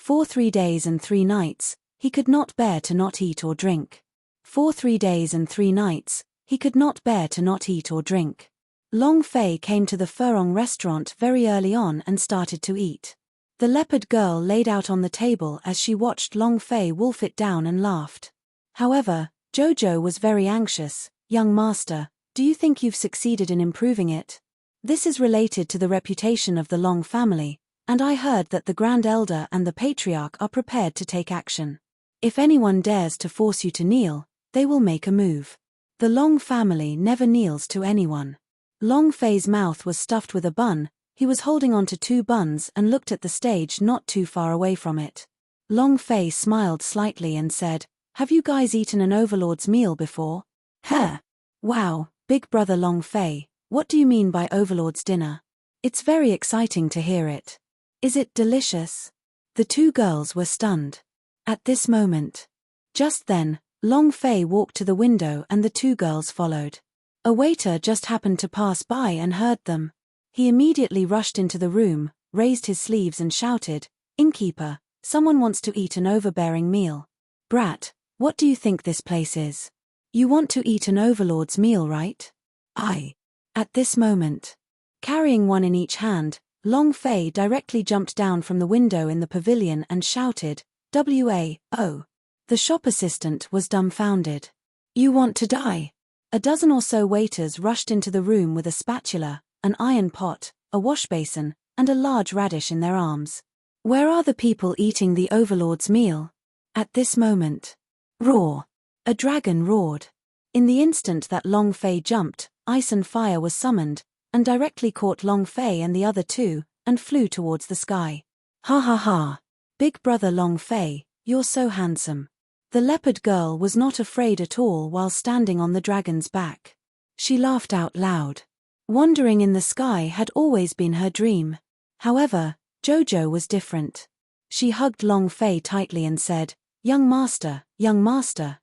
For 3 days and 3 nights, he could not bear to not eat or drink. For 3 days and 3 nights, he could not bear to not eat or drink. Long Fei came to the Furong restaurant very early on and started to eat. The leopard girl laid out on the table as she watched Long Fei wolf it down and laughed. However, Jojo was very anxious. Young master, do you think you've succeeded in improving it? This is related to the reputation of the Long family, and I heard that the Grand Elder and the Patriarch are prepared to take action. If anyone dares to force you to kneel, they will make a move. The Long family never kneels to anyone. Long Fei's mouth was stuffed with a bun. He was holding onto 2 buns and looked at the stage not too far away from it. Long Fei smiled slightly and said, "Have you guys eaten an overlord's meal before?" "Huh. Wow, big brother Long Fei, what do you mean by overlord's dinner? It's very exciting to hear it. Is it delicious?" The 2 girls were stunned. At this moment. Just then, Long Fei walked to the window and the 2 girls followed. A waiter just happened to pass by and heard them. He immediately rushed into the room, raised his sleeves and shouted, "Innkeeper, someone wants to eat an overbearing meal." "Brat, what do you think this place is? You want to eat an overlord's meal, right?" "Aye." At this moment. Carrying one in each hand, Long Fei directly jumped down from the window in the pavilion and shouted, "W-A-O." The shop assistant was dumbfounded. "You want to die?" A dozen or so waiters rushed into the room with a spatula, an iron pot, a washbasin, and a large radish in their arms. "Where are the people eating the overlord's meal?" At this moment. Roar! A dragon roared. In the instant that Long Fei jumped, ice and fire was summoned, and directly caught Long Fei and the other 2, and flew towards the sky. "Ha ha ha! Big brother Long Fei, you're so handsome." The leopard girl was not afraid at all while standing on the dragon's back. She laughed out loud. Wandering in the sky had always been her dream. However, Jojo was different. She hugged Long Fei tightly and said, young master,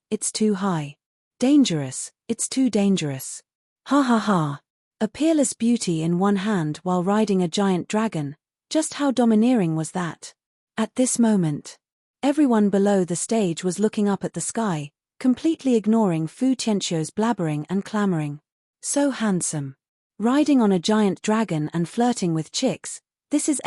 it's too high. Dangerous, it's too dangerous." Ha ha ha. A peerless beauty in one hand while riding a giant dragon. Just how domineering was that? At this moment. Everyone below the stage was looking up at the sky, completely ignoring Fu Tianqiu's blabbering and clamoring. So handsome. Riding on a giant dragon and flirting with chicks, this is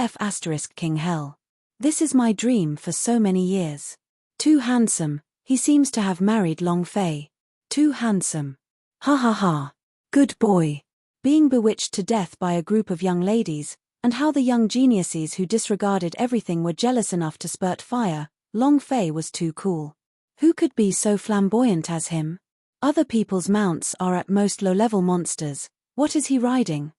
King hell. This is my dream for so many years. Too handsome, he seems to have married Long Fei. Too handsome. Ha ha ha. Good boy. Being bewitched to death by a group of young ladies, and how the young geniuses who disregarded everything were jealous enough to spurt fire, Long Fei was too cool. Who could be so flamboyant as him? Other people's mounts are at most low-level monsters. What is he riding?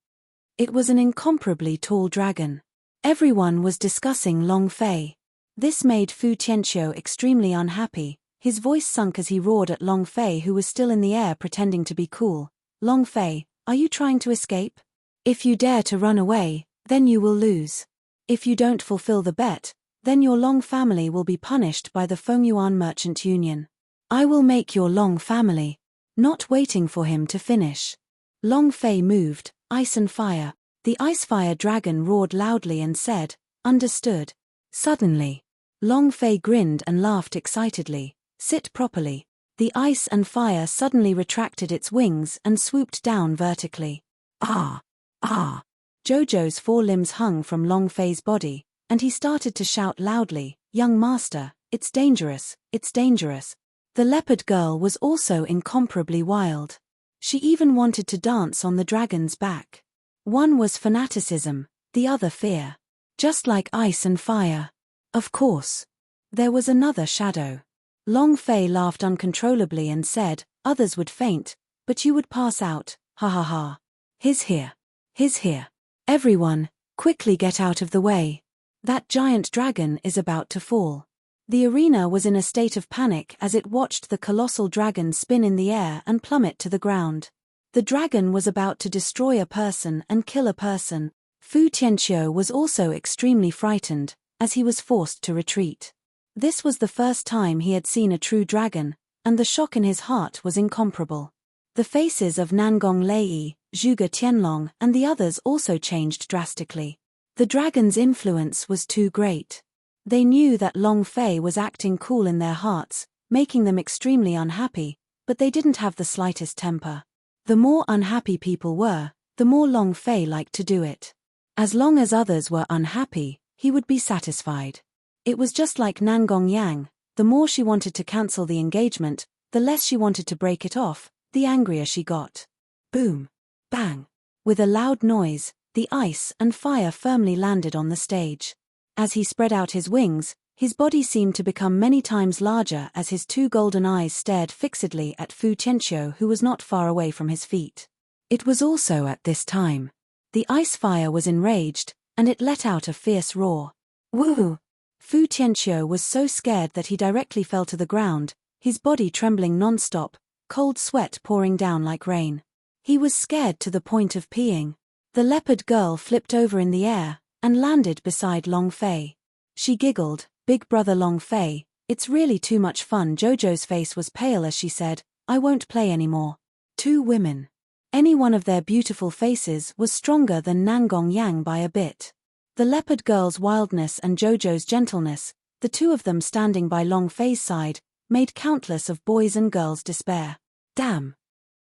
It was an incomparably tall dragon. Everyone was discussing Long Fei. This made Fu Tianqiu extremely unhappy. His voice sunk as he roared at Long Fei, who was still in the air pretending to be cool. "Long Fei, are you trying to escape? If you dare to run away, then you will lose. If you don't fulfill the bet, then your Long family will be punished by the Fengyuan Merchant Union. I will make your Long family." Not waiting for him to finish. Long Fei moved, ice and fire. The ice-fire dragon roared loudly and said, "Understood." Suddenly. Long Fei grinned and laughed excitedly. "Sit properly." The ice and fire suddenly retracted its wings and swooped down vertically. Ah! Ah! Jojo's 4 limbs hung from Long Fei's body, and he started to shout loudly, "Young master, it's dangerous, it's dangerous." The leopard girl was also incomparably wild. She even wanted to dance on the dragon's back. One was fanaticism, the other fear. Just like ice and fire. Of course. There was another shadow. Long Fei laughed uncontrollably and said, "Others would faint, but you would pass out, ha ha ha. He's here. He's here. Everyone, quickly get out of the way. That giant dragon is about to fall." The arena was in a state of panic as it watched the colossal dragon spin in the air and plummet to the ground. The dragon was about to destroy a person and kill a person. Fu Tianqiu was also extremely frightened, as he was forced to retreat. This was the first time he had seen a true dragon, and the shock in his heart was incomparable. The faces of Nangong Lei, Zhuge Tianlong, and the others also changed drastically. The dragon's influence was too great. They knew that Long Fei was acting cool in their hearts, making them extremely unhappy, but they didn't have the slightest temper. The more unhappy people were, the more Long Fei liked to do it. As long as others were unhappy, he would be satisfied. It was just like Nangong Yang. The more she wanted to cancel the engagement, the less she wanted to break it off, the angrier she got. Boom! Bang! With a loud noise, the ice and fire firmly landed on the stage. As he spread out his wings, his body seemed to become many times larger as his two golden eyes stared fixedly at Fu Tianqiu, who was not far away from his feet. It was also at this time. The ice fire was enraged, and it let out a fierce roar. Woo! Fu Tianqiu was so scared that he directly fell to the ground, his body trembling non-stop, cold sweat pouring down like rain. He was scared to the point of peeing. The leopard girl flipped over in the air and landed beside Long Fei. She giggled, "Big brother Long Fei, it's really too much fun." Jojo's face was pale as she said, "I won't play anymore." Two women. Any one of their beautiful faces was stronger than Nangong Yang by a bit. The leopard girl's wildness and Jojo's gentleness, the two of them standing by Long Fei's side, made countless of boys and girls despair. Damn!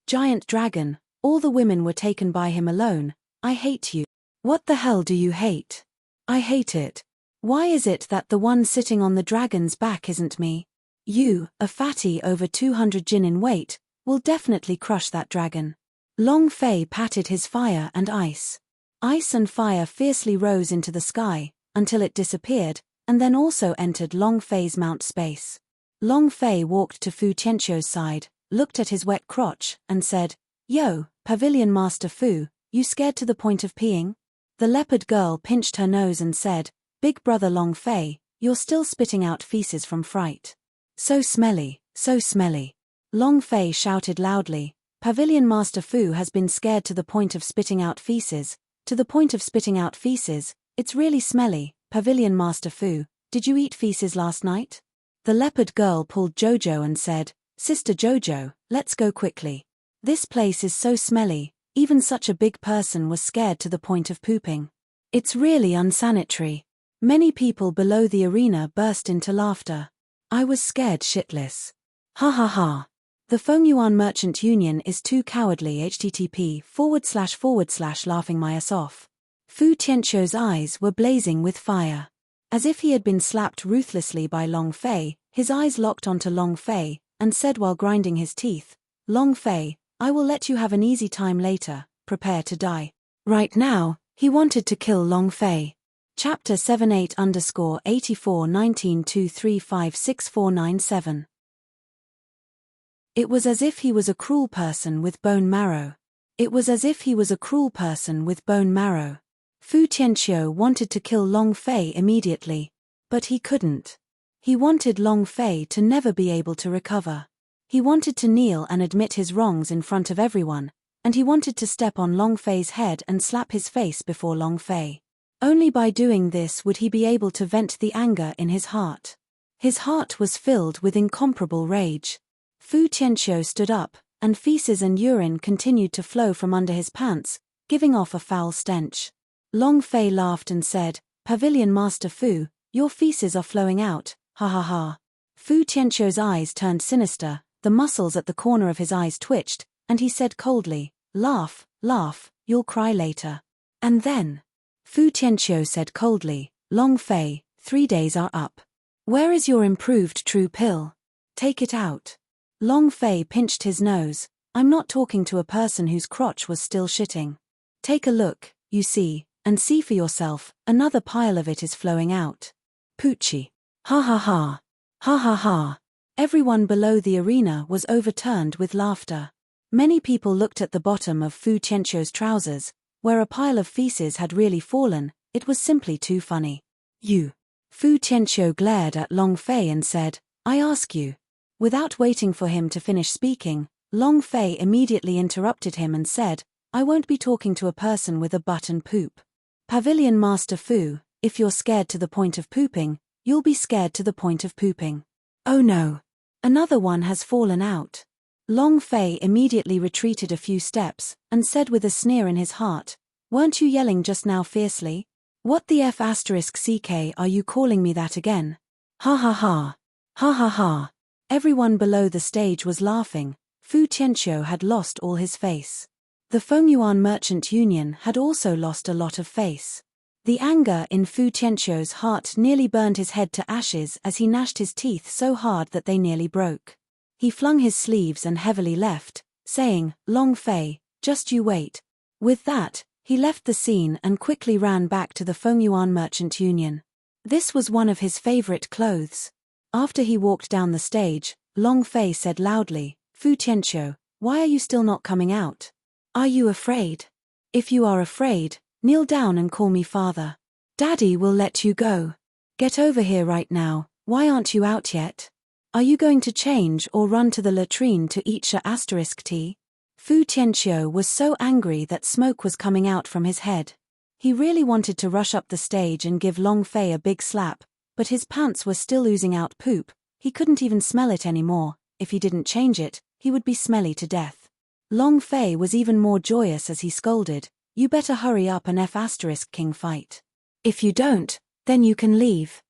Giant dragon, all the women were taken by him alone. I hate you. What the hell do you hate? I hate it. Why is it that the one sitting on the dragon's back isn't me? You, a fatty over 200 jin in weight, will definitely crush that dragon. Long Fei patted his fire and ice. Ice and fire fiercely rose into the sky, until it disappeared, and then also entered Long Fei's mount space. Long Fei walked to Fu Tianqiu's side, looked at his wet crotch, and said, "Yo, Pavilion Master Fu, you scared to the point of peeing?" The leopard girl pinched her nose and said, "Big brother Long Fei, you're still spitting out feces from fright. So smelly, so smelly." Long Fei shouted loudly, "Pavilion Master Fu has been scared to the point of spitting out feces, to the point of spitting out feces, it's really smelly. Pavilion Master Fu, did you eat feces last night?" The leopard girl pulled Jojo and said, "Sister Jojo, let's go quickly. This place is so smelly, even such a big person was scared to the point of pooping. It's really unsanitary." Many people below the arena burst into laughter. I was scared shitless. Ha ha ha. The Fengyuan Merchant Union is too cowardly. http:// laughing my ass off. Fu Tianqiu's eyes were blazing with fire. As if he had been slapped ruthlessly by Long Fei, his eyes locked onto Long Fei, and said while grinding his teeth, "Long Fei, I will let you have an easy time later, prepare to die." Right now, he wanted to kill Long Fei. Chapter 78_8419235647. It was as if he was a cruel person with bone marrow. It was as if he was a cruel person with bone marrow. Fu Tianqiu wanted to kill Long Fei immediately. But he couldn't. He wanted Long Fei to never be able to recover. He wanted to kneel and admit his wrongs in front of everyone, and he wanted to step on Long Fei's head and slap his face before Long Fei. Only by doing this would he be able to vent the anger in his heart. His heart was filled with incomparable rage. Fu Tianqiu stood up, and feces and urine continued to flow from under his pants, giving off a foul stench. Long Fei laughed and said, "Pavilion Master Fu, your feces are flowing out, ha ha ha." Fu Tianqiu's eyes turned sinister, the muscles at the corner of his eyes twitched, and he said coldly, "Laugh, laugh, you'll cry later." And then, Fu Tianqiu said coldly, "Long Fei, 3 days are up. Where is your improved true pill? Take it out." Long Fei pinched his nose. "I'm not talking to a person whose crotch was still shitting. Take a look, you see, and see for yourself, another pile of it is flowing out. Poochie. Ha ha ha. Ha ha ha." Everyone below the arena was overturned with laughter. Many people looked at the bottom of Fu Tianqiu's trousers, where a pile of feces had really fallen. It was simply too funny. "You." Fu Tianqiu glared at Long Fei and said, "I ask you." Without waiting for him to finish speaking, Long Fei immediately interrupted him and said, "I won't be talking to a person with a butt and poop. Pavilion Master Fu, if you're scared to the point of pooping, you'll be scared to the point of pooping." Oh no. Another one has fallen out. Long Fei immediately retreated a few steps, and said with a sneer in his heart, "Weren't you yelling just now fiercely? What the F asterisk CK are you calling me that again? Ha ha ha. Ha ha ha. Everyone below the stage was laughing. Fu Tianqiu had lost all his face. The Fengyuan Merchant Union had also lost a lot of face. The anger in Fu Tianqiu's heart nearly burned his head to ashes as he gnashed his teeth so hard that they nearly broke. He flung his sleeves and heavily left, saying, "Long Fei, just you wait." With that, he left the scene and quickly ran back to the Fengyuan Merchant Union. This was one of his favorite clothes. After he walked down the stage, Long Fei said loudly, "Fu Tianqiu, why are you still not coming out? Are you afraid? If you are afraid, kneel down and call me father. Daddy will let you go. Get over here right now, why aren't you out yet? Are you going to change or run to the latrine to eat your asterisk tea?" Fu Tianqiu was so angry that smoke was coming out from his head. He really wanted to rush up the stage and give Long Fei a big slap, but his pants were still oozing out poop. He couldn't even smell it anymore. If he didn't change it, he would be smelly to death. Long Fei was even more joyous as he scolded, "You better hurry up and F asterisk king fight. If you don't, then you can leave."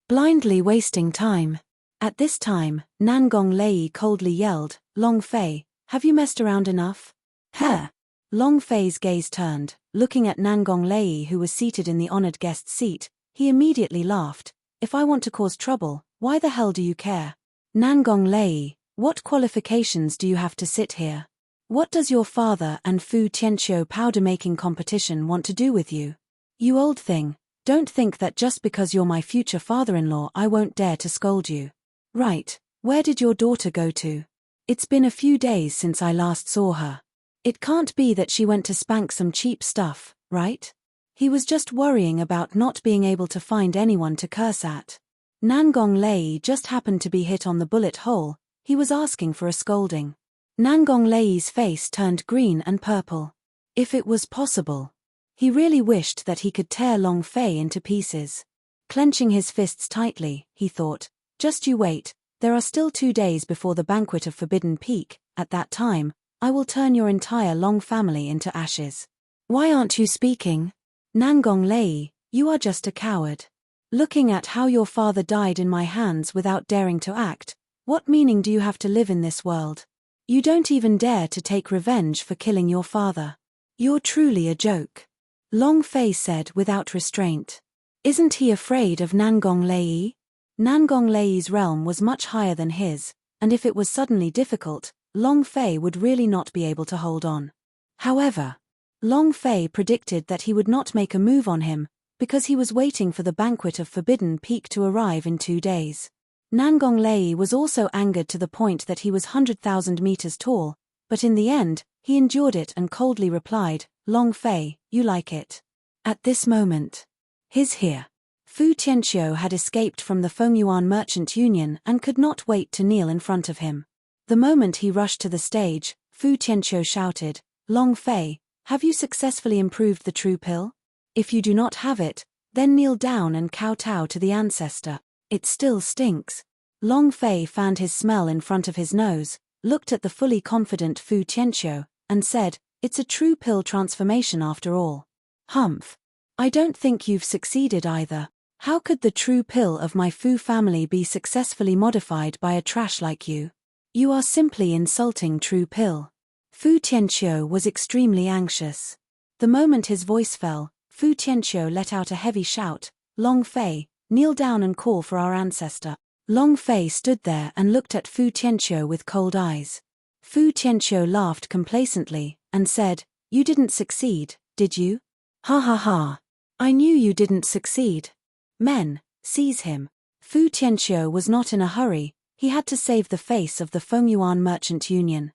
Blindly wasting time. At this time, Nangong Lei coldly yelled, "Long Fei, have you messed around enough?" "Huh?" Long Fei's gaze turned, looking at Nangong Lei who was seated in the honored guest's seat. He immediately laughed, "If I want to cause trouble, why the hell do you care? Nangong Lei, what qualifications do you have to sit here? What does your father and Fu Tianqiu powder-making competition want to do with you? You old thing, don't think that just because you're my future father-in-law I won't dare to scold you. Right, where did your daughter go to? It's been a few days since I last saw her. It can't be that she went to spank some cheap stuff, right?" He was just worrying about not being able to find anyone to curse at. Nangong Lei just happened to be hit on the bullet hole. He was asking for a scolding. Nangong Lei's face turned green and purple. If it was possible. He really wished that he could tear Long Fei into pieces. Clenching his fists tightly, he thought, "Just you wait, there are still 2 days before the banquet of Forbidden Peak. At that time, I will turn your entire Long family into ashes." "Why aren't you speaking? Nangong Lei, you are just a coward. Looking at how your father died in my hands without daring to act, what meaning do you have to live in this world? You don't even dare to take revenge for killing your father. You're truly a joke," Long Fei said without restraint. Isn't he afraid of Nangong Lei? Nangong Lei's realm was much higher than his, and if it was suddenly difficult, Long Fei would really not be able to hold on. However, Long Fei predicted that he would not make a move on him, because he was waiting for the banquet of Forbidden Peak to arrive in 2 days. Nangong Lei was also angered to the point that he was 100,000 meters tall, but in the end, he endured it and coldly replied, "Long Fei, you like it." At this moment, he's here. Fu Tianqiu had escaped from the Fengyuan Merchant Union and could not wait to kneel in front of him. The moment he rushed to the stage, Fu Tianqiu shouted, "Long Fei, have you successfully improved the true pill? If you do not have it, then kneel down and kowtow to the ancestor. It still stinks." Long Fei fanned his smell in front of his nose, looked at the fully confident Fu Tianqiu, and said, "It's a true pill transformation after all." "Humph. I don't think you've succeeded either. How could the true pill of my Fu family be successfully modified by a trash like you? You are simply insulting true pill." Fu Tianqiu was extremely anxious. The moment his voice fell, Fu Tianqiu let out a heavy shout, "Long Fei, kneel down and call for our ancestor." Long Fei stood there and looked at Fu Tianqiu with cold eyes. Fu Tianqiu laughed complacently, and said, "You didn't succeed, did you? Ha ha ha. I knew you didn't succeed. Men, seize him." Fu Tianqiu was not in a hurry, he had to save the face of the Fengyuan Merchant Union.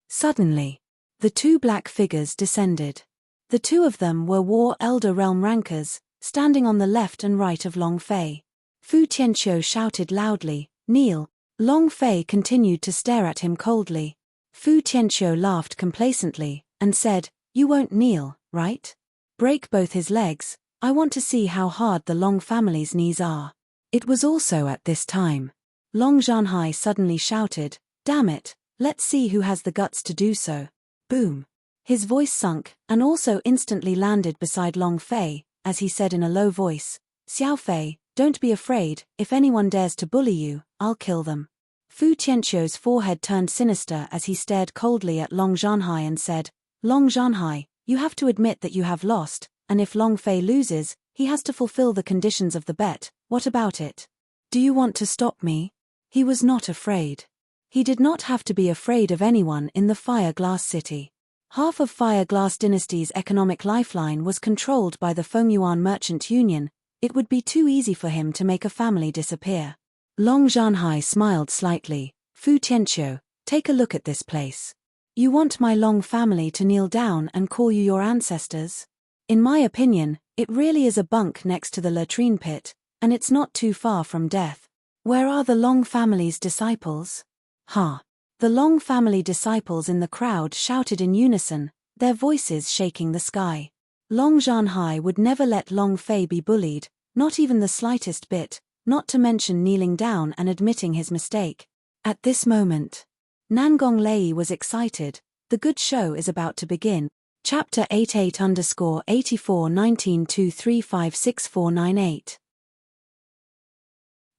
Suddenly, the 2 black figures descended. The 2 of them were War Elder Realm rankers, standing on the left and right of Long Fei. Fu Tianqiu shouted loudly, "Kneel." Long Fei continued to stare at him coldly. Fu Tianqiu laughed complacently, and said, "You won't kneel, right? Break both his legs, I want to see how hard the Long family's knees are." It was also at this time. Long Zhanhai suddenly shouted, "Damn it, let's see who has the guts to do so." Boom. His voice sunk, and also instantly landed beside Long Fei, as he said in a low voice, "Xiao Fei, don't be afraid, if anyone dares to bully you, I'll kill them." Fu Tianqiu's forehead turned sinister as he stared coldly at Long Zhanhai and said, "Long Zhanhai, you have to admit that you have lost, and if Long Fei loses, he has to fulfill the conditions of the bet. What about it? Do you want to stop me?" He was not afraid. He did not have to be afraid of anyone in the Fire Glass City. Half of Fire Glass Dynasty's economic lifeline was controlled by the Fengyuan Merchant Union. It would be too easy for him to make a family disappear. Long Zhanhai smiled slightly. "Fu Tianqiu, take a look at this place. You want my Long family to kneel down and call you your ancestors? In my opinion, it really is a bunk next to the latrine pit, and it's not too far from death. Where are the Long family's disciples?" "Ha!" The Long family disciples in the crowd shouted in unison, their voices shaking the sky. Long Zhanhai would never let Long Fei be bullied, not even the slightest bit, not to mention kneeling down and admitting his mistake. At this moment, Nangong Lei was excited. The good show is about to begin. Chapter 88_841923564998.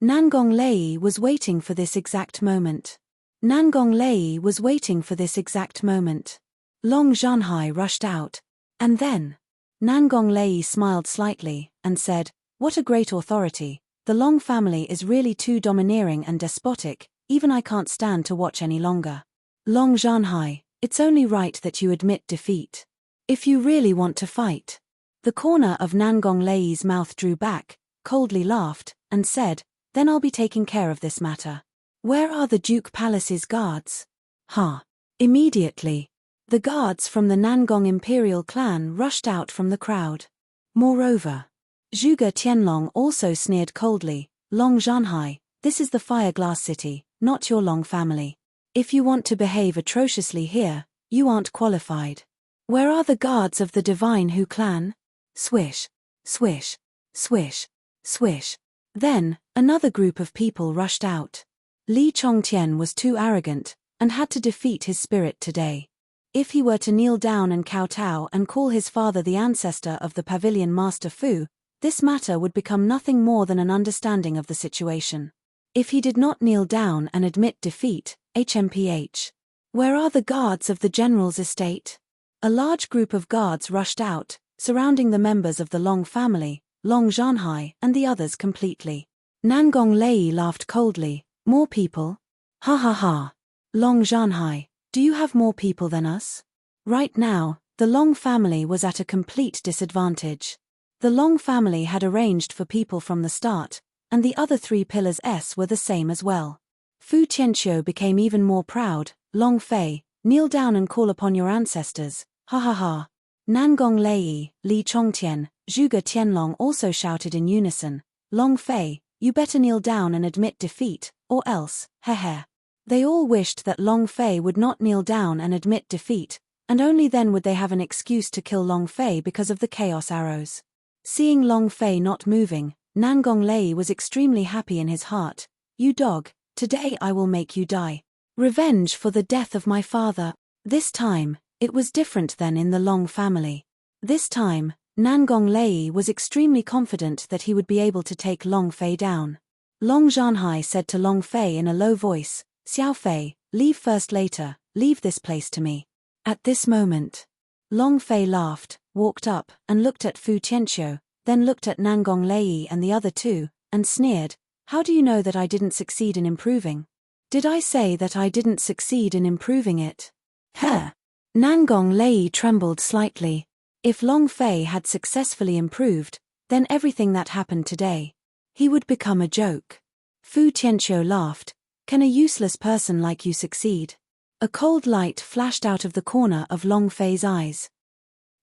Nangong Lei was waiting for this exact moment. Nangong Lei was waiting for this exact moment. Long Zhanhai rushed out. And then, Nangong Lei smiled slightly, and said, "What a great authority. The Long family is really too domineering and despotic, even I can't stand to watch any longer. Long Zhanhai, it's only right that you admit defeat. If you really want to fight." The corner of Nangong Lei's mouth drew back, coldly laughed, and said, "Then I'll be taking care of this matter. Where are the Duke Palace's guards?" "Ha!" Immediately, the guards from the Nangong imperial clan rushed out from the crowd. Moreover, Zhuge Tianlong also sneered coldly, "Long Zhanhai, this is the Fire Glass City, not your Long family. If you want to behave atrociously here, you aren't qualified. Where are the guards of the Divine Hu clan?" Swish, swish, swish, swish. Then, another group of people rushed out. Li Chongtian was too arrogant, and had to defeat his spirit today. If he were to kneel down and kowtow and call his father the ancestor of the Pavilion Master Fu, this matter would become nothing more than an understanding of the situation. If he did not kneel down and admit defeat, HMPH. Where are the guards of the general's estate? A large group of guards rushed out, surrounding the members of the Long family, Long Zhanhai and the others completely. Nangong Lei laughed coldly. "More people? Ha ha ha. Long Zhanhai, do you have more people than us?" Right now, the Long family was at a complete disadvantage. The Long family had arranged for people from the start, and the other three pillars S were the same as well. Fu Tianqiu became even more proud. "Long Fei, kneel down and call upon your ancestors, ha ha ha." Nangong Lei, Li Chongtian, Zhuge Tianlong also shouted in unison, "Long Fei, you better kneel down and admit defeat, or else, heh. They all wished that Long Fei would not kneel down and admit defeat, and only then would they have an excuse to kill Long Fei because of the chaos arrows. Seeing Long Fei not moving, Nangong Lei was extremely happy in his heart. "You dog, today I will make you die. Revenge for the death of my father." This time, it was different than in the Long family. This time, Nangong Lei was extremely confident that he would be able to take Long Fei down. Long Zhanhai said to Long Fei in a low voice, "Xiao Fei, leave first later, leave this place to me." At this moment, Long Fei laughed, walked up, and looked at Fu Tianqiu, then looked at Nangong Lei and the other two, and sneered, "How do you know that I didn't succeed in improving? Did I say that I didn't succeed in improving it?" Heh! Nangong Lei trembled slightly. If Long Fei had successfully improved, then everything that happened today, he would become a joke. Fu Tianqiu laughed, "Can a useless person like you succeed?" A cold light flashed out of the corner of Long Fei's eyes.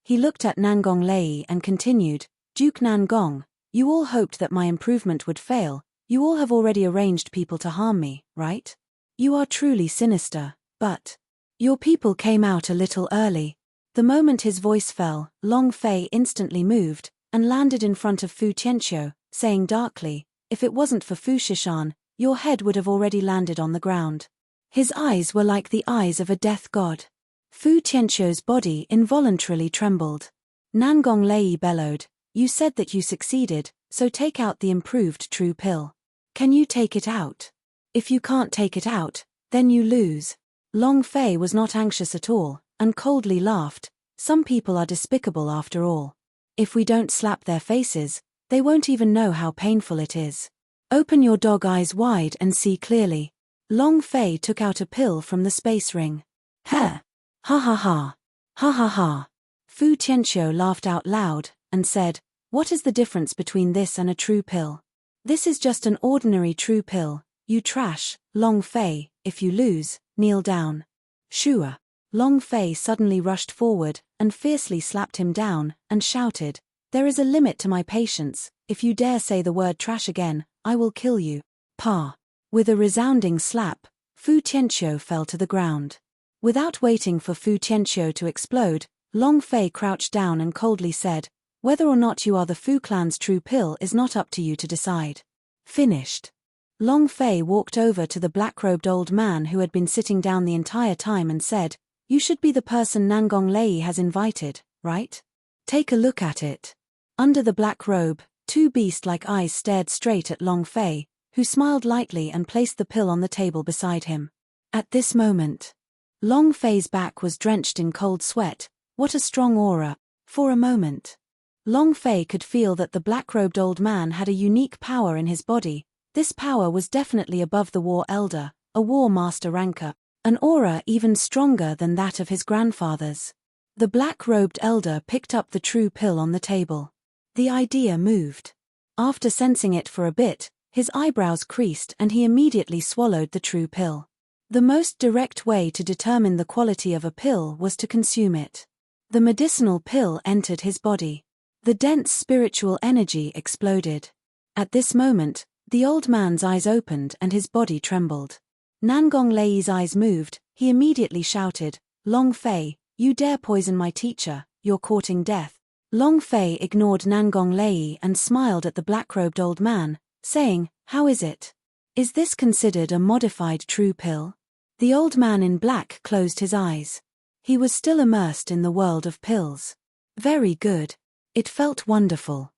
He looked at Nangong Lei and continued, "Duke Nangong, you all hoped that my improvement would fail. You all have already arranged people to harm me, right? You are truly sinister, but your people came out a little early." The moment his voice fell, Long Fei instantly moved, and landed in front of Fu Tianqiu, saying darkly, "If it wasn't for Fu Shishan, your head would have already landed on the ground." His eyes were like the eyes of a death god. Fu Tianqiu's body involuntarily trembled. Nangong Lei bellowed, You said that you succeeded, so take out the improved true pill. Can you take it out? If you can't take it out, then you lose. Long Fei was not anxious at all, and coldly laughed. Some people are despicable after all. If we don't slap their faces, they won't even know how painful it is. Open your dog eyes wide and see clearly. Long Fei took out a pill from the space ring. Ha! Ha ha ha! Ha ha ha! Fu Tianqiu laughed out loud, and said, "What is the difference between this and a true pill? This is just an ordinary true pill, you trash, Long Fei. If you lose, kneel down." Shua! Long Fei suddenly rushed forward, and fiercely slapped him down, and shouted, "There is a limit to my patience. If you dare say the word trash again, I will kill you." Pa! With a resounding slap, Fu Tianqiu fell to the ground. Without waiting for Fu Tianqiu to explode, Long Fei crouched down and coldly said, "Whether or not you are the Fu clan's true pill is not up to you to decide." Finished. Long Fei walked over to the black-robed old man who had been sitting down the entire time and said, "You should be the person Nangong Lei has invited, right? Take a look at it." Under the black robe, two beast-like eyes stared straight at Long Fei, who smiled lightly and placed the pill on the table beside him. At this moment, Long Fei's back was drenched in cold sweat. What a strong aura! For a moment, Long Fei could feel that the black-robed old man had a unique power in his body. This power was definitely above the War Elder, a War Master ranker, an aura even stronger than that of his grandfather's. The black-robed elder picked up the true pill on the table. The idea moved. After sensing it for a bit, his eyebrows creased and he immediately swallowed the true pill. The most direct way to determine the quality of a pill was to consume it. The medicinal pill entered his body. The dense spiritual energy exploded. At this moment, the old man's eyes opened and his body trembled. Nangong Lei's eyes moved. He immediately shouted, "Long Fei, you dare poison my teacher, you're courting death." Long Fei ignored Nangong Lei and smiled at the black-robed old man, saying, "How is it? Is this considered a modified true pill?" The old man in black closed his eyes. He was still immersed in the world of pills. Very good. It felt wonderful.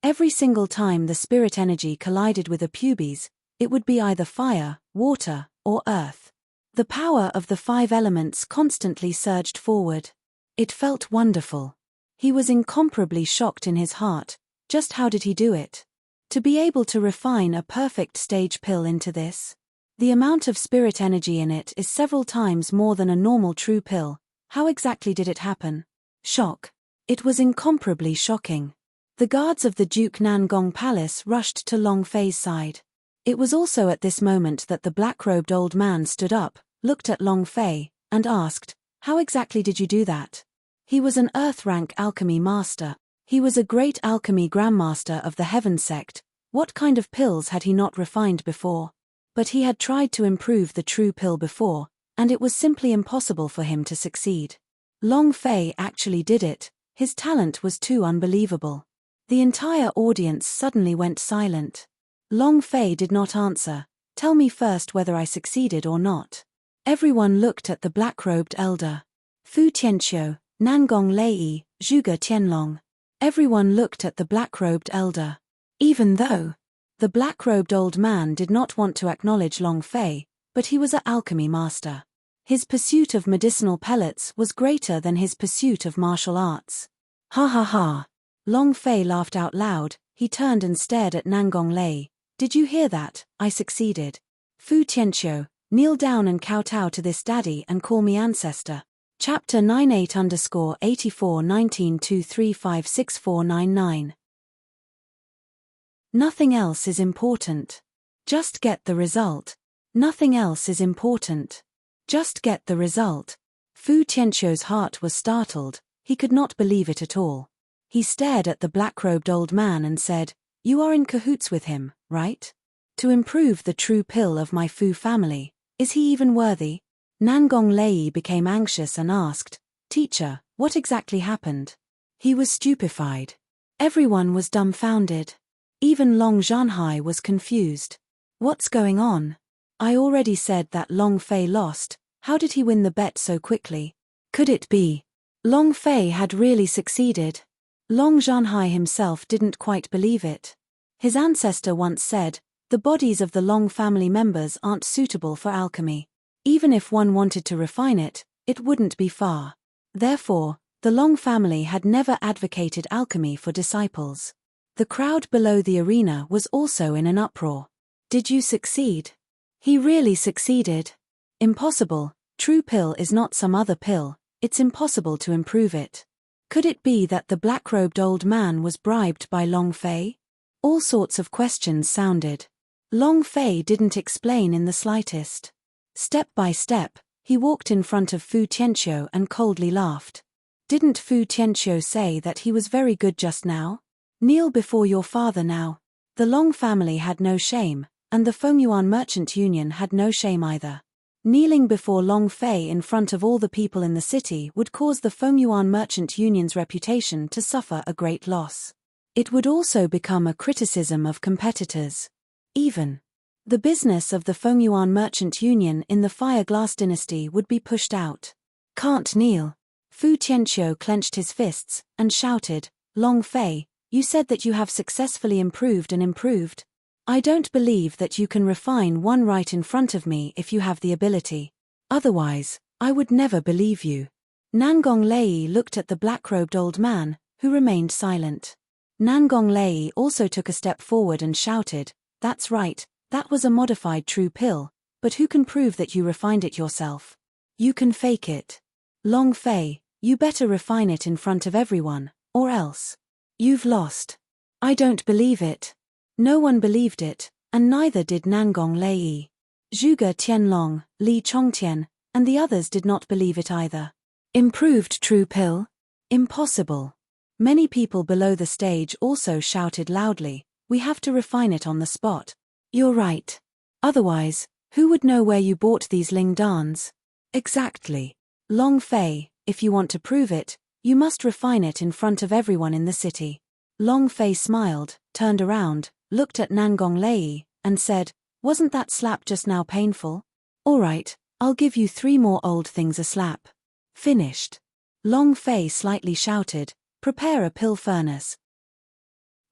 Every single time the spirit energy collided with a pubis, it would be either fire, water, or earth. The power of the 5 elements constantly surged forward. It felt wonderful. He was incomparably shocked in his heart. Just how did he do it? To be able to refine a perfect stage pill into this? The amount of spirit energy in it is several times more than a normal true pill. How exactly did it happen? Shock. It was incomparably shocking. The guards of the Duke Nangong Palace rushed to Long Fei's side. It was also at this moment that the black-robed old man stood up, looked at Long Fei, and asked, "How exactly did you do that?" He was an Earth-rank alchemy master. He was a great alchemy grandmaster of the Heaven sect. What kind of pills had he not refined before? But he had tried to improve the true pill before, and it was simply impossible for him to succeed. Long Fei actually did it. His talent was too unbelievable. The entire audience suddenly went silent. Long Fei did not answer. "Tell me first whether I succeeded or not." Everyone looked at the black-robed elder. Fu Tianqiu, Nangong Lei, Zhuge Tianlong. Everyone looked at the black-robed elder. Even though the black-robed old man did not want to acknowledge Long Fei, but he was an alchemy master. His pursuit of medicinal pellets was greater than his pursuit of martial arts. Ha ha ha! Long Fei laughed out loud. He turned and stared at Nangong Lei. "Did you hear that? I succeeded. Fu Tianqiu, kneel down and kowtow to this daddy and call me ancestor." Chapter 98_841923564999. Nothing else is important. Just get the result. Nothing else is important. Just get the result. Fu Tianqiu's heart was startled. He could not believe it at all. He stared at the black-robed old man and said, "You are in cahoots with him, right? To improve the true pill of my Fu family, is he even worthy?" Nangong Lei became anxious and asked, "Teacher, what exactly happened?" He was stupefied. Everyone was dumbfounded. Even Long Zhanhai was confused. What's going on? I already said that Long Fei lost. How did he win the bet so quickly? Could it be Long Fei had really succeeded? Long Zhanhai himself didn't quite believe it. His ancestor once said, "The bodies of the Long family members aren't suitable for alchemy. Even if one wanted to refine it, it wouldn't be far." Therefore, the Long family had never advocated alchemy for disciples. The crowd below the arena was also in an uproar. "Did you succeed?" "He really succeeded." "Impossible. True pill is not some other pill, it's impossible to improve it." Could it be that the black-robed old man was bribed by Long Fei? All sorts of questions sounded. Long Fei didn't explain in the slightest. Step by step, he walked in front of Fu Tianqiu and coldly laughed. "Didn't Fu Tianqiu say that he was very good just now? Kneel before your father now." The Long family had no shame, and the Fengyuan Merchant Union had no shame either. Kneeling before Long Fei in front of all the people in the city would cause the Fengyuan Merchant Union's reputation to suffer a great loss. It would also become a criticism of competitors. Even the business of the Fengyuan Merchant Union in the Fire Glass dynasty would be pushed out. "Can't kneel." Fu Tianqiu clenched his fists and shouted, "Long Fei, you said that you have successfully improved and improved. I don't believe that you can refine one right in front of me if you have the ability. Otherwise, I would never believe you." Nangong Lei looked at the black-robed old man, who remained silent. Nangong Lei also took a step forward and shouted, "That's right, that was a modified true pill, but who can prove that you refined it yourself? You can fake it. Long Fei, you better refine it in front of everyone, or else you've lost." "I don't believe it." No one believed it, and neither did Nangong Lei. Zhuge Tianlong, Li Chongtian, and the others did not believe it either. "Improved true pill? Impossible." Many people below the stage also shouted loudly, "We have to refine it on the spot." "You're right. Otherwise, who would know where you bought these Ling Dans?" "Exactly. Long Fei, if you want to prove it, you must refine it in front of everyone in the city." Long Fei smiled, turned around, looked at Nangong Lei, and said, "Wasn't that slap just now painful? All right, I'll give you 3 more old things a slap." Finished. Long Fei slightly shouted, "Prepare a pill furnace."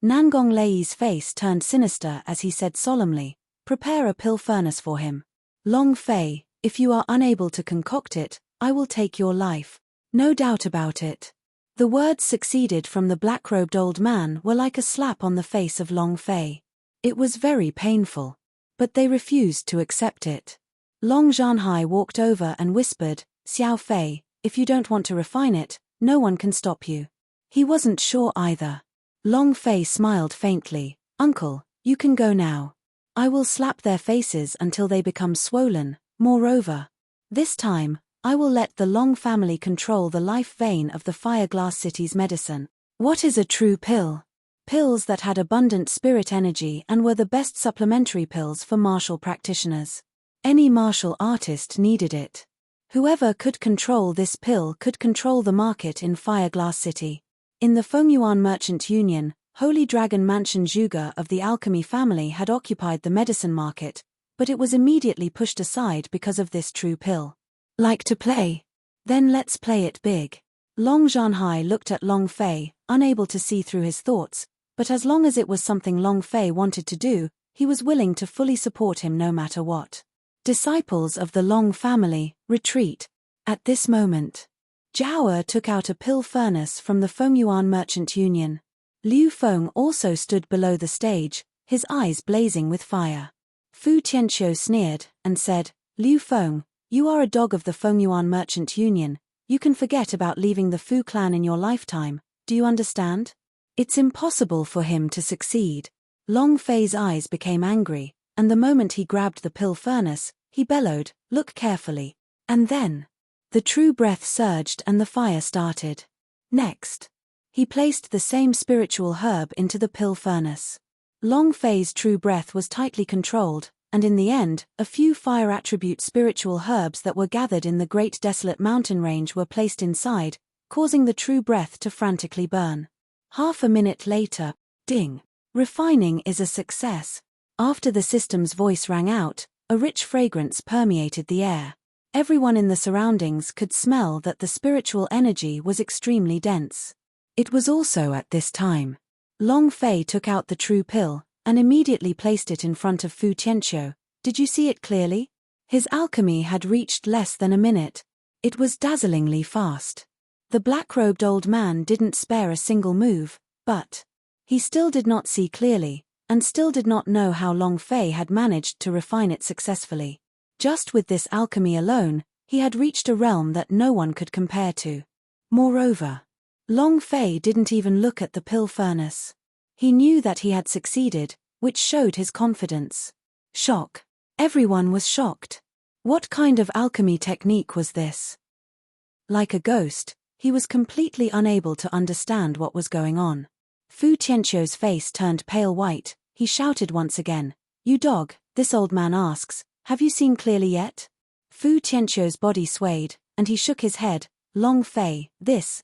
Nangong Lei's face turned sinister as he said solemnly, "Prepare a pill furnace for him. Long Fei, if you are unable to concoct it, I will take your life. No doubt about it." The words succeeded from the black-robed old man were like a slap on the face of Long Fei. It was very painful. But they refused to accept it. Long Zhanhai walked over and whispered, "Xiao Fei, if you don't want to refine it, no one can stop you." He wasn't sure either. Long Fei smiled faintly, "Uncle, you can go now. I will slap their faces until they become swollen. Moreover, this time, I will let the Long family control the life vein of the Fire Glass City's medicine." What is a true pill? Pills that had abundant spirit energy and were the best supplementary pills for martial practitioners. Any martial artist needed it. Whoever could control this pill could control the market in Fire Glass City. In the Fengyuan Merchant Union, Holy Dragon Mansion Zhuge of the alchemy family had occupied the medicine market, but it was immediately pushed aside because of this true pill. "Like to play? Then let's play it big." Long Zhanhai looked at Long Fei, unable to see through his thoughts, but as long as it was something Long Fei wanted to do, he was willing to fully support him no matter what. Disciples of the Long family, retreat. At this moment, Jiao took out a pill furnace from the Fengyuan Merchant Union. Liu Feng also stood below the stage, his eyes blazing with fire. Fu Tianqiu sneered, and said, "Liu Feng, you are a dog of the Fengyuan Merchant Union. You can forget about leaving the Fu clan in your lifetime, do you understand? It's impossible for him to succeed." Long Fei's eyes became angry, and the moment he grabbed the pill furnace, he bellowed, "Look carefully." And then, the true breath surged and the fire started. Next, he placed the same spiritual herb into the pill furnace. Long Fei's true breath was tightly controlled, and in the end, a few fire attribute spiritual herbs that were gathered in the Great Desolate Mountain Range were placed inside, causing the true breath to frantically burn. Half a minute later, ding! Refining is a success. After the system's voice rang out, a rich fragrance permeated the air. Everyone in the surroundings could smell that the spiritual energy was extremely dense. It was also at this time. Long Fei took out the true pill, and immediately placed it in front of Fu Tianqiu. Did you see it clearly? His alchemy had reached less than a minute. It was dazzlingly fast. The black-robed old man didn't spare a single move, but he still did not see clearly, and still did not know how Long Fei had managed to refine it successfully. Just with this alchemy alone, he had reached a realm that no one could compare to. Moreover, Long Fei didn't even look at the pill furnace. He knew that he had succeeded, which showed his confidence. Shock. Everyone was shocked. What kind of alchemy technique was this? Like a ghost, he was completely unable to understand what was going on. Fu Tianqiu's face turned pale white. He shouted once again, "You dog," this old man asks, "have you seen clearly yet?" Fu Tianqiu's body swayed, and he shook his head. Long Fei, this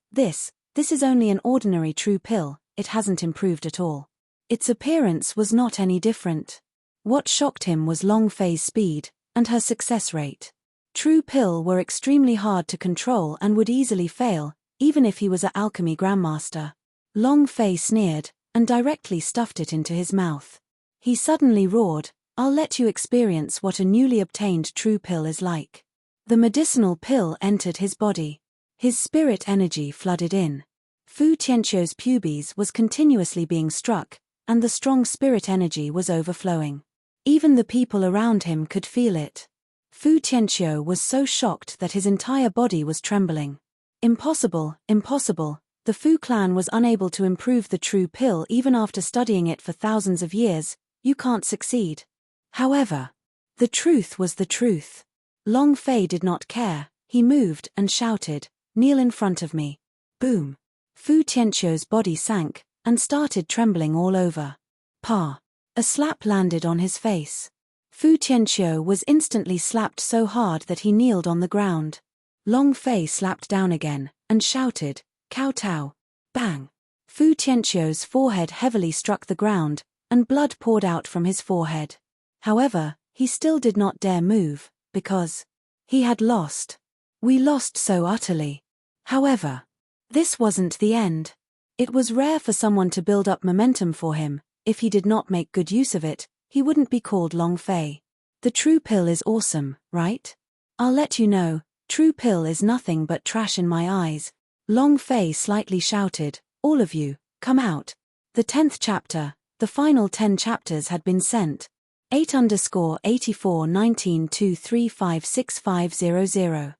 is only an ordinary true pill, it hasn't improved at all. Its appearance was not any different. What shocked him was Long Fei's speed, and her success rate. True pill were extremely hard to control and would easily fail, even if he was an alchemy grandmaster. Long Fei sneered, and directly stuffed it into his mouth. He suddenly roared, "I'll let you experience what a newly obtained true pill is like." The medicinal pill entered his body. His spirit energy flooded in. Fu Tianqiu's pubes was continuously being struck, and the strong spirit energy was overflowing. Even the people around him could feel it. Fu Tianqiu was so shocked that his entire body was trembling. Impossible, impossible. The Fu clan was unable to improve the true pill even after studying it for thousands of years. You can't succeed. However, the truth was the truth. Long Fei did not care. He moved and shouted, "Kneel in front of me." Boom. Fu Tianqiu's body sank, and started trembling all over. Pa! A slap landed on his face. Fu Tianqiu was instantly slapped so hard that he kneeled on the ground. Long Fei slapped down again, and shouted, "Kowtow!" Bang! Fu Tianqiu's forehead heavily struck the ground, and blood poured out from his forehead. However, he still did not dare move, because he had lost. We lost so utterly. However, this wasn't the end. It was rare for someone to build up momentum for him. If he did not make good use of it, he wouldn't be called Long Fei. The true pill is awesome, right? I'll let you know, true pill is nothing but trash in my eyes. Long Fei slightly shouted, "All of you, come out." The 10th chapter, the final 10 chapters had been sent. 8_8419235650.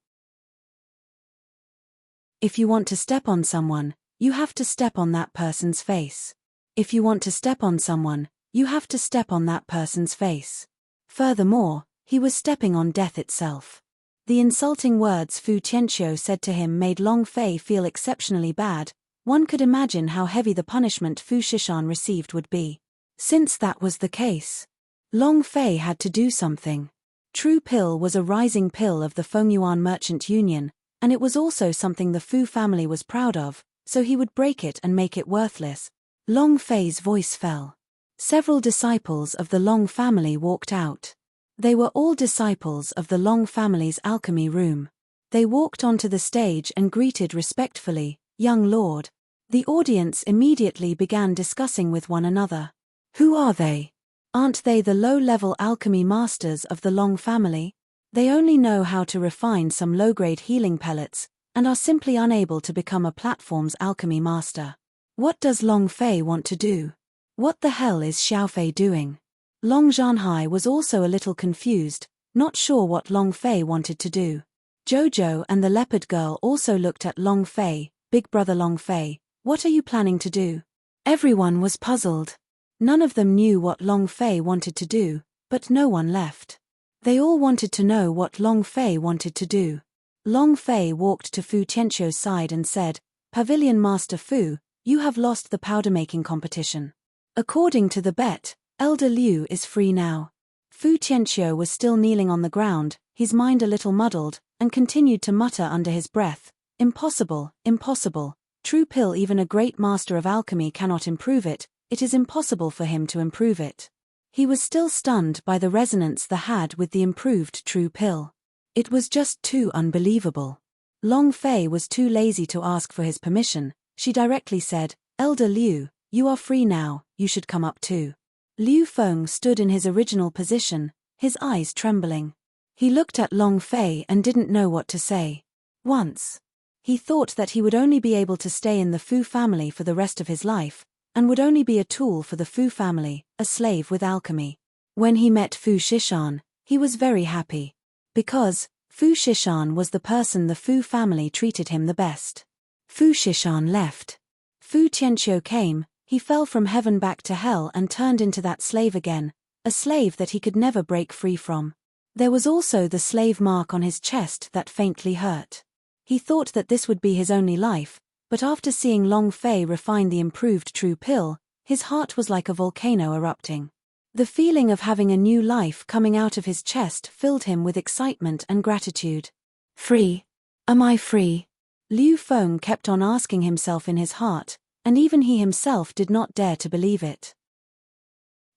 If you want to step on someone, you have to step on that person's face. If you want to step on someone, you have to step on that person's face. Furthermore, he was stepping on death itself. The insulting words Fu Tianqiu said to him made Long Fei feel exceptionally bad. One could imagine how heavy the punishment Fu Shishan received would be. Since that was the case, Long Fei had to do something. True pill was a rising pill of the Fengyuan Merchant Union, and it was also something the Fu family was proud of, so he would break it and make it worthless. Long Fei's voice fell. Several disciples of the Long family walked out. They were all disciples of the Long family's alchemy room. They walked onto the stage and greeted respectfully, "Young lord." The audience immediately began discussing with one another. Who are they? Aren't they the low-level alchemy masters of the Long family? They only know how to refine some low-grade healing pellets, and are simply unable to become a platform's alchemy master. What does Long Fei want to do? What the hell is Xiaofei doing? Long Zhanhai was also a little confused, not sure what Long Fei wanted to do. Jojo and the leopard girl also looked at Long Fei. "Big brother Long Fei, what are you planning to do?" Everyone was puzzled. None of them knew what Long Fei wanted to do, but no one left. They all wanted to know what Long Fei wanted to do. Long Fei walked to Fu Tianqiu's side and said, "Pavilion Master Fu, you have lost the powder-making competition. According to the bet, Elder Liu is free now." Fu Tianqiu was still kneeling on the ground, his mind a little muddled, and continued to mutter under his breath, "Impossible, impossible. True pill, even a great master of alchemy cannot improve it. It is impossible for him to improve it." He was still stunned by the resonance the had with the improved true pill. It was just too unbelievable. Long Fei was too lazy to ask for his permission, She directly said, "Elder Liu, you are free now, you should come up too." Liu Feng stood in his original position, his eyes trembling. He looked at Long Fei and didn't know what to say. Once, he thought that he would only be able to stay in the Fu family for the rest of his life, and would only be a tool for the Fu family, a slave with alchemy. When he met Fu Shishan, he was very happy. Because Fu Shishan was the person the Fu family treated him the best. Fu Shishan left. Fu Tianqiu came, he fell from heaven back to hell and turned into that slave again, a slave that he could never break free from. There was also the slave mark on his chest that faintly hurt. He thought that this would be his only life, but after seeing Long Fei refine the improved true pill, his heart was like a volcano erupting. The feeling of having a new life coming out of his chest filled him with excitement and gratitude. Free? Am I free? Liu Feng kept on asking himself in his heart, and even he himself did not dare to believe it.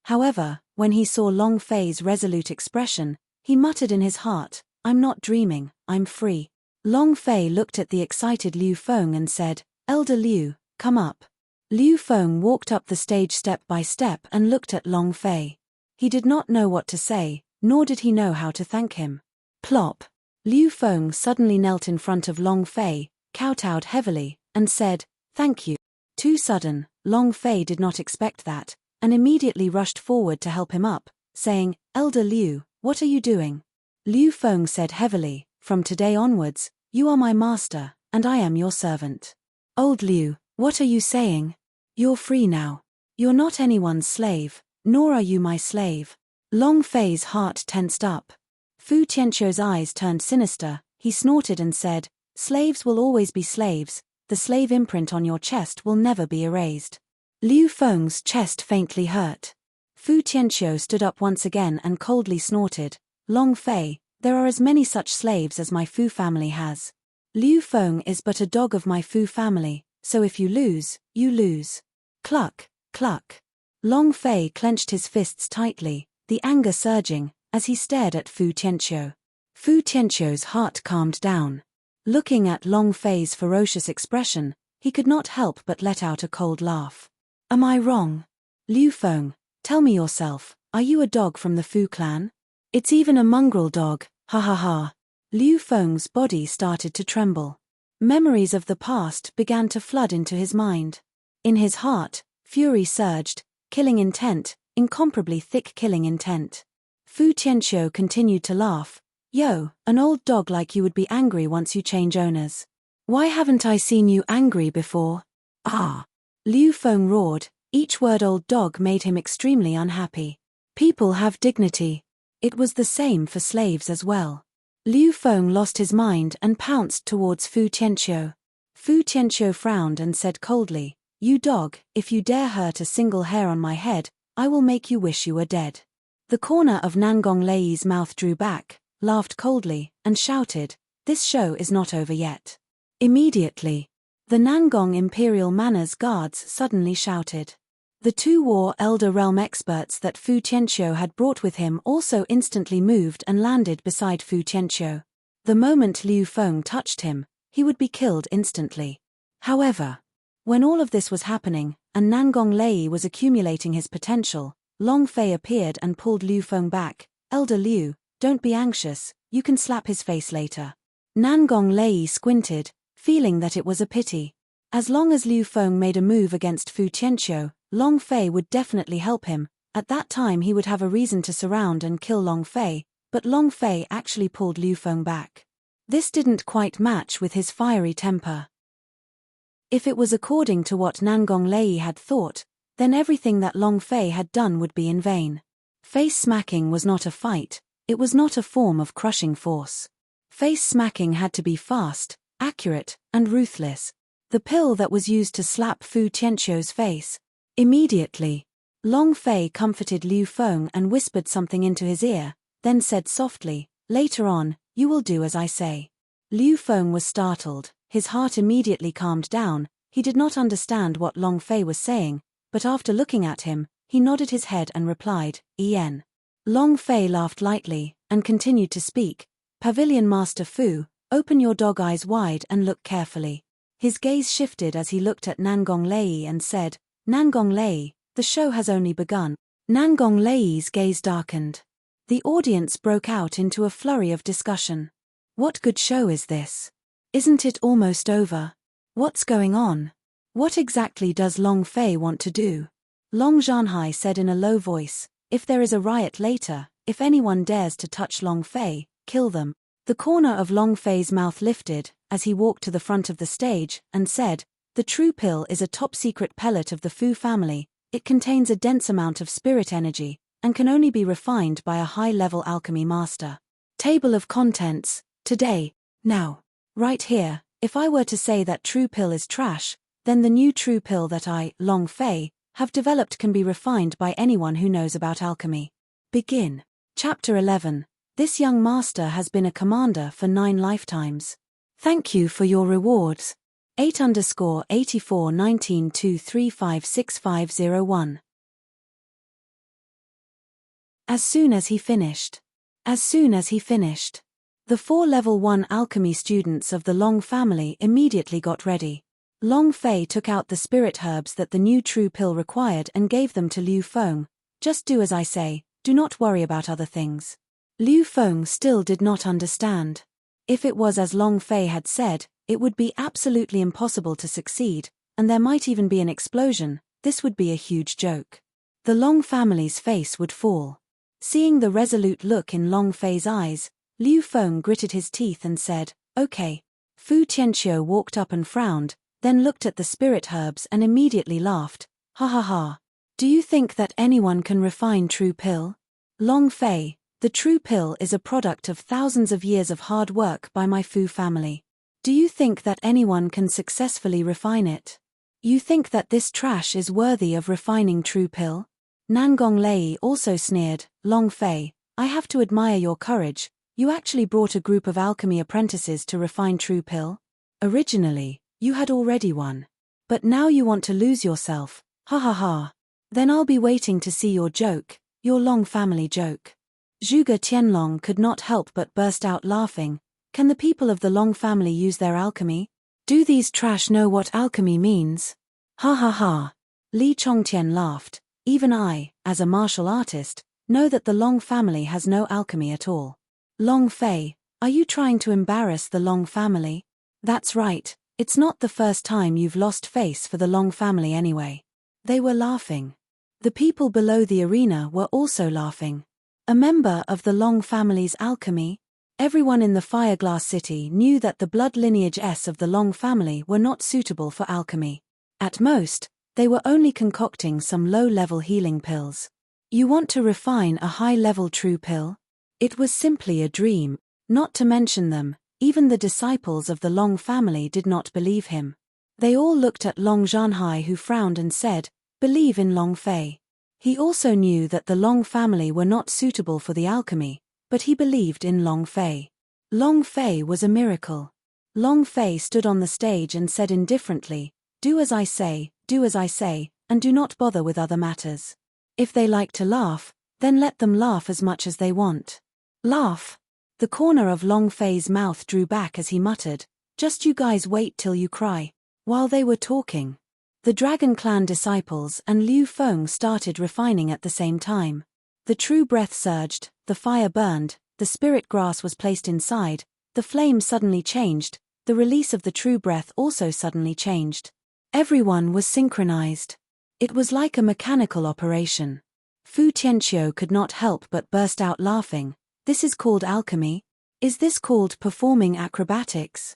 However, when he saw Long Fei's resolute expression, he muttered in his heart, "I'm not dreaming, I'm free." Long Fei looked at the excited Liu Feng and said, "Elder Liu, come up." Liu Feng walked up the stage step by step and looked at Long Fei. He did not know what to say, nor did he know how to thank him. Plop! Liu Feng suddenly knelt in front of Long Fei, kowtowed heavily, and said, "Thank you." Too sudden, Long Fei did not expect that, and immediately rushed forward to help him up, saying, "Elder Liu, what are you doing?" Liu Feng said heavily, "From today onwards, you are my master, and I am your servant." "Old Liu, what are you saying? You're free now. You're not anyone's slave, nor are you my slave." Long Fei's heart tensed up. Fu Tianqiu's eyes turned sinister, he snorted and said, "Slaves will always be slaves, the slave imprint on your chest will never be erased." Liu Feng's chest faintly hurt. Fu Tianqiu stood up once again and coldly snorted, "Long Fei, there are as many such slaves as my Fu family has. Liu Feng is but a dog of my Fu family, so if you lose, you lose." Cluck, cluck. Long Fei clenched his fists tightly, the anger surging, as he stared at Fu Tianqiu. Fu Tianqiu's heart calmed down. Looking at Long Fei's ferocious expression, he could not help but let out a cold laugh. "Am I wrong? Liu Feng, tell me yourself, are you a dog from the Fu clan? It's even a mongrel dog, ha ha ha." Liu Feng's body started to tremble. Memories of the past began to flood into his mind. In his heart, fury surged, killing intent, incomparably thick killing intent. Fu Tianqiu continued to laugh. "Yo, an old dog like you would be angry once you change owners. Why haven't I seen you angry before?" "Ah!" Liu Feng roared, each word old dog made him extremely unhappy. People have dignity. It was the same for slaves as well. Liu Feng lost his mind and pounced towards Fu Tianqiu. Fu Tianqiu frowned and said coldly, "You dog, if you dare hurt a single hair on my head, I will make you wish you were dead." The corner of Nangong Lei's mouth drew back, laughed coldly, and shouted, "This show is not over yet." Immediately, the Nangong Imperial Manners Guards suddenly shouted. The two war Elder Realm experts that Fu Tianqiu had brought with him also instantly moved and landed beside Fu Tianqiu. The moment Liu Feng touched him, he would be killed instantly. However, when all of this was happening, and Nangong Lei was accumulating his potential, Long Fei appeared and pulled Liu Feng back. "Elder Liu, don't be anxious, you can slap his face later." Nangong Lei squinted, feeling that it was a pity. As long as Liu Feng made a move against Fu Tianqiu, Long Fei would definitely help him. At that time he would have a reason to surround and kill Long Fei, but Long Fei actually pulled Liu Feng back. This didn't quite match with his fiery temper. If it was according to what Nangong Lei had thought, then everything that Long Fei had done would be in vain. Face smacking was not a fight, it was not a form of crushing force. Face smacking had to be fast, accurate, and ruthless. The pill that was used to slap Fu Tianqiu's face. Immediately, Long Fei comforted Liu Feng and whispered something into his ear, then said softly, "Later on, you will do as I say." Liu Feng was startled, his heart immediately calmed down, he did not understand what Long Fei was saying, but after looking at him, he nodded his head and replied, "En." Long Fei laughed lightly, and continued to speak, "Pavilion Master Fu, open your dog eyes wide and look carefully. His gaze shifted as he looked at Nangong Lei and said, "Nangong Lei, the show has only begun." Nangong Lei's gaze darkened. The audience broke out into a flurry of discussion. What good show is this? Isn't it almost over? What's going on? What exactly does Long Fei want to do? Long Zhanhai said in a low voice, "If there is a riot later, if anyone dares to touch Long Fei, kill them." The corner of Long Fei's mouth lifted as he walked to the front of the stage and said, "The true pill is a top-secret pellet of the Fu family. It contains a dense amount of spirit energy and can only be refined by a high-level alchemy master. Table of contents, today, now, right here. If I were to say that true pill is trash, then the new true pill that I, Long Fei, have developed can be refined by anyone who knows about alchemy." Begin. Chapter 11. This young master has been a commander for 9 lifetimes. Thank you for your rewards. 8_841923565001. As soon as he finished. The 4 level 1 alchemy students of the Long family immediately got ready. Long Fei took out the spirit herbs that the new true pill required and gave them to Liu Feng. "Just do as I say, do not worry about other things." Liu Feng still did not understand. If it was as Long Fei had said, it would be absolutely impossible to succeed, and there might even be an explosion. This would be a huge joke. The Long family's face would fall. Seeing the resolute look in Long Fei's eyes, Liu Feng gritted his teeth and said, "Okay." Fu Tianqiu walked up and frowned, then looked at the spirit herbs and immediately laughed. "Ha ha ha. Do you think that anyone can refine true pill? Long Fei, the true pill is a product of thousands of years of hard work by my Fu family. Do you think that anyone can successfully refine it? You think that this trash is worthy of refining true pill?" Nangong Lei also sneered, "Long Fei, I have to admire your courage. You actually brought a group of alchemy apprentices to refine true pill? Originally, you had already won. But now you want to lose yourself, ha ha ha. Then I'll be waiting to see your joke, your Long family joke." Zhuge Tianlong could not help but burst out laughing. Can the people of the Long family use their alchemy? Do these trash know what alchemy means? Ha ha ha. Li Chongtian laughed. Even I, as a martial artist, know that the Long family has no alchemy at all. Long Fei, are you trying to embarrass the Long family? That's right, it's not the first time you've lost face for the Long family anyway. They were laughing. The people below the arena were also laughing. A member of the Long family's alchemy? Everyone in the Fireglass City knew that the blood lineage S of the Long family were not suitable for alchemy. At most, they were only concocting some low-level healing pills. You want to refine a high-level true pill? It was simply a dream. Not to mention them, even the disciples of the Long family did not believe him. They all looked at Long Zhanhai, who frowned and said, "Believe in Long Fei." He also knew that the Long family were not suitable for the alchemy, but he believed in Long Fei. Long Fei was a miracle. Long Fei stood on the stage and said indifferently, do as I say, and do not bother with other matters. If they like to laugh, then let them laugh as much as they want. Laugh. The corner of Long Fei's mouth drew back as he muttered, "Just you guys wait till you cry." While they were talking, the Dragon Clan disciples and Liu Feng started refining at the same time. The true breath surged, the fire burned, the spirit grass was placed inside, the flame suddenly changed, the release of the true breath also suddenly changed. Everyone was synchronized. It was like a mechanical operation. Fu Tianqiu could not help but burst out laughing. This is called alchemy? Is this called performing acrobatics?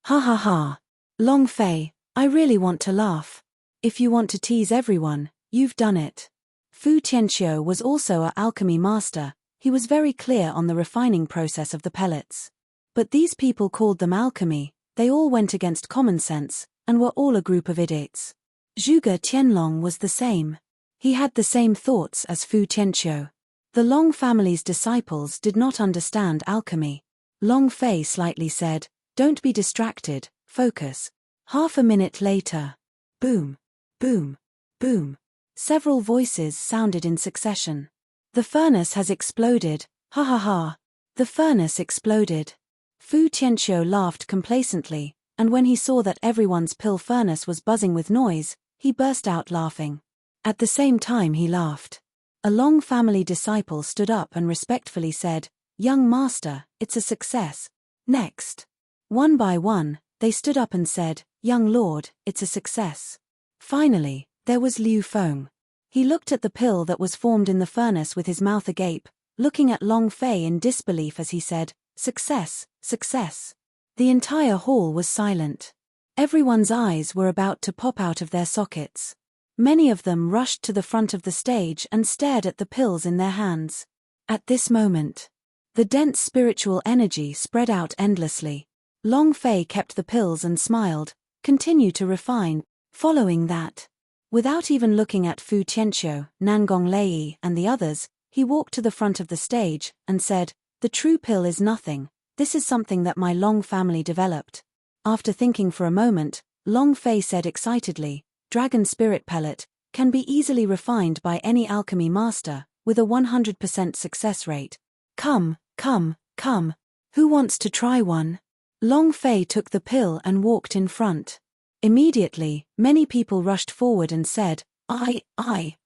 Ha ha ha. Long Fei, I really want to laugh. If you want to tease everyone, you've done it. Fu Tianqiu was also an alchemy master. He was very clear on the refining process of the pellets. But these people called them alchemy. They all went against common sense, and were all a group of idiots. Zhuge Tianlong was the same. He had the same thoughts as Fu Tianqiu. The Long family's disciples did not understand alchemy. Long Fei slightly said, "Don't be distracted, focus." Half a minute later. Boom, boom, boom. Several voices sounded in succession. The furnace has exploded, ha ha ha. The furnace exploded. Fu Tianqiu laughed complacently. and when he saw that everyone's pill furnace was buzzing with noise, he burst out laughing. At the same time he laughed. A Long family disciple stood up and respectfully said, "Young master, it's a success." Next. One by one, they stood up and said, "Young lord, it's a success." Finally, there was Liu Feng. He looked at the pill that was formed in the furnace with his mouth agape, looking at Long Fei in disbelief as he said, "Success, success." The entire hall was silent. Everyone's eyes were about to pop out of their sockets. Many of them rushed to the front of the stage and stared at the pills in their hands. At this moment, the dense spiritual energy spread out endlessly. Long Fei kept the pills and smiled, continue to refine. Following that, without even looking at Fu Tianqiu, Nangong Lei, and the others, he walked to the front of the stage and said, "The true pill is nothing. This is something that my Long family developed." After thinking for a moment, Long Fei said excitedly, "Dragon spirit pellet can be easily refined by any alchemy master, with a 100% success rate. Come, come, come. Who wants to try one?" Long Fei took the pill and walked in front. Immediately, many people rushed forward and said, I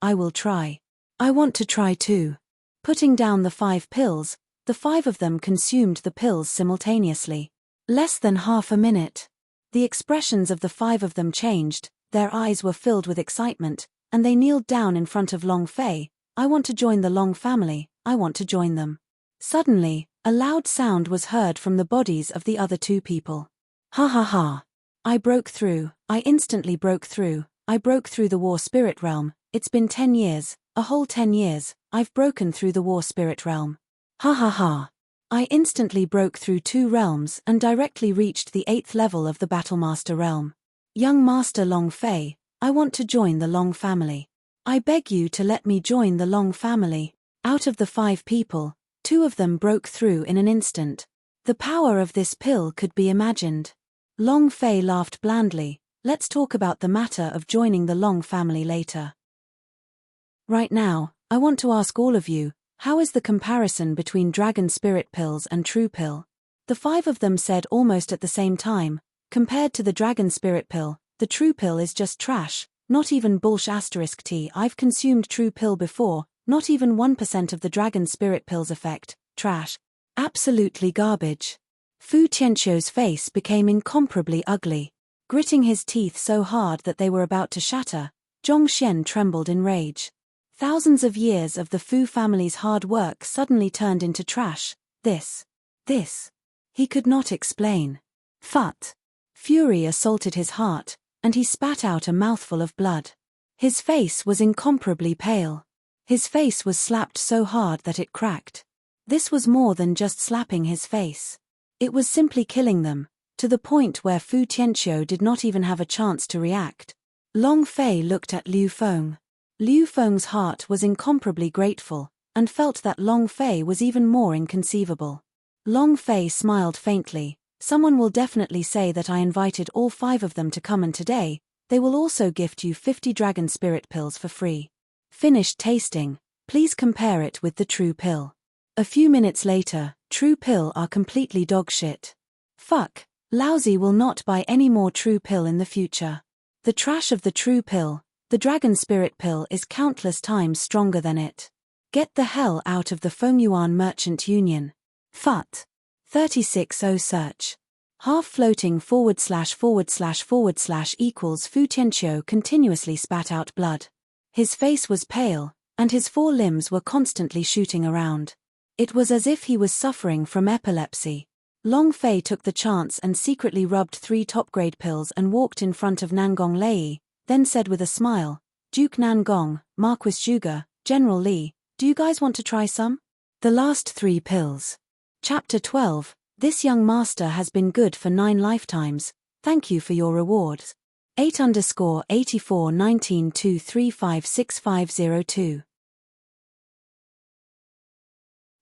will try. I want to try too." Putting down the 5 pills, the 5 of them consumed the pills simultaneously. Less than half a minute. The expressions of the 5 of them changed, their eyes were filled with excitement, and they kneeled down in front of Long Fei. "I want to join the Long family, I want to join them." Suddenly, a loud sound was heard from the bodies of the other 2 people. "Ha ha ha. I broke through, I instantly broke through, I broke through the war spirit realm. It's been 10 years, a whole 10 years, I've broken through the war spirit realm. Ha ha ha. I instantly broke through 2 realms and directly reached the 8th level of the Battlemaster realm. Young Master Long Fei, I want to join the Long family. I beg you to let me join the Long family." Out of the 5 people, 2 of them broke through in an instant. The power of this pill could be imagined. Long Fei laughed blandly, "Let's talk about the matter of joining the Long family later. Right now, I want to ask all of you, how is the comparison between dragon spirit pills and true pill?" The 5 of them said almost at the same time, "Compared to the dragon spirit pill, the true pill is just trash, not even *T. I've consumed true pill before, not even 1% of the dragon spirit pill's effect, trash. Absolutely garbage." Fu Tianqiu's face became incomparably ugly. Gritting his teeth so hard that they were about to shatter, Zhongxian trembled in rage. Thousands of years of the Fu family's hard work suddenly turned into trash. This. He could not explain. Phut. Fury assaulted his heart, and he spat out a mouthful of blood. His face was incomparably pale. His face was slapped so hard that it cracked. This was more than just slapping his face. It was simply killing them, to the point where Fu Tianqiu did not even have a chance to react. Long Fei looked at Liu Feng. Liu Feng's heart was incomparably grateful, and felt that Long Fei was even more inconceivable. Long Fei smiled faintly. "Someone will definitely say that I invited all 5 of them to come, and today, they will also gift you 50 dragon spirit pills for free. Finished tasting, please compare it with the true pill." A few minutes later, true pill are completely dogshit. Fuck, lousy, will not buy any more true pill in the future. The trash of the true pill, the dragon spirit pill, is countless times stronger than it. Get the hell out of the Fengyuan Merchant Union. Fut. 36O search. Half floating / / equals Fu Tianqiu continuously spat out blood. His face was pale, and his 4 limbs were constantly shooting around. It was as if he was suffering from epilepsy. Long Fei took the chance and secretly rubbed 3 top-grade pills and walked in front of Nangong Lei, then said with a smile, "Duke Nangong, Marquis Zhuge, General Li, do you guys want to try some?" The last 3 pills. Chapter 12, This young master has been good for 9 lifetimes, thank you for your rewards. 8_841923565002.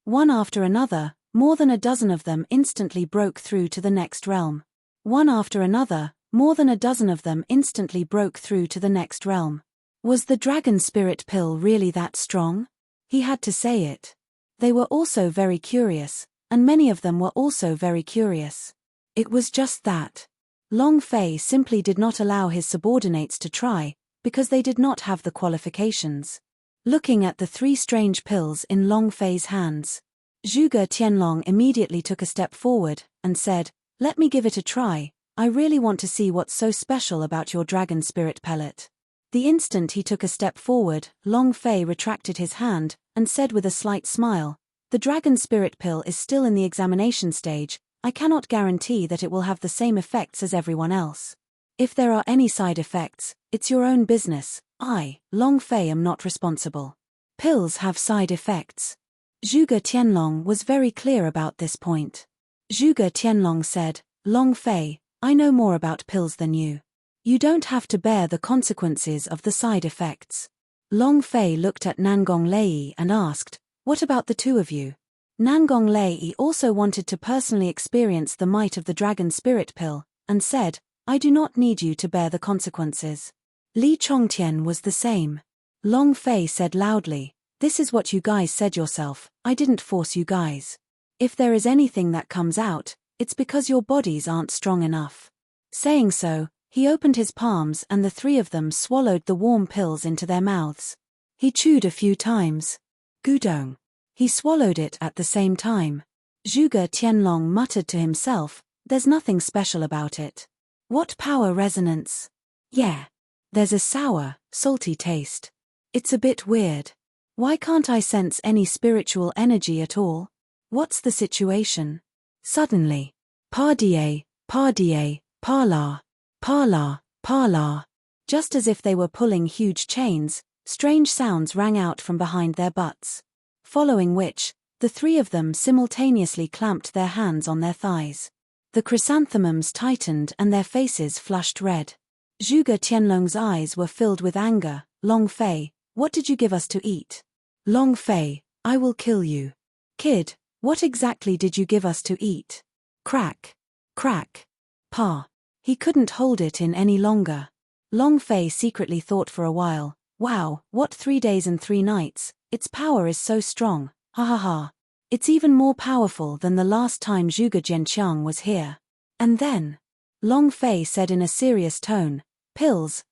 One after another, more than a dozen of them instantly broke through to the next realm. One after another, more than a dozen of them instantly broke through to the next realm. Was the dragon spirit pill really that strong? He had to say it. They were also very curious, and many of them were also very curious. It was just that. Long Fei simply did not allow his subordinates to try, because they did not have the qualifications. Looking at the 3 strange pills in Long Fei's hands, Zhuge Tianlong immediately took a step forward and said, "Let me give it a try. I really want to see what's so special about your dragon spirit pellet." The instant he took a step forward, Long Fei retracted his hand and said with a slight smile, "The dragon spirit pill is still in the examination stage. I cannot guarantee that it will have the same effects as everyone else. If there are any side effects, it's your own business. I, Long Fei, am not responsible. Pills have side effects." Zhuge Tianlong was very clear about this point. Zhuge Tianlong said, "Long Fei, I know more about pills than you. You don't have to bear the consequences of the side effects." Long Fei looked at Nangong Lei and asked, "What about the 2 of you?" Nangong Lei also wanted to personally experience the might of the dragon spirit pill, and said, "I do not need you to bear the consequences." Li Chongtian was the same. Long Fei said loudly, "This is what you guys said yourself. I didn't force you guys. If there is anything that comes out, it's because your bodies aren't strong enough." Saying so, he opened his palms and the 3 of them swallowed the warm pills into their mouths. He chewed a few times. Gudong. He swallowed it at the same time. Zhuge Tianlong muttered to himself, "There's nothing special about it. What power resonance? Yeah. There's a sour, salty taste. It's a bit weird. Why can't I sense any spiritual energy at all? What's the situation?" Suddenly, "Pardier, pardier, parla, parla, parla." Just as if they were pulling huge chains, strange sounds rang out from behind their butts. Following which, the 3 of them simultaneously clamped their hands on their thighs. The chrysanthemums tightened and their faces flushed red. Zhuge Tianlong's eyes were filled with anger. "Long Fei, what did you give us to eat?" "Long Fei, I will kill you." "Kid, what exactly did you give us to eat?" Crack. Crack. Pa. He couldn't hold it in any longer. Long Fei secretly thought for a while, "Wow, what 3 days and 3 nights, its power is so strong, ha ha ha. It's even more powerful than the last time Zhuge Jianqiang was here." And then, Long Fei said in a serious tone, "Pills,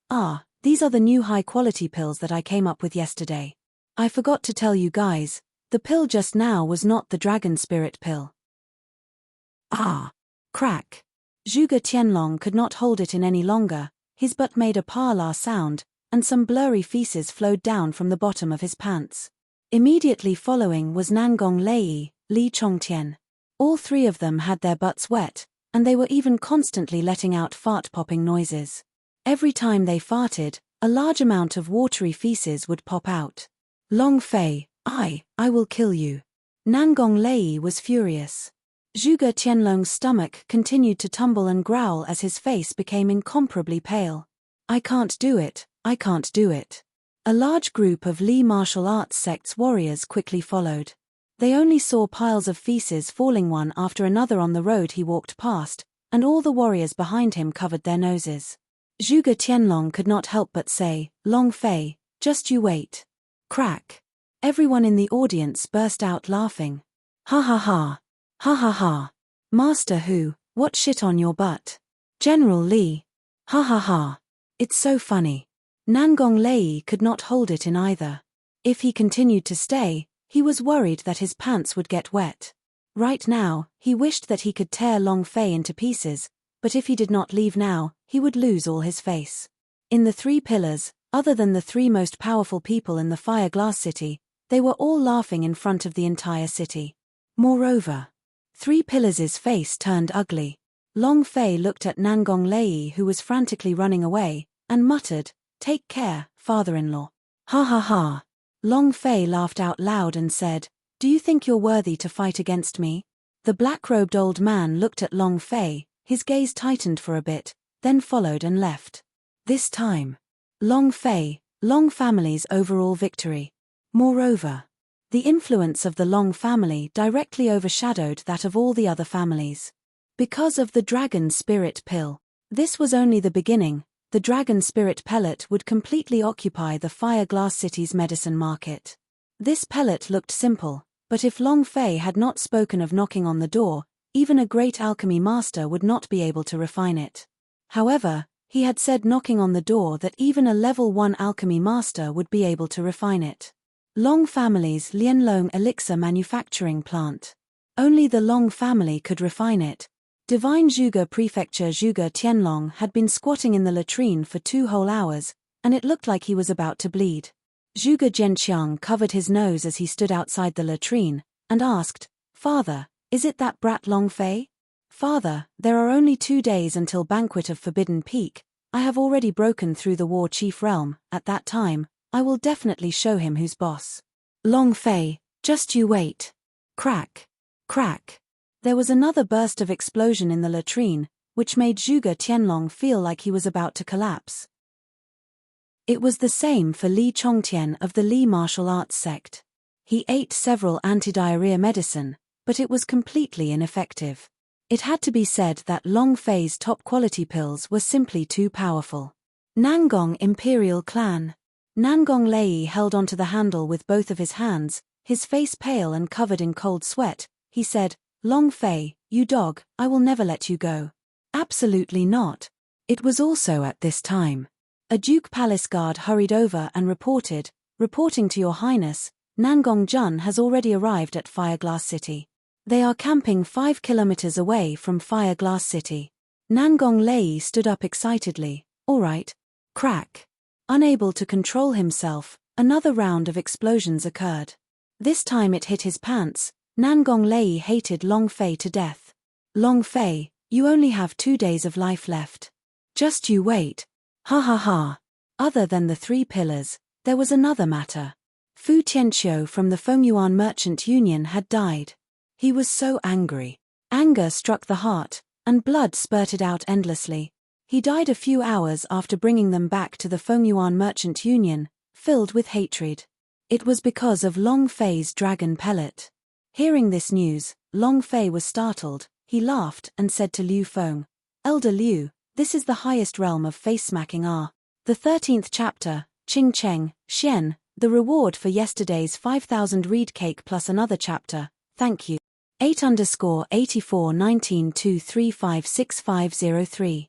these are the new high-quality pills that I came up with yesterday. I forgot to tell you guys, the pill just now was not the dragon spirit pill." Crack. Zhuge Tianlong could not hold it in any longer, his butt made a parla sound, and some blurry feces flowed down from the bottom of his pants. Immediately following was Nangong Lei, Li Chongtian. All 3 of them had their butts wet, and they were even constantly letting out fart-popping noises. Every time they farted, a large amount of watery feces would pop out. "Long Fei, I will kill you." Nangong Lei was furious. Zhuge Tianlong's stomach continued to tumble and growl as his face became incomparably pale. "I can't do it, I can't do it." A large group of Li martial arts sect's warriors quickly followed. They only saw piles of feces falling one after another on the road he walked past, and all the warriors behind him covered their noses. Zhuge Tianlong could not help but say, "Long Fei, just you wait." Crack. Everyone in the audience burst out laughing. "Ha ha ha. Ha ha ha. Master Hu, what shit on your butt? General Li. Ha ha ha. It's so funny." Nangong Lei could not hold it in either. If he continued to stay, he was worried that his pants would get wet. Right now, he wished that he could tear Long Fei into pieces, but if he did not leave now, he would lose all his face. In the 3 pillars, other than the 3 most powerful people in the Fire Glass City, they were all laughing in front of the entire city. Moreover, 3 Pillars' face turned ugly. Long Fei looked at Nangong Lei, who was frantically running away, and muttered, "Take care, father-in-law." Ha ha ha. Long Fei laughed out loud and said, "Do you think you're worthy to fight against me?" The black-robed old man looked at Long Fei, his gaze tightened for a bit, then followed and left. This time, Long Fei, Long family's overall victory. Moreover, the influence of the Long family directly overshadowed that of all the other families. Because of the dragon spirit pill. This was only the beginning. The dragon spirit pellet would completely occupy the Fire Glass City's medicine market. This pellet looked simple, but if Long Fei had not spoken of knocking on the door, even a great alchemy master would not be able to refine it. However, he had said knocking on the door that even a level 1 alchemy master would be able to refine it. Long family's Lianlong elixir manufacturing plant. Only the Long family could refine it. Divine Zhuge Prefecture Zhuge Tianlong had been squatting in the latrine for 2 whole hours, and it looked like he was about to bleed. Zhuge Zhenqiang covered his nose as he stood outside the latrine, and asked, "Father, is it that brat Long Fei?" "Father, there are only 2 days until Banquet of Forbidden Peak. I have already broken through the War Chief realm. At that time, I will definitely show him who's boss." "Long Fei, just you wait." Crack. Crack. There was another burst of explosion in the latrine, which made Zhuge Tianlong feel like he was about to collapse. It was the same for Li Chongtian of the Li martial arts sect. He ate several anti-diarrhea medicine, but it was completely ineffective. It had to be said that Long Fei's top-quality pills were simply too powerful. Nangong Imperial Clan. Nangong Lei held onto the handle with both of his hands, his face pale and covered in cold sweat. He said, "Long Fei, you dog, I will never let you go." Absolutely not. It was also at this time. A Duke Palace guard hurried over and reporting to Your Highness, Nangong Jun has already arrived at Fireglass City. They are camping 5 kilometers away from Fireglass City. Nangong Lei stood up excitedly. "All right." Crack. Unable to control himself, another round of explosions occurred. This time it hit his pants. Nangong Lei hated Long Fei to death. "Long Fei, you only have 2 days of life left. Just you wait." Ha ha ha. Other than the 3 pillars, there was another matter. Fu Tianqiu from the Fengyuan Merchant Union had died. He was so angry. Anger struck the heart, and blood spurted out endlessly. He died a few hours after bringing them back to the Fengyuan Merchant Union, filled with hatred. It was because of Long Fei's dragon pellet. Hearing this news, Long Fei was startled. He laughed and said to Liu Feng, "Elder Liu, this is the highest realm of face-smacking The 13th chapter, Qing Cheng, Xian, the reward for yesterday's 5,000 reed cake plus another chapter, thank you. 8_841923565503.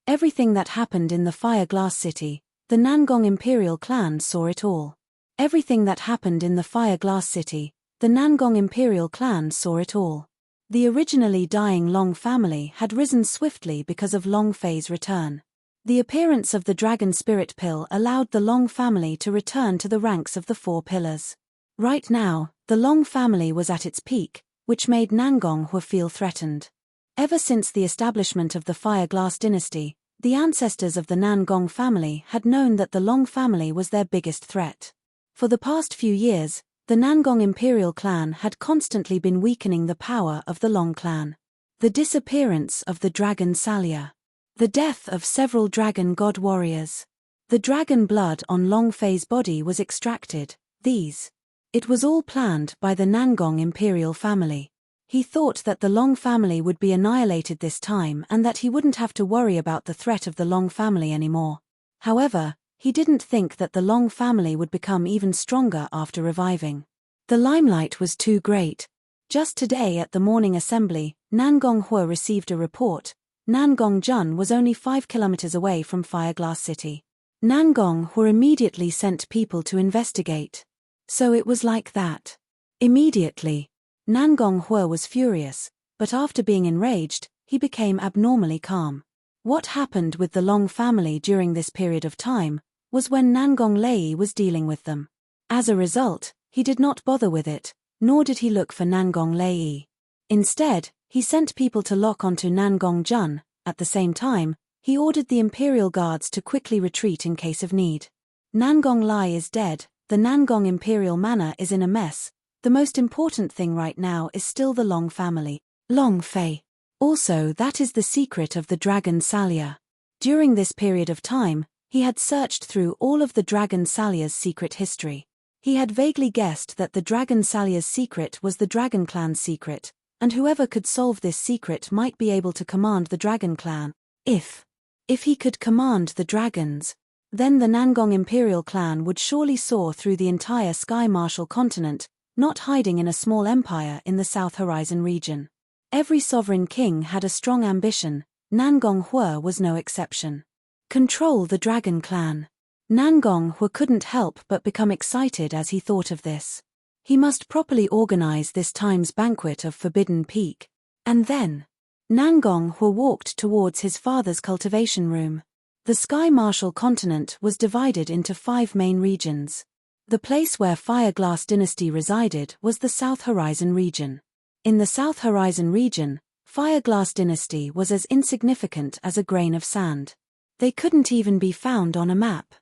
Everything that happened in the Fireglass City, the Nangong Imperial clan saw it all. Everything that happened in the Fireglass City, the Nangong Imperial clan saw it all. The originally dying Long family had risen swiftly because of Long Fei's return. The appearance of the Dragon Spirit Pill allowed the Long family to return to the ranks of the 4 pillars. Right now, the Long family was at its peak, which made Nangong Hu feel threatened. Ever since the establishment of the Fireglass dynasty, the ancestors of the Nangong family had known that the Long family was their biggest threat. For the past few years, the Nangong Imperial clan had constantly been weakening the power of the Long clan. The disappearance of the Dragon Salia. The death of several dragon god warriors. The dragon blood on Long Fei's body was extracted. It was all planned by the Nangong Imperial family. He thought that the Long family would be annihilated this time and that he wouldn't have to worry about the threat of the Long family anymore. However, he didn't think that the Long family would become even stronger after reviving. The limelight was too great. Just today at the morning assembly, Nangong Hu received a report. Nangong Jun was only 5 kilometers away from Fireglass City. Nangong Hu immediately sent people to investigate. So it was like that. Immediately. Nangong Hu was furious, but after being enraged, he became abnormally calm. What happened with the Long family during this period of time was when Nangong Lei was dealing with them. As a result, he did not bother with it, nor did he look for Nangong Lei. Instead, he sent people to lock onto Nangong Jun. At the same time, he ordered the Imperial Guards to quickly retreat in case of need. Nangong Lai is dead. The Nangong Imperial Manor is in a mess. The most important thing right now is still the Long family. Long Fei. Also, that is the secret of the Dragon Salia. During this period of time, he had searched through all of the Dragon Salia's secret history. He had vaguely guessed that the Dragon Salia's secret was the Dragon Clan's secret, and whoever could solve this secret might be able to command the Dragon Clan. If he could command the dragons, then the Nangong Imperial clan would surely soar through the entire Sky Martial continent, not hiding in a small empire in the South Horizon region. Every sovereign king had a strong ambition. Nangong Hua was no exception. Control the dragon clan. Nangong Hua couldn't help but become excited as he thought of this. He must properly organize this time's banquet of Forbidden Peak. And then, Nangong Hua walked towards his father's cultivation room. The Sky Martial continent was divided into 5 main regions. The place where Fireglass Dynasty resided was the South Horizon region. In the South Horizon region, Fireglass Dynasty was as insignificant as a grain of sand. They couldn't even be found on a map.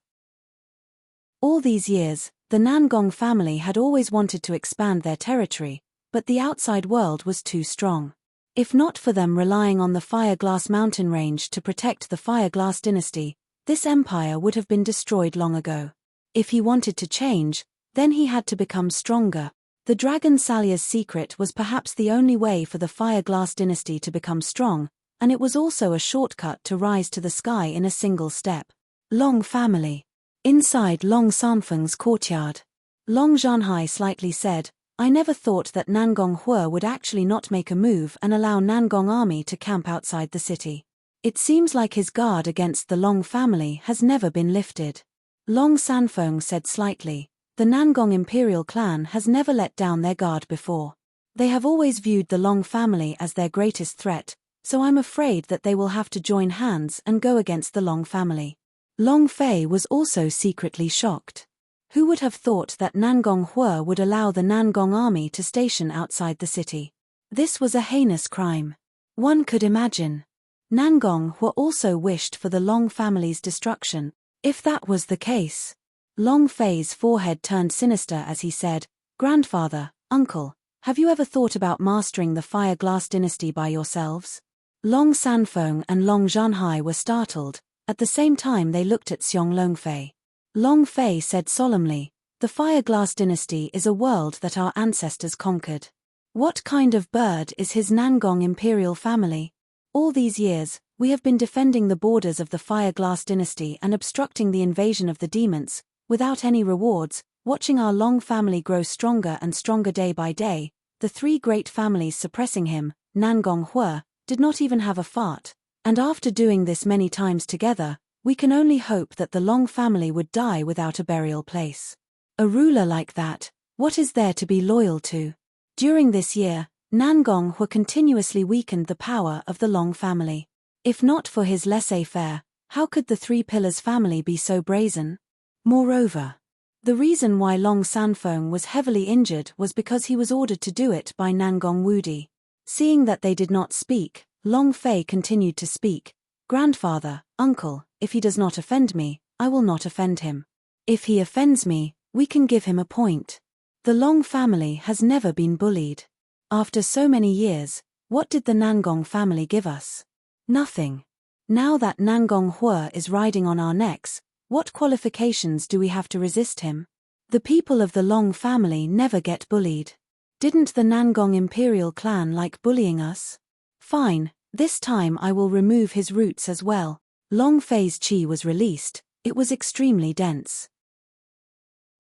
All these years, the Nangong family had always wanted to expand their territory, but the outside world was too strong. If not for them relying on the Fireglass mountain range to protect the Fireglass Dynasty, this empire would have been destroyed long ago. If he wanted to change, then he had to become stronger. The Dragon Salier's secret was perhaps the only way for the Fireglass Dynasty to become strong, and it was also a shortcut to rise to the sky in a single step. Long family. Inside Long Sanfeng's courtyard, Long Zhanhai slightly said, I never thought that Nangong Hua would actually not make a move and allow Nangong army to camp outside the city. It seems like his guard against the Long family has never been lifted. Long Sanfeng said slightly, the Nangong imperial clan has never let down their guard before. They have always viewed the Long family as their greatest threat, so I'm afraid that they will have to join hands and go against the Long family. Long Fei was also secretly shocked. Who would have thought that Nangong Hua would allow the Nangong army to station outside the city? This was a heinous crime. One could imagine. Nangong Hua also wished for the Long family's destruction. If that was the case. Long Fei's forehead turned sinister as he said, Grandfather, uncle, have you ever thought about mastering the Fireglass Dynasty by yourselves? Long Sanfeng and Long Zhanhai were startled. At the same time they looked at Xiong Longfei. Long Fei said solemnly, the Fireglass Dynasty is a world that our ancestors conquered. What kind of bird is his Nangong imperial family? All these years, we have been defending the borders of the Fireglass Dynasty and obstructing the invasion of the demons, without any rewards, watching our Long family grow stronger and stronger day by day, the 3 great families suppressing him, Nangong Hua, did not even have a fart, and after doing this many times together, we can only hope that the Long family would die without a burial place. A ruler like that, what is there to be loyal to? During this year, Nangong Hua continuously weakened the power of the Long family. If not for his laissez-faire, how could the 3 Pillars family be so brazen? Moreover, the reason why Long Sanfeng was heavily injured was because he was ordered to do it by Nangong Wudi. Seeing that they did not speak, Long Fei continued to speak. Grandfather, uncle, if he does not offend me, I will not offend him. If he offends me, we can give him a point. The Long family has never been bullied. After so many years, what did the Nangong family give us? Nothing. Now that Nangong Hua is riding on our necks, what qualifications do we have to resist him? The people of the Long family never get bullied. Didn't the Nangong imperial clan like bullying us? Fine, this time I will remove his roots as well. Long Fei's qi was released, it was extremely dense.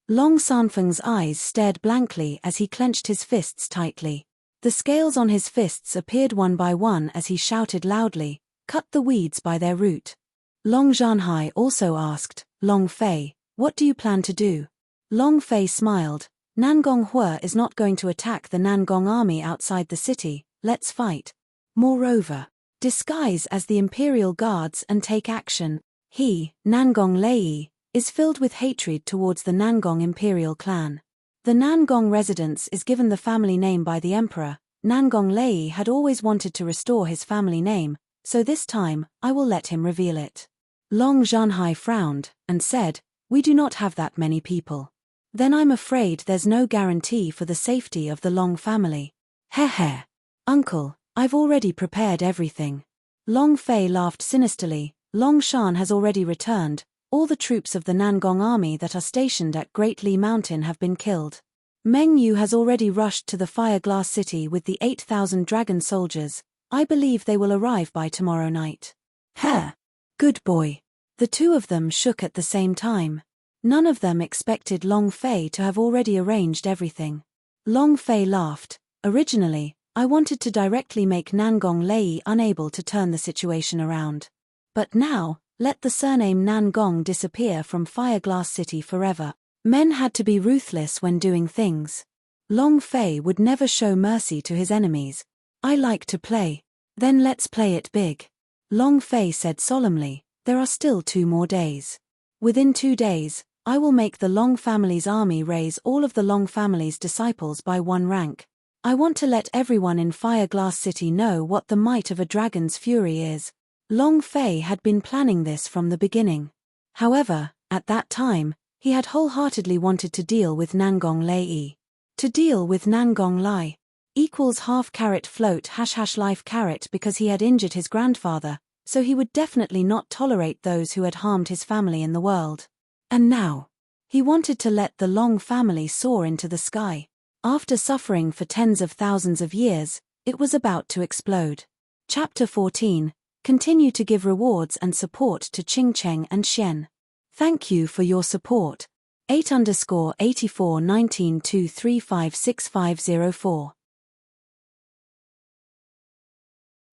Long Sanfeng's eyes stared blankly as he clenched his fists tightly. The scales on his fists appeared one by one as he shouted loudly, cut the weeds by their root. Long Zhanhai also asked, Long Fei, what do you plan to do? Long Fei smiled, Nangong Hua is not going to attack the Nangong army outside the city, let's fight. Moreover, disguise as the imperial guards and take action. He, Nangong Lei, is filled with hatred towards the Nangong imperial clan. The Nangong residence is given the family name by the emperor. Nangong Lei had always wanted to restore his family name, so this time, I will let him reveal it. Long Zhanhai frowned, and said, we do not have that many people. Then I'm afraid there's no guarantee for the safety of the Long family. Heh. Uncle, I've already prepared everything. Long Fei laughed sinisterly. Long Shan has already returned. All the troops of the Nangong army that are stationed at Great Li Mountain have been killed. Meng Yu has already rushed to the Fireglass City with the 8,000 dragon soldiers. I believe they will arrive by tomorrow night. Heh. Good boy. The 2 of them shook at the same time. None of them expected Long Fei to have already arranged everything. Long Fei laughed. Originally, I wanted to directly make Nangong Lei unable to turn the situation around. But now, let the surname Nangong disappear from Fireglass City forever. Men had to be ruthless when doing things. Long Fei would never show mercy to his enemies. I like to play. Then let's play it big. Long Fei said solemnly, there are still 2 more days. Within 2 days, I will make the Long family's army raise all of the Long family's disciples by 1 rank. I want to let everyone in Fireglass City know what the might of a dragon's fury is. Long Fei had been planning this from the beginning. However, at that time, he had wholeheartedly wanted to deal with Nangong Lei. To deal with Nangong Lai equals half carrot float # life carrot because he had injured his grandfather, so he would definitely not tolerate those who had harmed his family in the world. And now, he wanted to let the Long family soar into the sky. After suffering for tens of thousands of years, it was about to explode. Chapter 14. Continue to give rewards and support to Qing Cheng and Xian. Thank you for your support. 8_841923565504.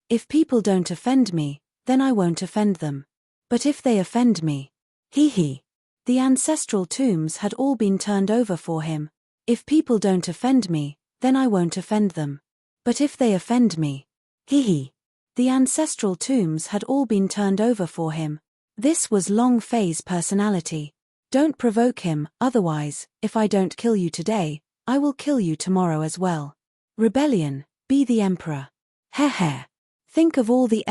If people don't offend me, then I won't offend them. But if they offend me, hee. The ancestral tombs had all been turned over for him. If people don't offend me, then I won't offend them. But if they offend me, hee. The ancestral tombs had all been turned over for him. This was Long Fei's personality. Don't provoke him, otherwise, if I don't kill you today, I will kill you tomorrow as well. Rebellion, be the emperor. Heh. Think of all the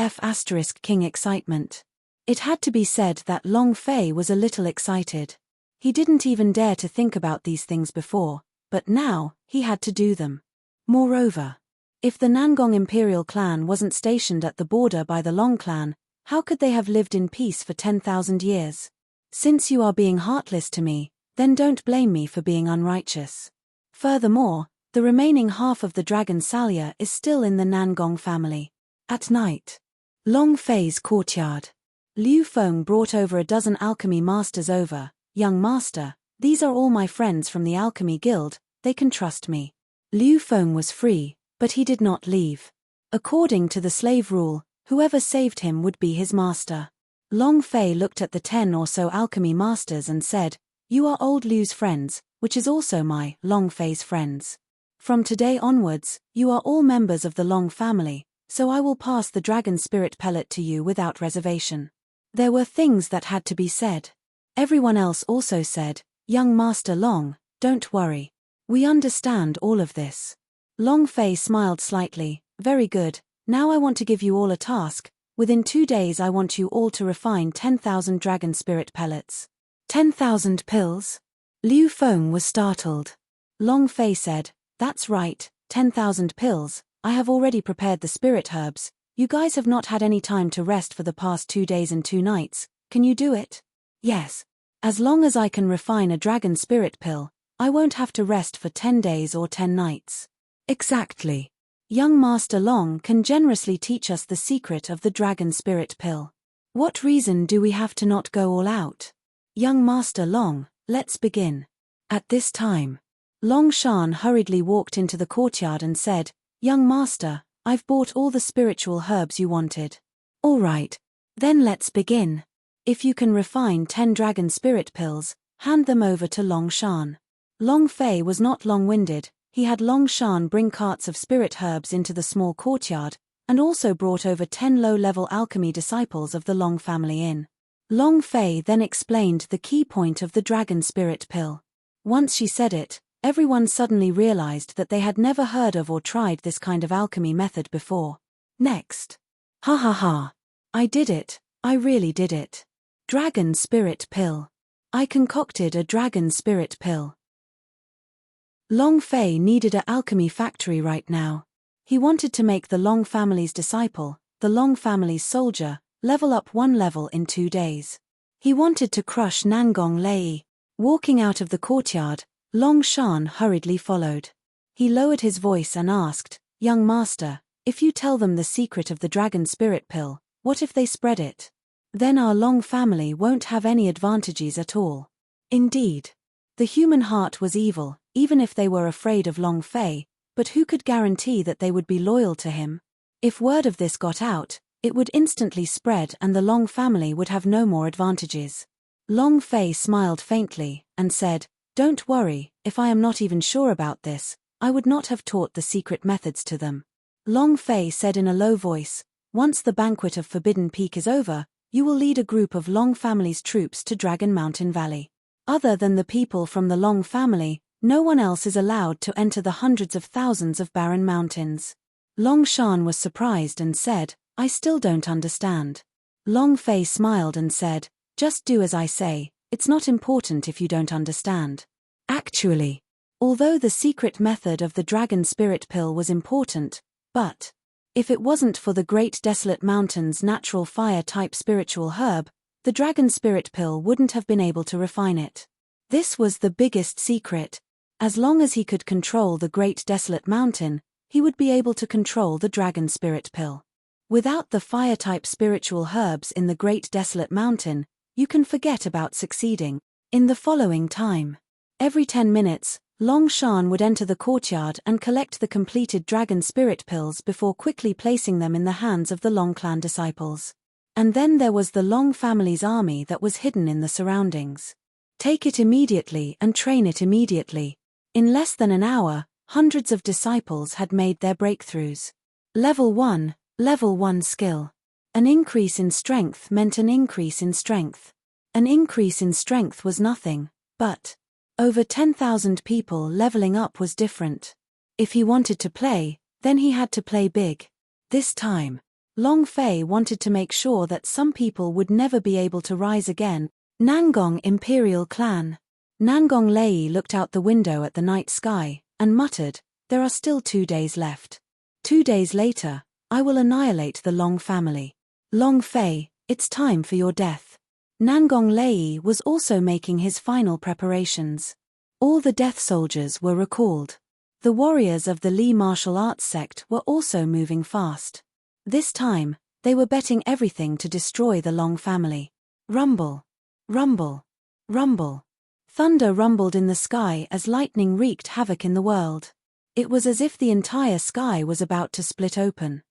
King excitement. It had to be said that Long Fei was a little excited. He didn't even dare to think about these things before, but now, he had to do them. Moreover, if the Nangong imperial clan wasn't stationed at the border by the Long clan, how could they have lived in peace for 10,000 years? Since you are being heartless to me, then don't blame me for being unrighteous. Furthermore, the remaining half of the dragon Salya is still in the Nangong family. At night. Long Fei's courtyard. Liu Feng brought over a dozen alchemy masters over. Young master, these are all my friends from the alchemy guild, they can trust me. Liu Feng was free, but he did not leave. According to the slave rule, whoever saved him would be his master. Long Fei looked at the 10 or so alchemy masters and said, you are old Liu's friends, which is also my, Long Fei's friends. From today onwards, you are all members of the Long family, so I will pass the dragon spirit pellet to you without reservation. There were things that had to be said. Everyone else also said, young Master Long, don't worry. We understand all of this. Long Fei smiled slightly, very good, now I want to give you all a task. Within 2 days I want you all to refine 10,000 dragon spirit pellets. 10,000 pills? Liu Feng was startled. Long Fei said, that's right, 10,000 pills, I have already prepared the spirit herbs, you guys have not had any time to rest for the past 2 days and 2 nights, can you do it? Yes. As long as I can refine a dragon spirit pill, I won't have to rest for 10 days or 10 nights. Exactly. Young Master Long can generously teach us the secret of the dragon spirit pill. What reason do we have to not go all out? Young Master Long, let's begin. At this time, Long Shan hurriedly walked into the courtyard and said, young master, I've bought all the spiritual herbs you wanted. All right, then let's begin. If you can refine 10 dragon spirit pills, hand them over to Long Shan. Long Fei was not long-winded, he had Long Shan bring carts of spirit herbs into the small courtyard, and also brought over 10 low-level alchemy disciples of the Long family in. Long Fei then explained the key point of the dragon spirit pill. Once she said it, everyone suddenly realized that they had never heard of or tried this kind of alchemy method before. Next. Ha. I did it, I really did it. Dragon spirit pill. I concocted a dragon spirit pill. Long Fei needed an alchemy factory right now. He wanted to make the Long family's disciple, the Long family's soldier, level up 1 level in 2 days. He wanted to crush Nangong Lei. Walking out of the courtyard, Long Shan hurriedly followed. He lowered his voice and asked, young master, if you tell them the secret of the dragon spirit pill, what if they spread it? Then our Long family won't have any advantages at all. Indeed. The human heart was evil, even if they were afraid of Long Fei, but who could guarantee that they would be loyal to him? If word of this got out, it would instantly spread and the Long family would have no more advantages. Long Fei smiled faintly, and said, "Don't worry, if I am not even sure about this, I would not have taught the secret methods to them." Long Fei said in a low voice, "Once the banquet of Forbidden Peak is over, you will lead a group of Long family's troops to Dragon Mountain Valley. Other than the people from the Long family, no one else is allowed to enter the hundreds of thousands of barren mountains." Long Shan was surprised and said, "I still don't understand." Long Fei smiled and said, "Just do as I say, it's not important if you don't understand." Actually, although the secret method of the dragon spirit pill was important, but if it wasn't for the Great Desolate Mountain's natural fire-type spiritual herb, the dragon spirit pill wouldn't have been able to refine it. This was the biggest secret. As long as he could control the Great Desolate Mountain, he would be able to control the dragon spirit pill. Without the fire-type spiritual herbs in the Great Desolate Mountain, you can forget about succeeding. In the following time, every 10 minutes, Long Shan would enter the courtyard and collect the completed dragon spirit pills before quickly placing them in the hands of the Long clan disciples. And then there was the Long family's army that was hidden in the surroundings. Take it immediately and train it immediately. In less than an hour, hundreds of disciples had made their breakthroughs. Level 1 skill. An increase in strength meant an increase in strength. An increase in strength was nothing, but over 10,000 people leveling up was different. If he wanted to play, then he had to play big. This time, Long Fei wanted to make sure that some people would never be able to rise again. Nangong Imperial Clan. Nangong Lei looked out the window at the night sky, and muttered, "There are still 2 days left. 2 days later, I will annihilate the Long family. Long Fei, it's time for your death." Nangong Lei was also making his final preparations. All the death soldiers were recalled. The warriors of the Li martial arts sect were also moving fast. This time, they were betting everything to destroy the Long family. Rumble. Rumble. Rumble. Thunder rumbled in the sky as lightning wreaked havoc in the world. It was as if the entire sky was about to split open.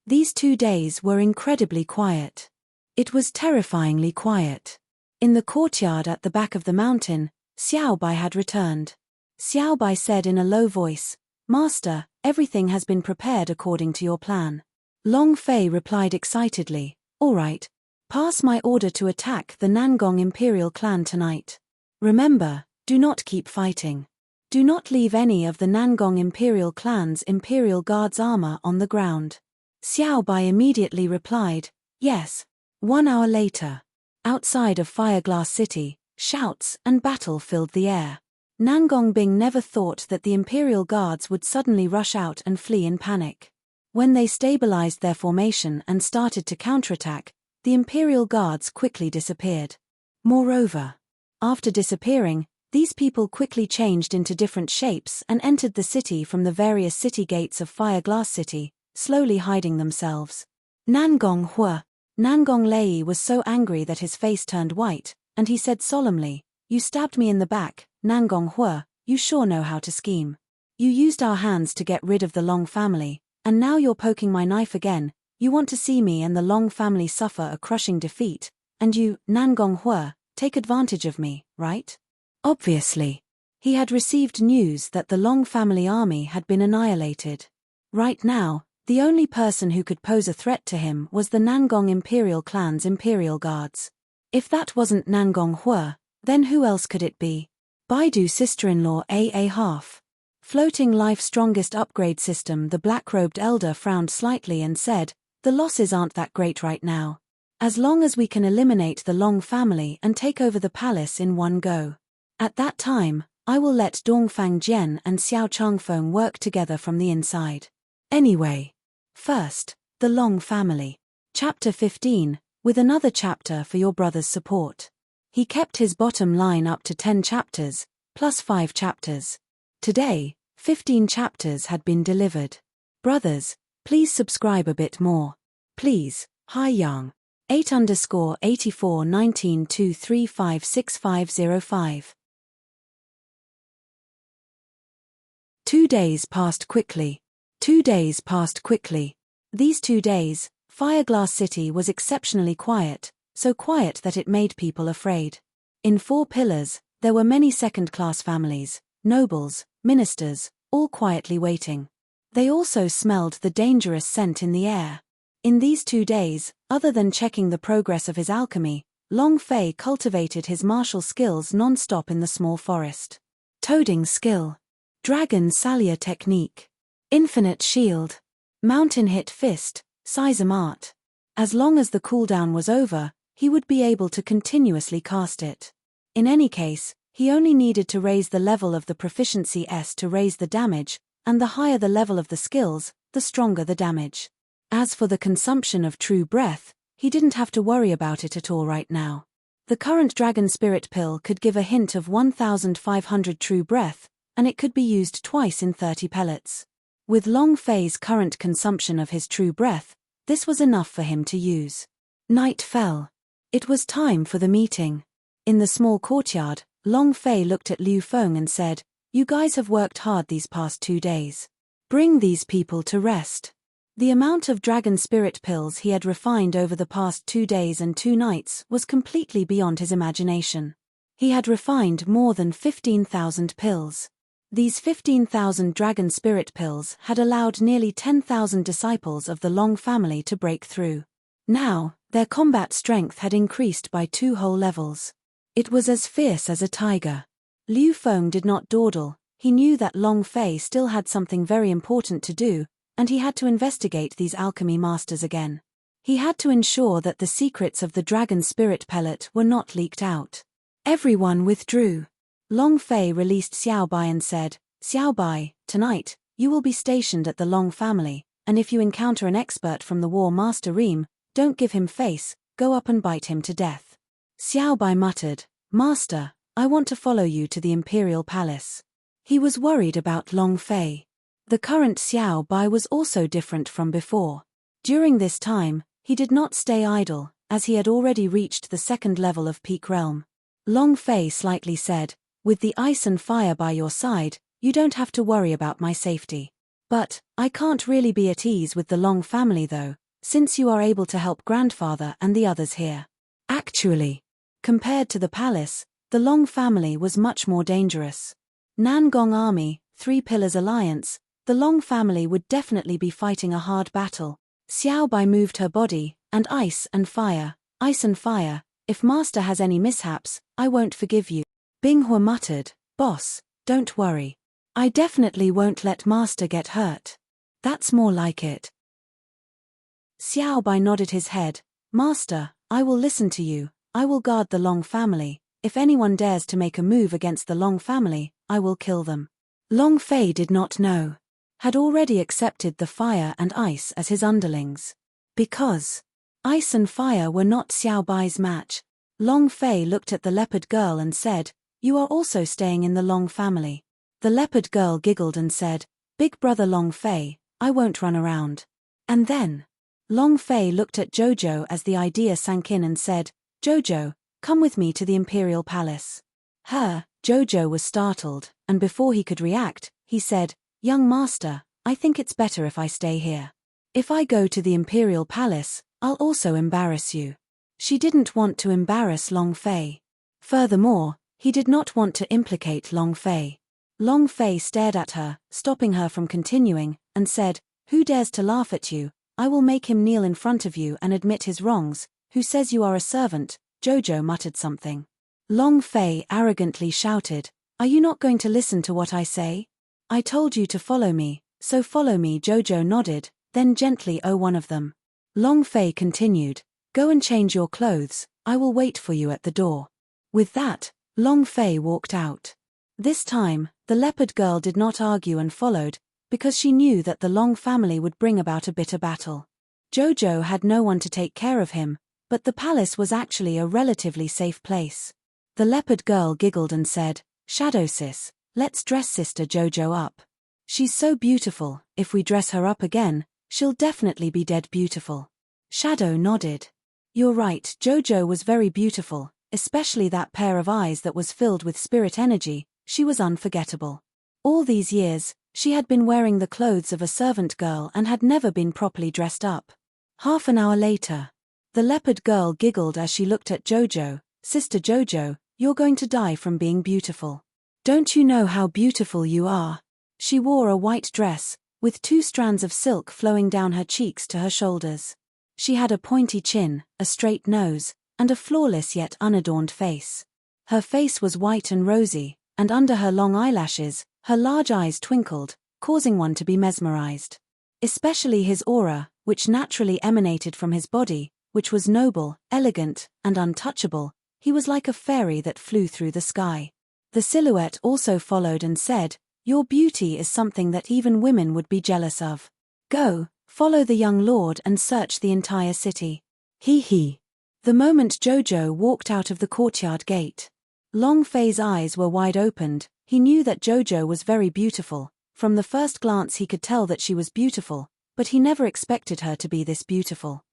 These 2 days were incredibly quiet. It was terrifyingly quiet. In the courtyard at the back of the mountain, Xiao Bai had returned. Xiao Bai said in a low voice, "Master, everything has been prepared according to your plan." Long Fei replied excitedly, "All right. Pass my order to attack the Nangong Imperial Clan tonight. Remember, do not keep fighting. Do not leave any of the Nangong Imperial Clan's Imperial Guard's armor on the ground." Xiao Bai immediately replied, "Yes." 1 hour later, outside of Fireglass City, shouts and battle filled the air. Nangong Bing never thought that the Imperial Guards would suddenly rush out and flee in panic. When they stabilized their formation and started to counterattack, the Imperial Guards quickly disappeared. Moreover, after disappearing, these people quickly changed into different shapes and entered the city from the various city gates of Fireglass City, slowly hiding themselves. Nangong Hua. Nangong Lei was so angry that his face turned white, and he said solemnly, "You stabbed me in the back, Nangong Hua, you sure know how to scheme. You used our hands to get rid of the Long family, and now you're poking my knife again. You want to see me and the Long family suffer a crushing defeat, and you, Nangong Hua, take advantage of me, right?" Obviously, he had received news that the Long family army had been annihilated. Right now, the only person who could pose a threat to him was the Nangong Imperial Clan's Imperial Guards. If that wasn't Nangong Hua, then who else could it be? Baidu sister-in-law AA half. Floating life strongest upgrade system. The black-robed elder frowned slightly and said, "The losses aren't that great right now. As long as we can eliminate the Long family and take over the palace in one go. At that time, I will let Dongfang Jian and Xiao Changfeng work together from the inside. Anyway. First, the Long family. Chapter 15, with another chapter for your brother's support." He kept his bottom line up to 10 chapters, plus 5 chapters. Today, 15 chapters had been delivered. Brothers, please subscribe a bit more. Please, Hi Yang. 8_841923565505. 2 days passed quickly. 2 days passed quickly. These 2 days, Fireglass City was exceptionally quiet, so quiet that it made people afraid. In 4 pillars, there were many second-class families, nobles, ministers, all quietly waiting. They also smelled the dangerous scent in the air. In these 2 days, other than checking the progress of his alchemy, Long Fei cultivated his martial skills non-stop in the small forest. Toading skill. Dragon Sallier technique. Infinite shield. Mountain hit fist, Seism art. As long as the cooldown was over, he would be able to continuously cast it. In any case, he only needed to raise the level of the proficiency S to raise the damage, and the higher the level of the skills, the stronger the damage. As for the consumption of true breath, he didn't have to worry about it at all right now. The current Dragon Spirit Pill could give a hint of 1,500 true breath, and it could be used twice in 30 pellets. With Long Fei's current consumption of his true breath, this was enough for him to use. Night fell. It was time for the meeting. In the small courtyard, Long Fei looked at Liu Feng and said, "You guys have worked hard these past 2 days. Bring these people to rest." The amount of Dragon Spirit Pills he had refined over the past 2 days and 2 nights was completely beyond his imagination. He had refined more than 15,000 pills. These 15,000 Dragon Spirit Pills had allowed nearly 10,000 disciples of the Long family to break through. Now, their combat strength had increased by 2 whole levels. It was as fierce as a tiger. Liu Feng did not dawdle. He knew that Long Fei still had something very important to do, and he had to investigate these alchemy masters again. He had to ensure that the secrets of the Dragon Spirit Pellet were not leaked out. Everyone withdrew. Long Fei released Xiao Bai and said, "Xiao Bai, tonight, you will be stationed at the Long family, and if you encounter an expert from the War Master Reem, don't give him face, go up and bite him to death." Xiao Bai muttered, "Master, I want to follow you to the Imperial Palace." He was worried about Long Fei. The current Xiao Bai was also different from before. During this time, he did not stay idle, as he had already reached the 2nd level of Peak Realm. Long Fei slightly said, "With the ice and fire by your side, you don't have to worry about my safety. But, I can't really be at ease with the Long family though, since you are able to help grandfather and the others here." Actually, compared to the palace, the Long family was much more dangerous. Nangong Army, 3 Pillars Alliance, the Long family would definitely be fighting a hard battle. Xiao Bai moved her body, and ice and fire, "If Master has any mishaps, I won't forgive you." Binghua muttered, "Boss, don't worry. I definitely won't let Master get hurt." That's more like it. Xiao Bai nodded his head, "Master, I will listen to you, I will guard the Long family. If anyone dares to make a move against the Long family, I will kill them." Long Fei did not know. Had already accepted the fire and ice as his underlings. Because ice and fire were not Xiao Bai's match, Long Fei looked at the leopard girl and said, "You are also staying in the Long family." The leopard girl giggled and said, "Big brother Long Fei, I won't run around." And then, Long Fei looked at Jojo as the idea sank in and said, "Jojo, come with me to the Imperial Palace." Jojo was startled, and before he could react, he said, "Young master, I think it's better if I stay here. If I go to the Imperial Palace, I'll also embarrass you." She didn't want to embarrass Long Fei. Furthermore, he did not want to implicate Long Fei. Long Fei stared at her, stopping her from continuing, and said, "Who dares to laugh at you? I will make him kneel in front of you and admit his wrongs. Who says you are a servant?" Jojo muttered something. Long Fei arrogantly shouted, "Are you not going to listen to what I say? I told you to follow me, so follow me." Jojo nodded, then gently one of them. Long Fei continued, "Go and change your clothes, I will wait for you at the door." With that, Long Fei walked out. This time, the leopard girl did not argue and followed, because she knew that the Long family would bring about a bitter battle. Jojo had no one to take care of him, but the palace was actually a relatively safe place. The leopard girl giggled and said, "Shadow sis, let's dress Sister Jojo up. She's so beautiful, if we dress her up again, she'll definitely be dead beautiful." Shadow nodded. "You're right, Jojo was very beautiful, especially that pair of eyes that was filled with spirit energy, she was unforgettable." All these years, she had been wearing the clothes of a servant girl and had never been properly dressed up. Half an hour later, the leopard girl giggled as she looked at Jojo. Sister Jojo, you're going to die from being beautiful. Don't you know how beautiful you are? She wore a white dress, with 2 strands of silk flowing down her cheeks to her shoulders. She had a pointy chin, a straight nose, and a flawless yet unadorned face. Her face was white and rosy, and under her long eyelashes, her large eyes twinkled, causing one to be mesmerized. Especially his aura, which naturally emanated from his body, which was noble, elegant, and untouchable. He was like a fairy that flew through the sky. The silhouette also followed and said, "Your beauty is something that even women would be jealous of. Go, follow the young lord and search the entire city." He. The moment Jojo walked out of the courtyard gate, Long Fei's eyes were wide opened. He knew that Jojo was very beautiful. From the first glance he could tell that she was beautiful, but he never expected her to be this beautiful.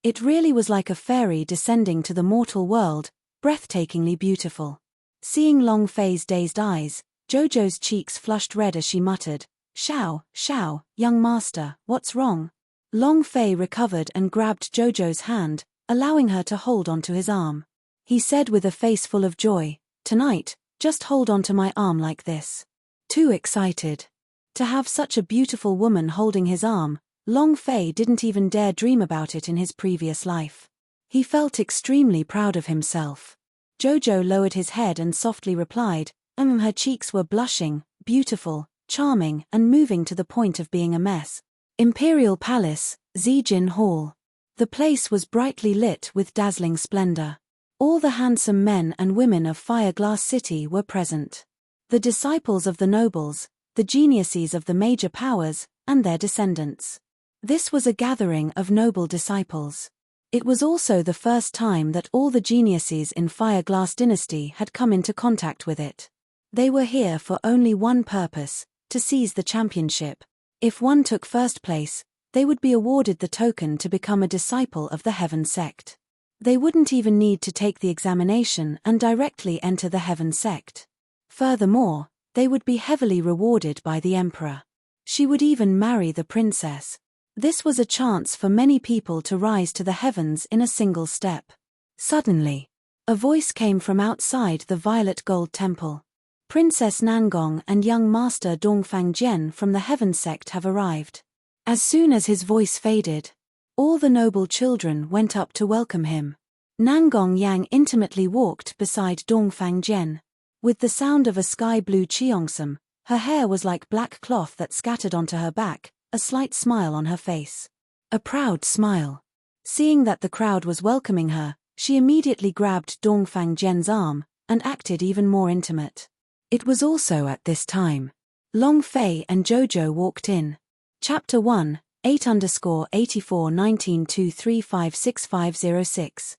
It really was like a fairy descending to the mortal world, breathtakingly beautiful. Seeing Long Fei's dazed eyes, Jojo's cheeks flushed red as she muttered, "Xiao, young master, what's wrong?" Long Fei recovered and grabbed Jojo's hand, allowing her to hold onto his arm. He said with a face full of joy, "Tonight, just hold onto my arm like this." Too excited to have such a beautiful woman holding his arm, Long Fei didn't even dare dream about it in his previous life. He felt extremely proud of himself. Jojo lowered his head and softly replied, Her cheeks were blushing, beautiful, charming, and moving to the point of being a mess. Imperial Palace, Zijin Hall. The place was brightly lit with dazzling splendor. All the handsome men and women of Fireglass City were present. The disciples of the nobles, the geniuses of the major powers, and their descendants. This was a gathering of noble disciples. It was also the first time that all the geniuses in Fireglass Dynasty had come into contact with it. They were here for only one purpose, to seize the championship. If one took first place, they would be awarded the token to become a disciple of the Heaven Sect. They wouldn't even need to take the examination and directly enter the Heaven Sect. Furthermore, they would be heavily rewarded by the Emperor. She would even marry the princess. This was a chance for many people to rise to the heavens in a single step. Suddenly, a voice came from outside the Violet Gold Temple. Princess Nangong and young Master Dongfang Jian from the Heaven Sect have arrived. As soon as his voice faded, all the noble children went up to welcome him. Nangong Yang intimately walked beside Dongfang Jian. With the sound of a sky-blue cheongsam, her hair was like black cloth that scattered onto her back, a slight smile on her face. A proud smile. Seeing that the crowd was welcoming her, she immediately grabbed Dongfang Jian's arm, and acted even more intimate. It was also at this time Long Fei and Jojo walked in. Chapter 1, 8_841923565606.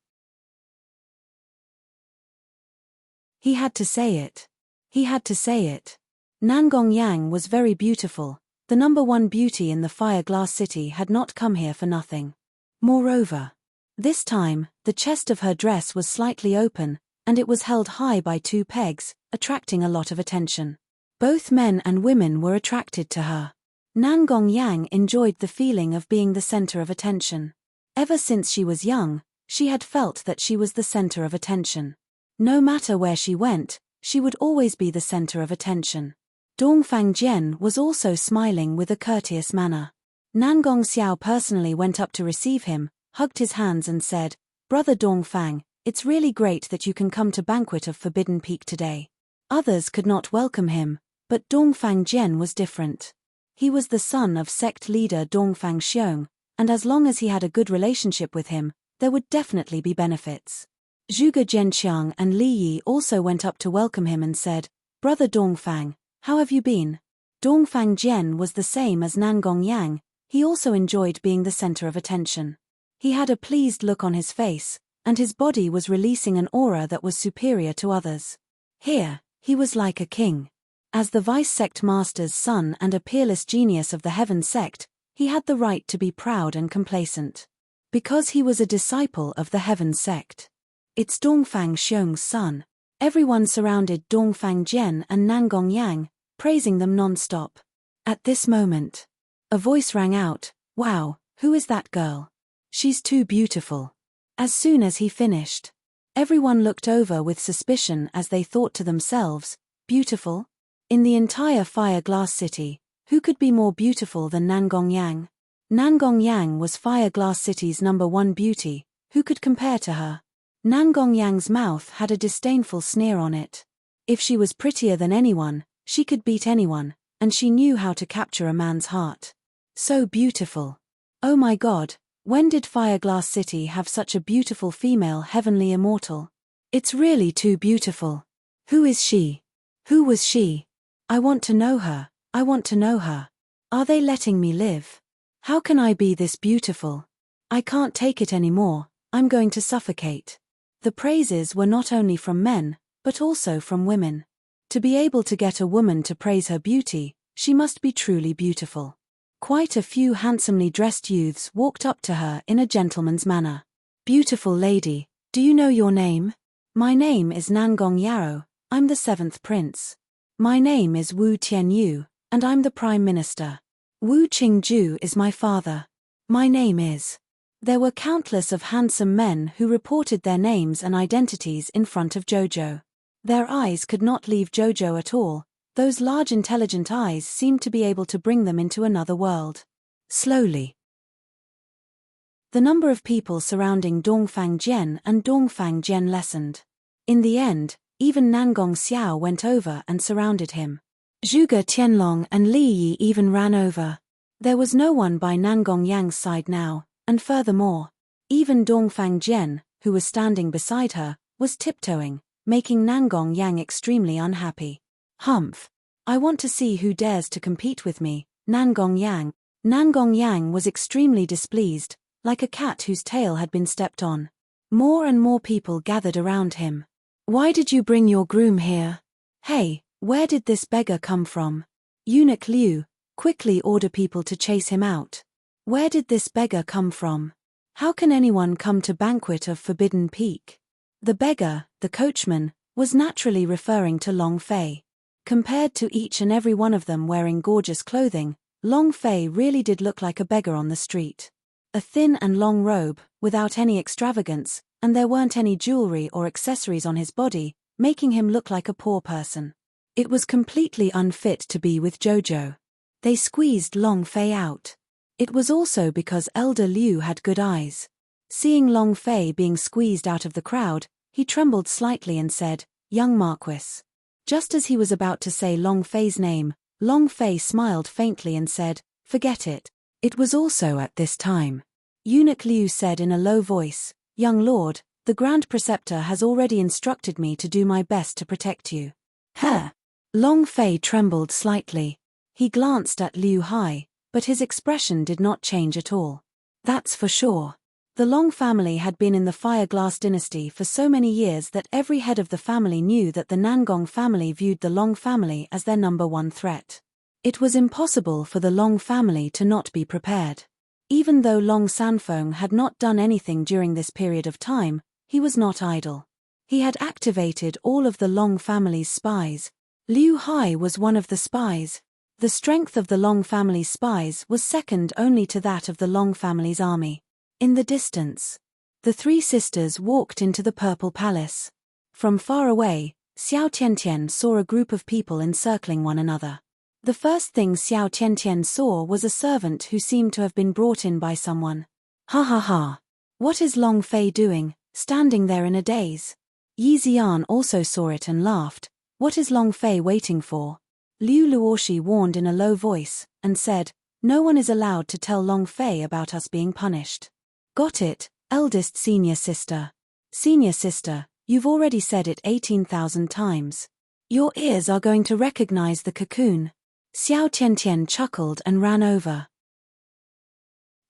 He had to say it. He had to say it. Nangong Yang was very beautiful. The #1 beauty in the Fireglass City had not come here for nothing. Moreover, this time, the chest of her dress was slightly open, and it was held high by 2 pegs, attracting a lot of attention. Both men and women were attracted to her. Nangong Yang enjoyed the feeling of being the center of attention. Ever since she was young, she had felt that she was the center of attention. No matter where she went, she would always be the center of attention. Dongfang Jian was also smiling with a courteous manner. Nangong Xiao personally went up to receive him, hugged his hands and said, "Brother Dongfang, it's really great that you can come to Banquet of Forbidden Peak today." Others could not welcome him, but Dongfang Jian was different. He was the son of sect leader Dongfang Xiong, and as long as he had a good relationship with him, there would definitely be benefits. Zhuge Jianqiang and Li Yi also went up to welcome him and said, "Brother Dongfang, how have you been?" Dongfang Jian was the same as Nangong Yang. He also enjoyed being the center of attention. He had a pleased look on his face, and his body was releasing an aura that was superior to others. Here, he was like a king. As the vice-sect master's son and a peerless genius of the Heaven Sect, he had the right to be proud and complacent. Because he was a disciple of the Heaven Sect. It's Dongfang Xiong's son. Everyone surrounded Dongfang Jian and Nangong Yang, praising them non-stop. At this moment, a voice rang out, "Wow, who is that girl? She's too beautiful." As soon as he finished, everyone looked over with suspicion as they thought to themselves, "Beautiful? In the entire Fire Glass City, who could be more beautiful than Nangong Yang?" Nangong Yang was Fire Glass City's #1 beauty. Who could compare to her? Nangong Yang's mouth had a disdainful sneer on it. If she was prettier than anyone, she could beat anyone, and she knew how to capture a man's heart. So beautiful. Oh my God, when did Fire Glass City have such a beautiful female heavenly immortal? It's really too beautiful. Who is she? Who was she? I want to know her, I want to know her. Are they letting me live? How can I be this beautiful? I can't take it anymore, I'm going to suffocate. The praises were not only from men, but also from women. To be able to get a woman to praise her beauty, she must be truly beautiful. Quite a few handsomely dressed youths walked up to her in a gentleman's manner. "Beautiful lady, do you know your name?" "My name is Nangong Yaro, I'm the 7th prince." "My name is Wu Tianyu, and I'm the prime minister." "Wu Qingju is my father." "My name is..." There were countless of handsome men who reported their names and identities in front of Jojo. Their eyes could not leave Jojo at all. Those large intelligent eyes seemed to be able to bring them into another world. Slowly, the number of people surrounding Dongfang Jian and Dongfang Jian lessened. In the end, even Nangong Xiao went over and surrounded him. Zhuge Tianlong and Li Yi even ran over. There was no one by Nangong Yang's side now, and furthermore, even Dongfang Jian, who was standing beside her, was tiptoeing, making Nangong Yang extremely unhappy. "Humph. I want to see who dares to compete with me, Nangong Yang." Nangong Yang was extremely displeased, like a cat whose tail had been stepped on. More and more people gathered around him. "Why did you bring your groom here? Hey, where did this beggar come from? Eunuch Liu, quickly order people to chase him out. Where did this beggar come from? How can anyone come to banquet of Forbidden Peak?" The beggar, the coachman, was naturally referring to Long Fei. Compared to each and every one of them wearing gorgeous clothing, Long Fei really did look like a beggar on the street. A thin and long robe, without any extravagance, and there weren't any jewelry or accessories on his body, making him look like a poor person. It was completely unfit to be with Jojo. They squeezed Long Fei out. It was also because Elder Liu had good eyes. Seeing Long Fei being squeezed out of the crowd, he trembled slightly and said, "Young Marquis." Just as he was about to say Long Fei's name, Long Fei smiled faintly and said, "Forget it." It was also at this time. Eunuch Liu said in a low voice, "Young lord, the Grand Preceptor has already instructed me to do my best to protect you." "Huh?" Long Fei trembled slightly. He glanced at Liu Hai, but his expression did not change at all. That's for sure. The Long family had been in the Fire Glass dynasty for so many years that every head of the family knew that the Nangong family viewed the Long family as their #1 threat. It was impossible for the Long family to not be prepared. Even though Long Sanfeng had not done anything during this period of time, he was not idle. He had activated all of the Long family's spies. Liu Hai was one of the spies. The strength of the Long family's spies was second only to that of the Long family's army. In the distance, the three sisters walked into the Purple Palace. From far away, Xiao Tiantian saw a group of people encircling one another. The first thing Xiao Tiantian saw was a servant who seemed to have been brought in by someone. "Ha ha ha! What is Long Fei doing, standing there in a daze?" Yi Zian also saw it and laughed. "What is Long Fei waiting for?" Liu Luoshi warned in a low voice, and said, "No one is allowed to tell Long Fei about us being punished." "Got it, eldest senior sister." "Senior sister, you've already said it 18,000 times. Your ears are going to recognize the cocoon." Xiao Tiantian chuckled and ran over.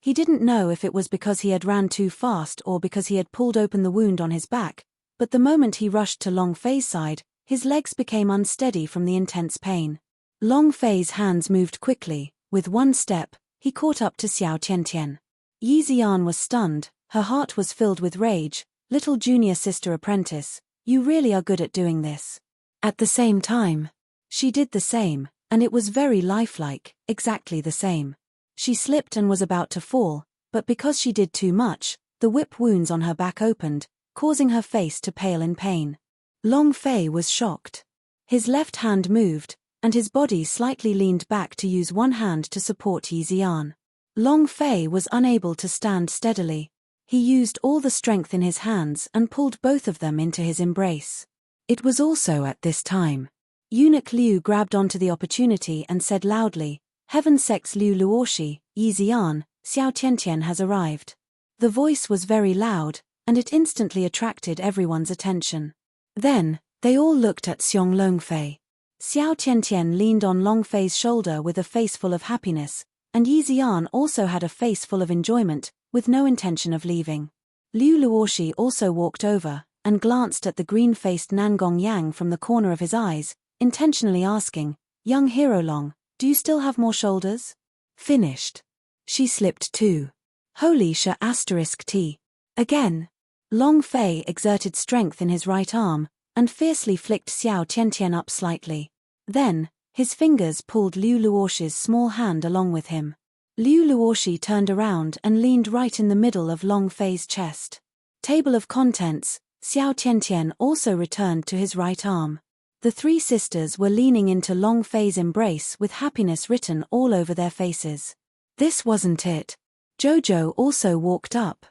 He didn't know if it was because he had ran too fast or because he had pulled open the wound on his back, but the moment he rushed to Long Fei's side, his legs became unsteady from the intense pain. Long Fei's hands moved quickly. With one step, he caught up to Xiao Tiantian. Yi Zian was stunned, her heart was filled with rage. "Little junior sister apprentice, You really are good at doing this. At the same time, she did the same, and it was very lifelike, exactly the same. She slipped and was about to fall, but because she did too much, the whip wounds on her back opened, causing her face to pale in pain. Long Fei was shocked. His left hand moved, and his body slightly leaned back to use one hand to support Yi Xian. Long Fei was unable to stand steadily. He used all the strength in his hands and pulled both of them into his embrace. It was also at this time. Eunuch Liu grabbed onto the opportunity and said loudly, "Heaven Sex Liu Luoshi, Yi Xian, Xiao Tiantian has arrived." The voice was very loud, and it instantly attracted everyone's attention. Then, they all looked at Xiong Longfei. Xiao Tiantian leaned on Longfei's shoulder with a face full of happiness, and Yi Xian also had a face full of enjoyment, with no intention of leaving. Liu Luoshi also walked over, and glanced at the green-faced Nangong Yang from the corner of his eyes, intentionally asking, "Young Hero Long, do you still have more shoulders?" Finished. She slipped too. Holy **T. Again. Long Fei exerted strength in his right arm, and fiercely flicked Xiao Tiantian up slightly. Then, his fingers pulled Liu Luoshi's small hand along with him. Liu Luoshi turned around and leaned right in the middle of Long Fei's chest. Table of contents, Xiao Tiantian also returned to his right arm. The three sisters were leaning into Long Fei's embrace with happiness written all over their faces. This wasn't it. Jojo also walked up.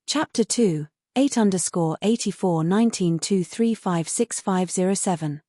Chapter 2, 8_841923565507.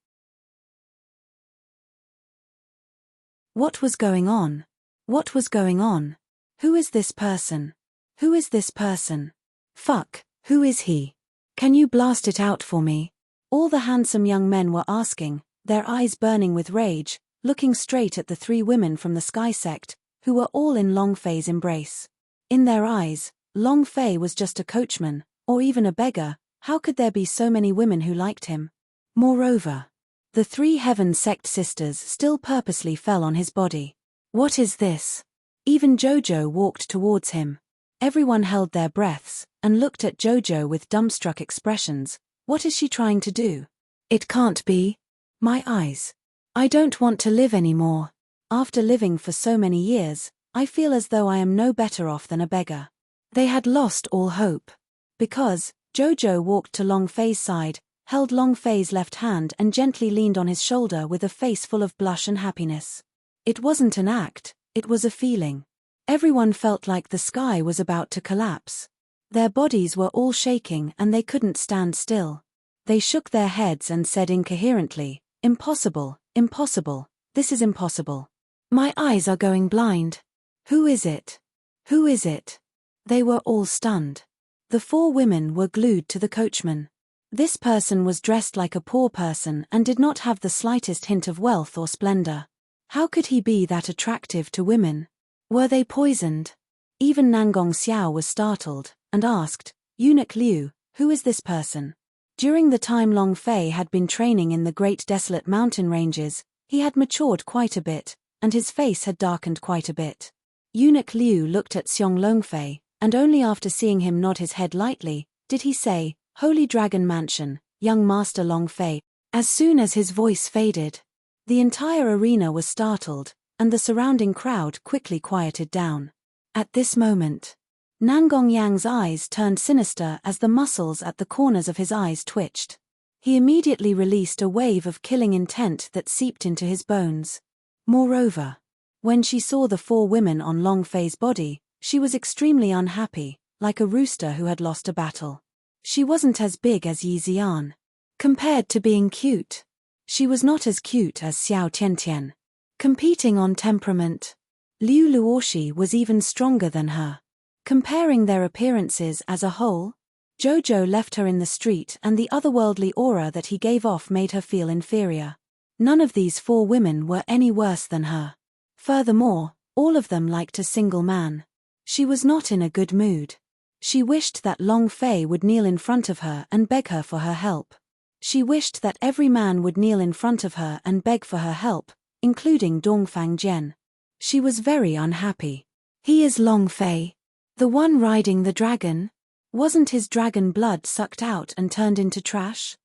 What was going on? What was going on? Who is this person? Who is this person? Fuck, who is he? Can you blast it out for me? All the handsome young men were asking, their eyes burning with rage, looking straight at the three women from the Sky Sect, who were all in Long Fei's embrace. In their eyes, Long Fei was just a coachman, or even a beggar. How could there be so many women who liked him? Moreover, the three Heaven Sect sisters still purposely fell on his body. What is this? Even Jojo walked towards him. Everyone held their breaths, and looked at Jojo with dumbstruck expressions. What is she trying to do? It can't be. My eyes. I don't want to live anymore. After living for so many years, I feel as though I am no better off than a beggar. They had lost all hope. Because, Jojo walked to Long Fei's side, held Long Fei's left hand and gently leaned on his shoulder with a face full of blush and happiness. It wasn't an act, it was a feeling. Everyone felt like the sky was about to collapse. Their bodies were all shaking and they couldn't stand still. They shook their heads and said incoherently, "Impossible, impossible, this is impossible. My eyes are going blind. Who is it? Who is it?" They were all stunned. The four women were glued to the coachman. This person was dressed like a poor person and did not have the slightest hint of wealth or splendor. How could he be that attractive to women? Were they poisoned? Even Nangong Xiao was startled, and asked, "Eunuch Liu, who is this person?" During the time Long Fei had been training in the Great Desolate Mountain Ranges, he had matured quite a bit, and his face had darkened quite a bit. Eunuch Liu looked at Xiong Longfei, and only after seeing him nod his head lightly, did he say, "Holy Dragon Mansion, young Master Long Fei." As soon as his voice faded, the entire arena was startled, and the surrounding crowd quickly quieted down. At this moment, Nangong Yang's eyes turned sinister as the muscles at the corners of his eyes twitched. He immediately released a wave of killing intent that seeped into his bones. Moreover, when she saw the four women on Long Fei's body, she was extremely unhappy, like a rooster who had lost a battle. She wasn't as big as Yi Xian. Compared to being cute, she was not as cute as Xiao Tiantian. Competing on temperament, Liu Luoshi was even stronger than her. Comparing their appearances as a whole, Jojo left her in the street and the otherworldly aura that he gave off made her feel inferior. None of these four women were any worse than her. Furthermore, all of them liked a single man. She was not in a good mood. She wished that Long Fei would kneel in front of her and beg her for her help. She wished that every man would kneel in front of her and beg for her help, including Dongfang Jian. She was very unhappy. He is Long Fei. The one riding the dragon? Wasn't his dragon blood sucked out and turned into trash?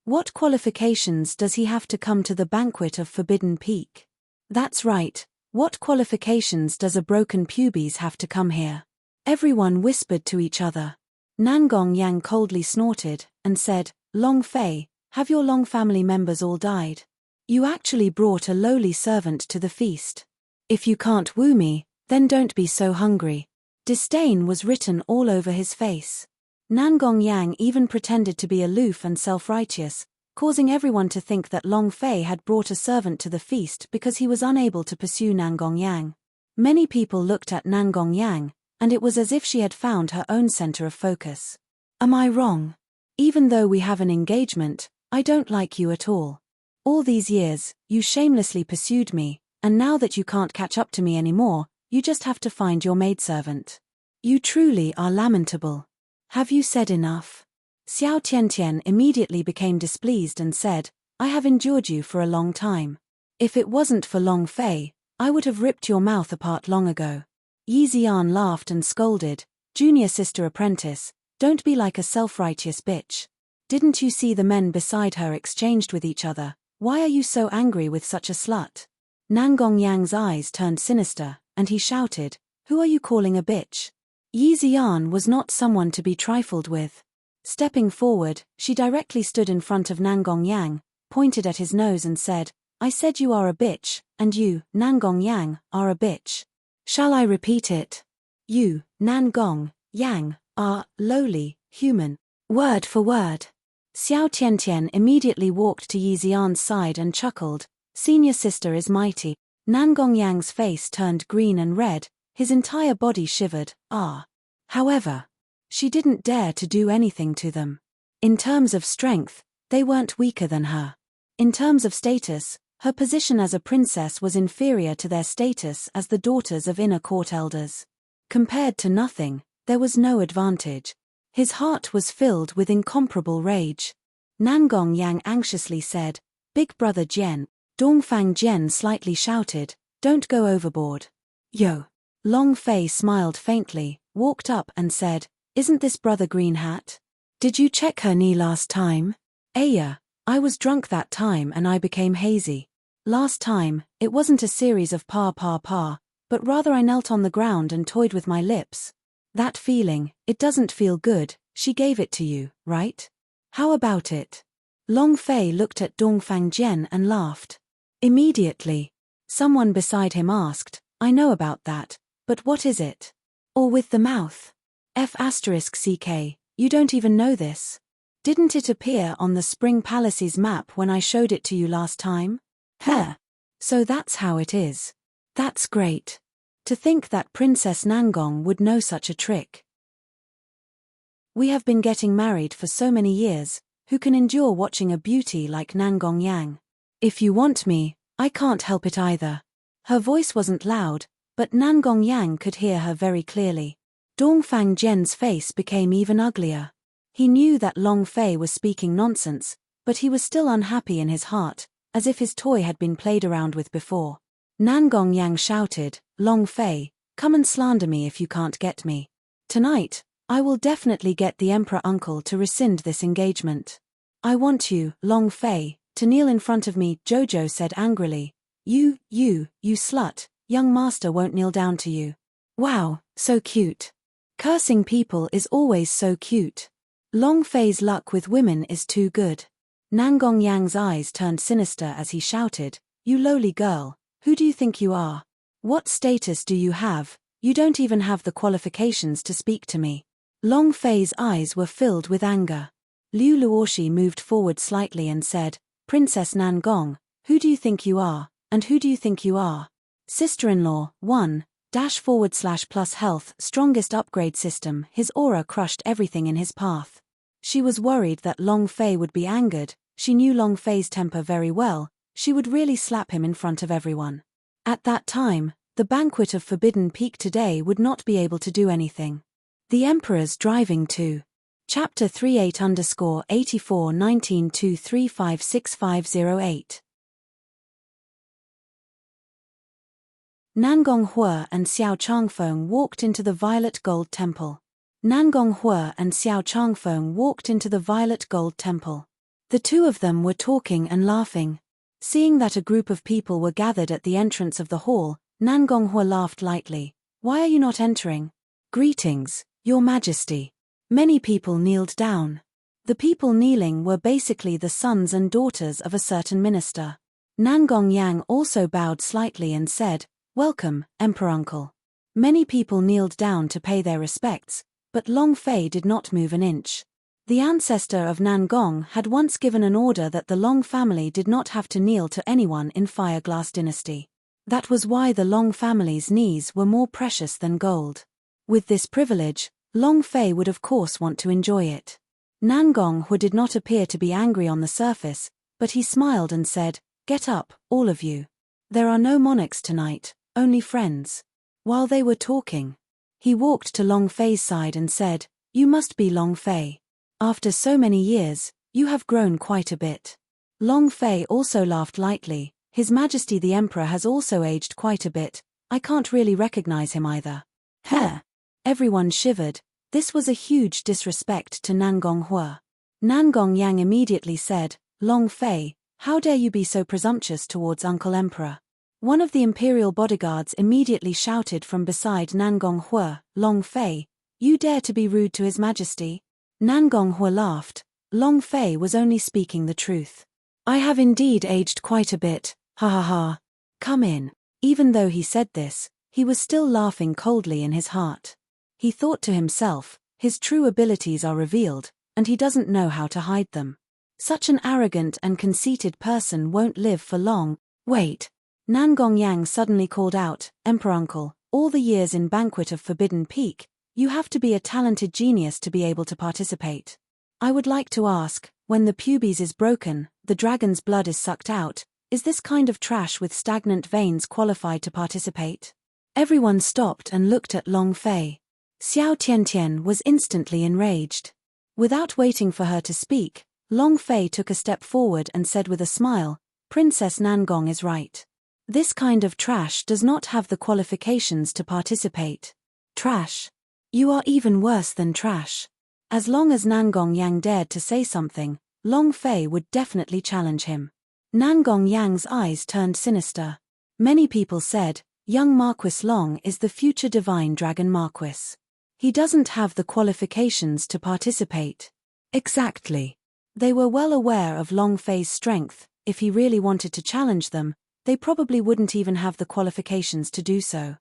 What qualifications does he have to come to the banquet of Forbidden Peak? That's right, what qualifications does a broken pubes have to come here? Everyone whispered to each other. Nangong Yang coldly snorted, and said, Long Fei, have your Long family members all died? You actually brought a lowly servant to the feast. If you can't woo me, then don't be so hungry. Disdain was written all over his face. Nangong Yang even pretended to be aloof and self-righteous, causing everyone to think that Long Fei had brought a servant to the feast because he was unable to pursue Nangong Yang. Many people looked at Nangong Yang, and it was as if she had found her own center of focus. Am I wrong? Even though we have an engagement, I don't like you at all. All these years, you shamelessly pursued me, and now that you can't catch up to me anymore, you just have to find your maidservant. You truly are lamentable. Have you said enough? Xiao Tiantian immediately became displeased and said, I have endured you for a long time. If it wasn't for Long Fei, I would have ripped your mouth apart long ago. Yi Xian laughed and scolded, Junior sister apprentice, don't be like a self-righteous bitch. Didn't you see the men beside her exchanged with each other? Why are you so angry with such a slut? Nangong Yang's eyes turned sinister, and he shouted, Who are you calling a bitch? Yi Xian was not someone to be trifled with. Stepping forward, she directly stood in front of Nangong Yang, pointed at his nose and said, I said you are a bitch, and you, Nangong Yang, are a bitch. Shall I repeat it? You, Nangong Yang, are lowly, human. Word for word. Xiao Tiantian immediately walked to Yi Xian's side and chuckled, Senior sister is mighty. Nangong Yang's face turned green and red, his entire body shivered, However, she didn't dare to do anything to them. In terms of strength, they weren't weaker than her. In terms of status, her position as a princess was inferior to their status as the daughters of inner court elders. Compared to nothing, there was no advantage. His heart was filled with incomparable rage. Nangong Yang anxiously said, Big brother Jian. Dongfang Jian slightly shouted, Don't go overboard. Yo. Long Fei smiled faintly, walked up and said, Isn't this brother Green Hat? Did you check her knee last time? Aya, I was drunk that time and I became hazy. Last time, it wasn't a series of pa, but rather I knelt on the ground and toyed with my lips. That feeling, it doesn't feel good, she gave it to you, right? How about it? Long Fei looked at Dongfang Jian and laughed. Immediately, someone beside him asked, I know about that, but what is it? Or with the mouth? F***ck, you don't even know this. Didn't it appear on the Spring Palace's map when I showed it to you last time? Huh. So that's how it is. That's great. To think that Princess Nangong would know such a trick. We have been getting married for so many years, who can endure watching a beauty like Nangong Yang? If you want me, I can't help it either. Her voice wasn't loud, but Nangong Yang could hear her very clearly. Dongfang Jian's face became even uglier. He knew that Long Fei was speaking nonsense, but he was still unhappy in his heart, as if his toy had been played around with before. Nangong Yang shouted, Long Fei, come and slander me if you can't get me. Tonight, I will definitely get the Emperor Uncle to rescind this engagement. I want you, Long Fei, to kneel in front of me, Jojo said angrily. You slut, young master won't kneel down to you. Wow, so cute. Cursing people is always so cute. Long Fei's luck with women is too good. Nangong Yang's eyes turned sinister as he shouted, You lowly girl, who do you think you are? What status do you have? You don't even have the qualifications to speak to me. Long Fei's eyes were filled with anger. Liu Luoshi moved forward slightly and said, Princess Nangong, who do you think you are, and who do you think you are? Sister-in-law, 1, ++ health, strongest upgrade system. His aura crushed everything in his path. She was worried that Long Fei would be angered. She knew Long Fei's temper very well. She would really slap him in front of everyone. At that time, the banquet of Forbidden Peak today would not be able to do anything. The Emperor's driving to. Chapter 38_8419235658. Nangong Hua and Xiao Changfeng walked into the Violet Gold Temple. Nangong Hua and Xiao Changfeng walked into the Violet Gold Temple. The two of them were talking and laughing. Seeing that a group of people were gathered at the entrance of the hall, Nangonghua laughed lightly. "Why are you not entering?" "Greetings, Your Majesty." Many people kneeled down. The people kneeling were basically the sons and daughters of a certain minister. Nangongyang also bowed slightly and said, "Welcome, Emperor Uncle." Many people kneeled down to pay their respects, but Long Fei did not move an inch. The ancestor of Nangong had once given an order that the Long family did not have to kneel to anyone in Fireglass Dynasty. That was why the Long family's knees were more precious than gold. With this privilege, Long Fei would of course want to enjoy it. Nangonghua did not appear to be angry on the surface, but he smiled and said, "Get up, all of you. There are no monarchs tonight, only friends." While they were talking, he walked to Long Fei's side and said, "You must be Long Fei. After so many years, you have grown quite a bit." Long Fei also laughed lightly. "His Majesty the Emperor has also aged quite a bit. I can't really recognize him either." "Heh." Everyone shivered. This was a huge disrespect to Nangonghua. Nangongyang immediately said, "Long Fei, how dare you be so presumptuous towards Uncle Emperor?" One of the imperial bodyguards immediately shouted from beside Nangonghua, "Long Fei, you dare to be rude to His Majesty?" Nangonghua laughed. Long Fei was only speaking the truth. "I have indeed aged quite a bit, ha ha ha. Come in." Even though he said this, he was still laughing coldly in his heart. He thought to himself, his true abilities are revealed, and he doesn't know how to hide them. Such an arrogant and conceited person won't live for long. "Wait." Nangongyang suddenly called out, "Emperor Uncle, all the years in Banquet of Forbidden Peak, you have to be a talented genius to be able to participate. I would like to ask, when the pubes is broken, the dragon's blood is sucked out, is this kind of trash with stagnant veins qualified to participate?" Everyone stopped and looked at Long Fei. Xiao Tiantian was instantly enraged. Without waiting for her to speak, Long Fei took a step forward and said with a smile, "Princess Nangong is right. This kind of trash does not have the qualifications to participate." "Trash? You are even worse than trash." As long as Nangongyang dared to say something, Long Fei would definitely challenge him. Nangongyang's eyes turned sinister. Many people said, "Young Marquis Long is the future divine dragon Marquis. He doesn't have the qualifications to participate." Exactly. They were well aware of Long Fei's strength. If he really wanted to challenge them, they probably wouldn't even have the qualifications to do so.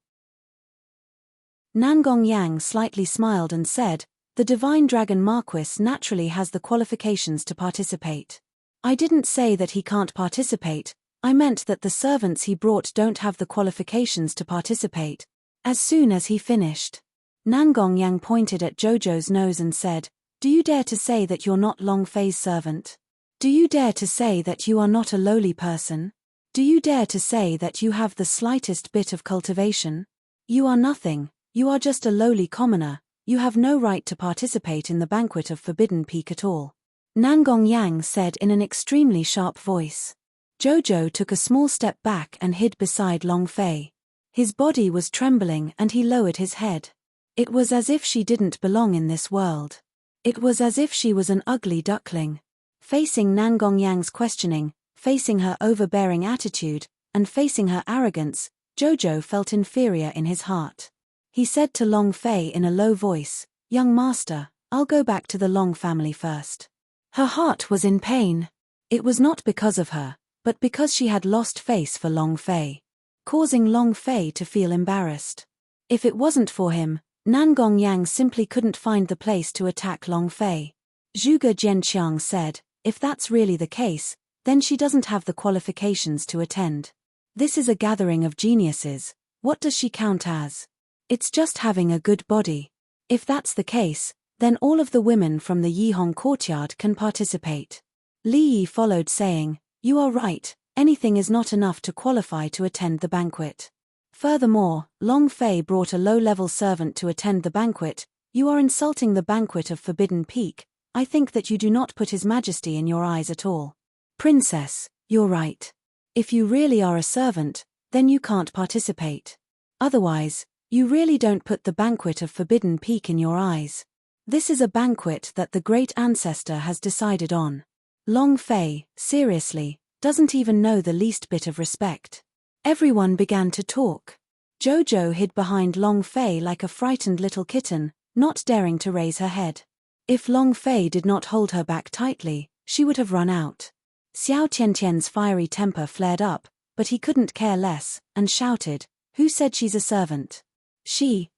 Nangongyang slightly smiled and said, "The divine dragon Marquis naturally has the qualifications to participate. I didn't say that he can't participate, I meant that the servants he brought don't have the qualifications to participate." As soon as he finished, Nangongyang pointed at Jojo's nose and said, "Do you dare to say that you're not Long Fei's servant? Do you dare to say that you are not a lowly person? Do you dare to say that you have the slightest bit of cultivation? You are nothing, you are just a lowly commoner, you have no right to participate in the Banquet of Forbidden Peak at all." Nangongyang said in an extremely sharp voice. Jojo took a small step back and hid beside Long Fei. His body was trembling and he lowered his head. It was as if she didn't belong in this world. It was as if she was an ugly duckling. Facing Nangongyang's questioning, facing her overbearing attitude, and facing her arrogance, Jojo felt inferior in his heart. He said to Long Fei in a low voice, "Young master, I'll go back to the Long family first." Her heart was in pain. It was not because of her, but because she had lost face for Long Fei, causing Long Fei to feel embarrassed. If it wasn't for him, Nangongyang simply couldn't find the place to attack Long Fei. Zhuge Jianqiang said, "If that's really the case, then she doesn't have the qualifications to attend. This is a gathering of geniuses, what does she count as? It's just having a good body. If that's the case, then all of the women from the Yihong courtyard can participate." Li Yi followed saying, "You are right, anything is not enough to qualify to attend the banquet. Furthermore, Long Fei brought a low-level servant to attend the banquet. You are insulting the Banquet of Forbidden Peak. I think that you do not put His Majesty in your eyes at all." "Princess, you're right. If you really are a servant, then you can't participate. Otherwise, you really don't put the Banquet of Forbidden Peak in your eyes. This is a banquet that the great ancestor has decided on." Long Fei, seriously, doesn't even know the least bit of respect. Everyone began to talk. Jojo hid behind Long Fei like a frightened little kitten, not daring to raise her head. If Long Fei did not hold her back tightly, she would have run out. Xiao Tiantian's fiery temper flared up, but he couldn't care less, and shouted, "Who said she's a servant? She's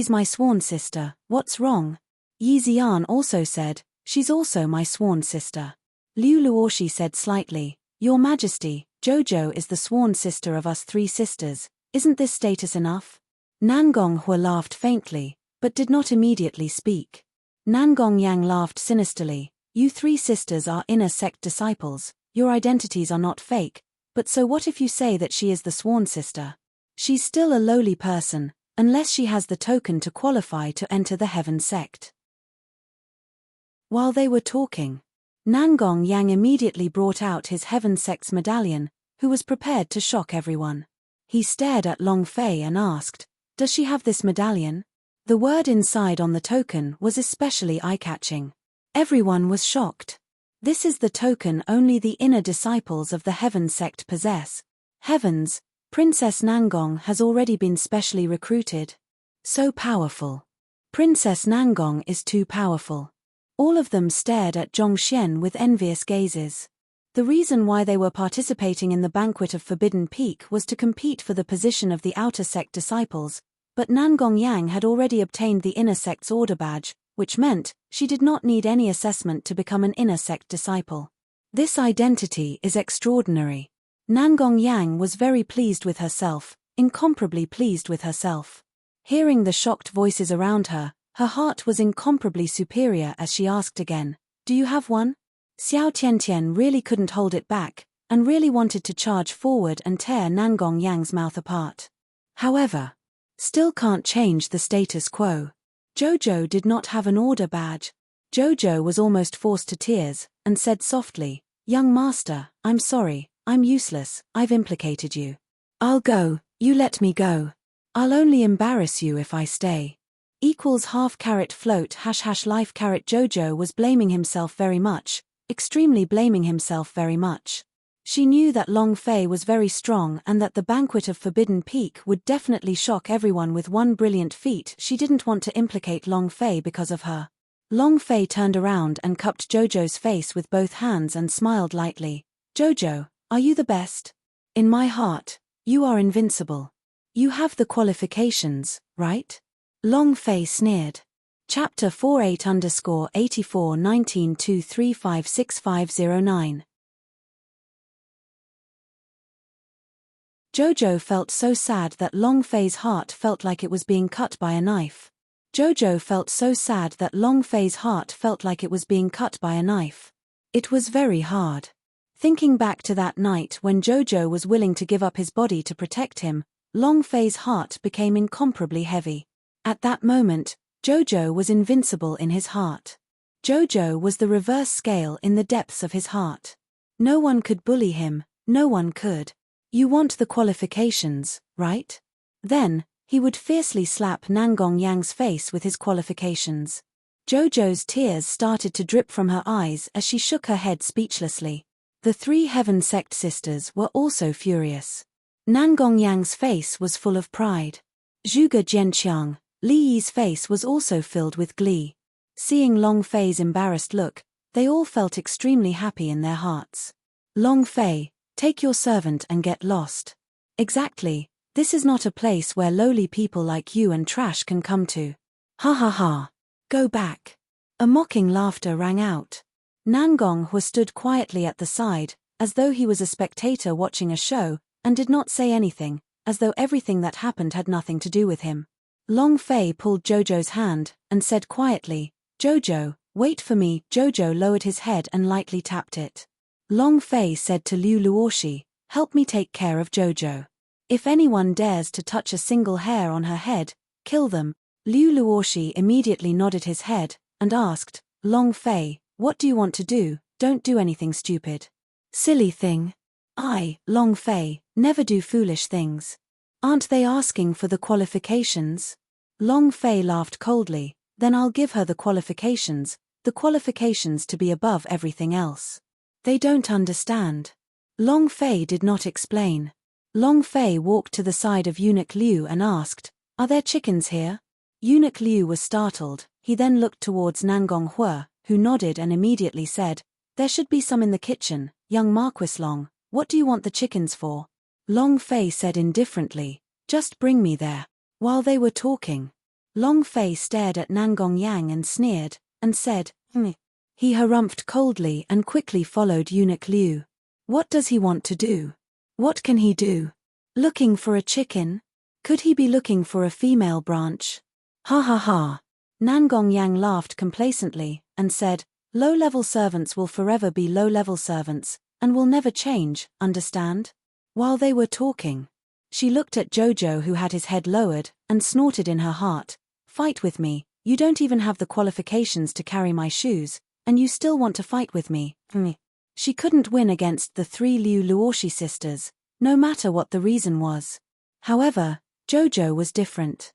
my sworn sister, what's wrong?" Yi Xian also said, "She's also my sworn sister." Liu Luoshi said slightly, "Your Majesty, Jojo is the sworn sister of us 3 sisters, isn't this status enough?" Nangong Hua laughed faintly, but did not immediately speak. Nangong Yang laughed sinisterly, "You 3 sisters are inner sect disciples, your identities are not fake, but so what if you say that she is the sworn sister? She's still a lowly person, unless she has the token to qualify to enter the heaven sect." While they were talking, Nangong Yang immediately brought out his heaven sect's medallion, who was prepared to shock everyone. He stared at Long Fei and asked, "Does she have this medallion?" The word inside on the token was especially eye-catching. Everyone was shocked. This is the token only the inner disciples of the heaven sect possess. Heavens, Princess Nangong has already been specially recruited. So powerful. Princess Nangong is too powerful. All of them stared at Zhongxian with envious gazes. The reason why they were participating in the banquet of Forbidden Peak was to compete for the position of the outer sect disciples, but Nangong Yang had already obtained the inner sect's order badge, which meant she did not need any assessment to become an inner sect disciple. This identity is extraordinary. Nangong Yang was very pleased with herself, incomparably pleased with herself. Hearing the shocked voices around her, her heart was incomparably superior as she asked again, "Do you have one?" Xiao Tiantian really couldn't hold it back, and really wanted to charge forward and tear Nangong Yang's mouth apart. However, still can't change the status quo. Jojo did not have an order badge. Jojo was almost forced to tears, and said softly, "Young master, I'm sorry, I'm useless, I've implicated you. I'll go, you let me go. I'll only embarrass you if I stay." Equals half carat float # life carat. Jojo was blaming himself very much, extremely blaming himself very much. She knew that Long Fei was very strong and that the banquet of Forbidden Peak would definitely shock everyone with one brilliant feat. She didn't want to implicate Long Fei because of her. Long Fei turned around and cupped Jojo's face with both hands and smiled lightly. "Jojo, are you the best? In my heart, you are invincible. You have the qualifications, right?" Long Fei sneered. Chapter 48_841923565509. Jojo felt so sad that Long Fei's heart felt like it was being cut by a knife. Jojo felt so sad that Long Fei's heart felt like it was being cut by a knife. It was very hard. Thinking back to that night when Jojo was willing to give up his body to protect him, Long Fei's heart became incomparably heavy. At that moment, Jojo was invincible in his heart. Jojo was the reverse scale in the depths of his heart. No one could bully him, no one could. "You want the qualifications, right?" Then, he would fiercely slap Nangong Yang's face with his qualifications. Jojo's tears started to drip from her eyes as she shook her head speechlessly. The 3 heaven sect sisters were also furious. Nangong Yang's face was full of pride. Zhuge Jianqiang, Li Yi's face was also filled with glee. Seeing Long Fei's embarrassed look, they all felt extremely happy in their hearts. "Long Fei, take your servant and get lost." "Exactly, this is not a place where lowly people like you and trash can come to. Ha ha ha. Go back." A mocking laughter rang out. Nangong Hua stood quietly at the side, as though he was a spectator watching a show, and did not say anything, as though everything that happened had nothing to do with him. Long Fei pulled Jojo's hand, and said quietly, "Jojo, wait for me." Jojo lowered his head and lightly tapped it. Long Fei said to Liu Luoshi, "Help me take care of Jojo. If anyone dares to touch a single hair on her head, kill them." Liu Luoshi immediately nodded his head, and asked, "Long Fei, what do you want to do? Don't do anything stupid." "Silly thing. I, Long Fei, never do foolish things. Aren't they asking for the qualifications?" Long Fei laughed coldly, "Then I'll give her the qualifications, the qualifications to be above everything else. They don't understand. Long Fei did not explain. Long Fei walked to the side of Eunuch Liu and asked, "Are there chickens here?" Eunuch Liu was startled. He then looked towards Nangong Hua, who nodded and immediately said, "There should be some in the kitchen, young Marquis Long. What do you want the chickens for?" Long Fei said indifferently, "Just bring me there." While they were talking, Long Fei stared at Nangong Yang and sneered, and said, He harumphed coldly and quickly followed Eunuch Liu. What does he want to do? What can he do? Looking for a chicken? Could he be looking for a female branch? Ha ha ha. Nangong Yang laughed complacently, and said, "Low-level servants will forever be low-level servants, and will never change, understand?" While they were talking, she looked at Jojo, who had his head lowered, and snorted in her heart, "Fight with me, you don't even have the qualifications to carry my shoes, and you still want to fight with me." She couldn't win against the 3 Liu Luoshi sisters, no matter what the reason was. However, Jojo was different.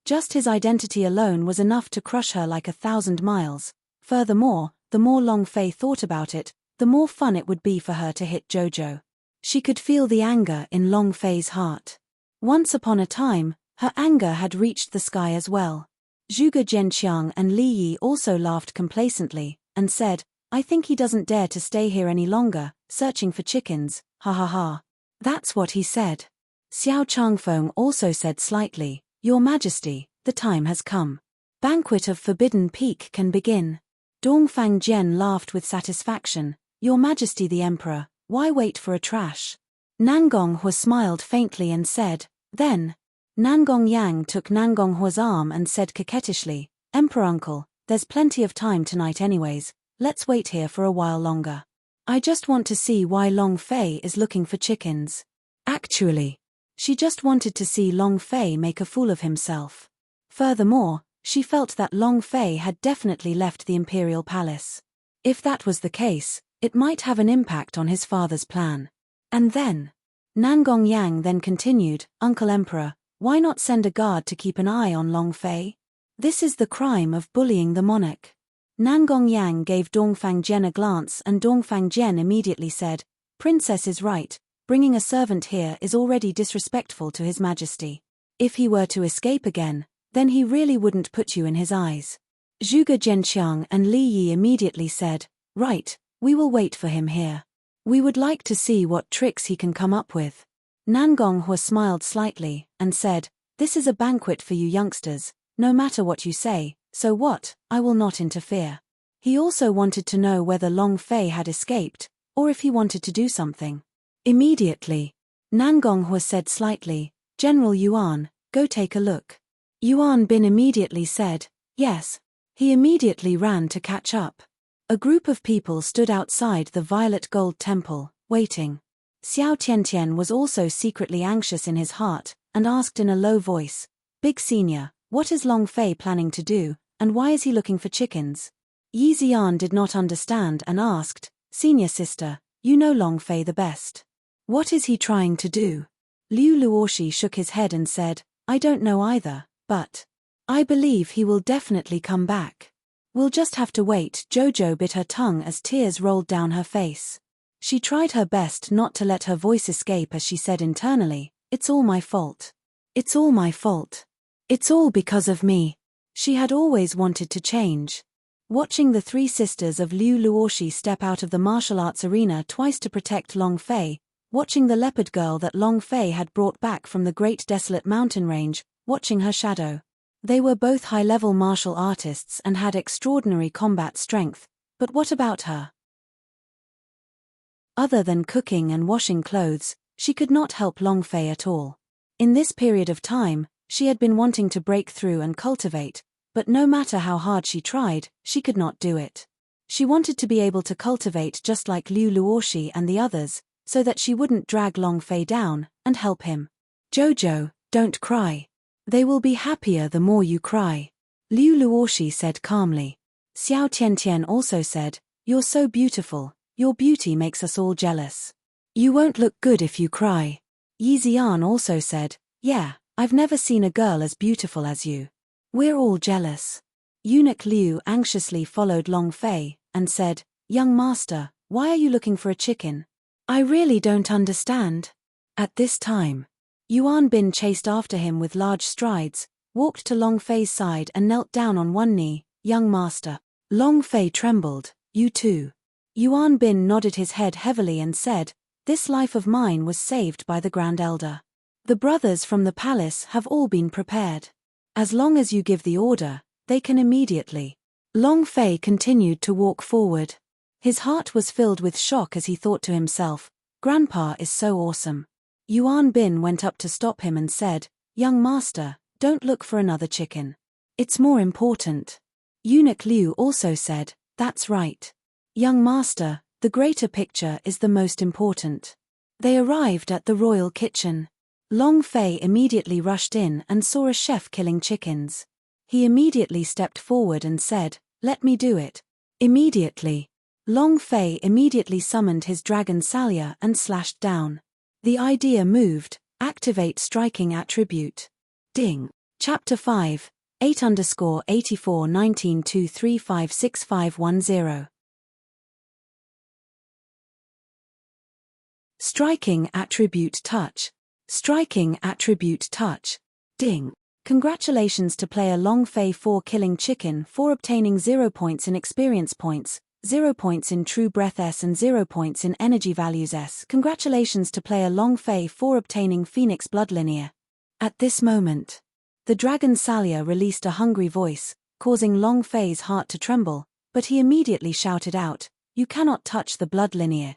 Just his identity alone was enough to crush her like 1,000 miles. Furthermore, the more Long Fei thought about it, the more fun it would be for her to hit Jojo. She could feel the anger in Long Fei's heart. Once upon a time, her anger had reached the sky as well. Zhuge Jianqiang and Li Yi also laughed complacently, and said, "I think he doesn't dare to stay here any longer, searching for chickens, ha ha ha." That's what he said. Xiao Changfeng also said slightly, "Your Majesty, the time has come. Banquet of Forbidden Peak can begin." Dongfang Jian laughed with satisfaction, "Your Majesty the Emperor, why wait for a trash?" Nangong Hua smiled faintly and said, "Then." Nangong Yang took Nangong Hua's arm and said coquettishly, "Emperor Uncle, there's plenty of time tonight anyways, let's wait here for a while longer. I just want to see why Long Fei is looking for chickens." Actually, she just wanted to see Long Fei make a fool of himself. Furthermore, she felt that Long Fei had definitely left the imperial palace. If that was the case, it might have an impact on his father's plan. And then, Nangong Yang then continued, "Uncle Emperor, why not send a guard to keep an eye on Long Fei? This is the crime of bullying the monarch." Nangong Yang gave Dongfang Jian a glance, and Dongfang Jian immediately said, "Princess is right, bringing a servant here is already disrespectful to His Majesty. If he were to escape again, then he really wouldn't put you in his eyes." Zhuge Jianqiang and Li Yi immediately said, "Right, we will wait for him here. We would like to see what tricks he can come up with." Nangong Hua smiled slightly, and said, "This is a banquet for you youngsters, no matter what you say, so what, I will not interfere." He also wanted to know whether Long Fei had escaped, or if he wanted to do something. Immediately, Nangong Hua said slightly, "General Yuan, go take a look." Yuan Bin immediately said, "Yes." He immediately ran to catch up. A group of people stood outside the Violet Gold Temple, waiting. Xiao Tiantian was also secretly anxious in his heart, and asked in a low voice, "Big Senior, what is Long Fei planning to do, and why is he looking for chickens?" Yi Zian did not understand and asked, "Senior sister, you know Long Fei the best. What is he trying to do?" Liu Luoshi shook his head and said, "I don't know either, but I believe he will definitely come back. We'll just have to wait." Jojo bit her tongue as tears rolled down her face. She tried her best not to let her voice escape as she said internally, "It's all my fault. It's all my fault. It's all because of me." She had always wanted to change. Watching the 3 sisters of Liu Luoshi step out of the martial arts arena twice to protect Long Fei, watching the leopard girl that Long Fei had brought back from the great desolate mountain range, watching her shadow. They were both high-level martial artists and had extraordinary combat strength, but what about her? Other than cooking and washing clothes, she could not help Long Fei at all. In this period of time, she had been wanting to break through and cultivate, but no matter how hard she tried, she could not do it. She wanted to be able to cultivate just like Liu Luoshi and the others, so that she wouldn't drag Long Fei down, and help him. "Jojo, don't cry. They will be happier the more you cry," Liu Luoshi said calmly. Xiao Tiantian also said, "You're so beautiful. Your beauty makes us all jealous. You won't look good if you cry." Yi Zian also said, "Yeah, I've never seen a girl as beautiful as you. We're all jealous." Eunuch Liu anxiously followed Long Fei, and said, "Young master, why are you looking for a chicken? I really don't understand." At this time, Yuan Bin chased after him with large strides, walked to Long Fei's side and knelt down on one knee. "Young master." Long Fei trembled. "You too?" Yuan Bin nodded his head heavily and said, "This life of mine was saved by the Grand Elder. The brothers from the palace have all been prepared. As long as you give the order, they can immediately." Long Fei continued to walk forward. His heart was filled with shock as he thought to himself, "Grandpa is so awesome." Yuan Bin went up to stop him and said, "Young master, don't look for another chicken. It's more important." Eunuch Liu also said, "That's right. Young master, the greater picture is the most important." They arrived at the royal kitchen. Long Fei immediately rushed in and saw a chef killing chickens. He immediately stepped forward and said, "Let me do it." Immediately, Long Fei immediately summoned his dragon Salya and slashed down. The idea moved. Activate striking attribute. Ding. Chapter 5, 8_84_1923565510. Striking attribute touch. Striking attribute touch. Ding. Congratulations to player Long Fei for killing chicken, for obtaining 0 points in experience points, 0 points in true breath S and 0 points in energy values S. Congratulations to player Long Fei for obtaining Phoenix Blood Linear. At this moment, the dragon Salya released a hungry voice, causing Long Fei's heart to tremble, but he immediately shouted out, "You cannot touch the Blood Linear."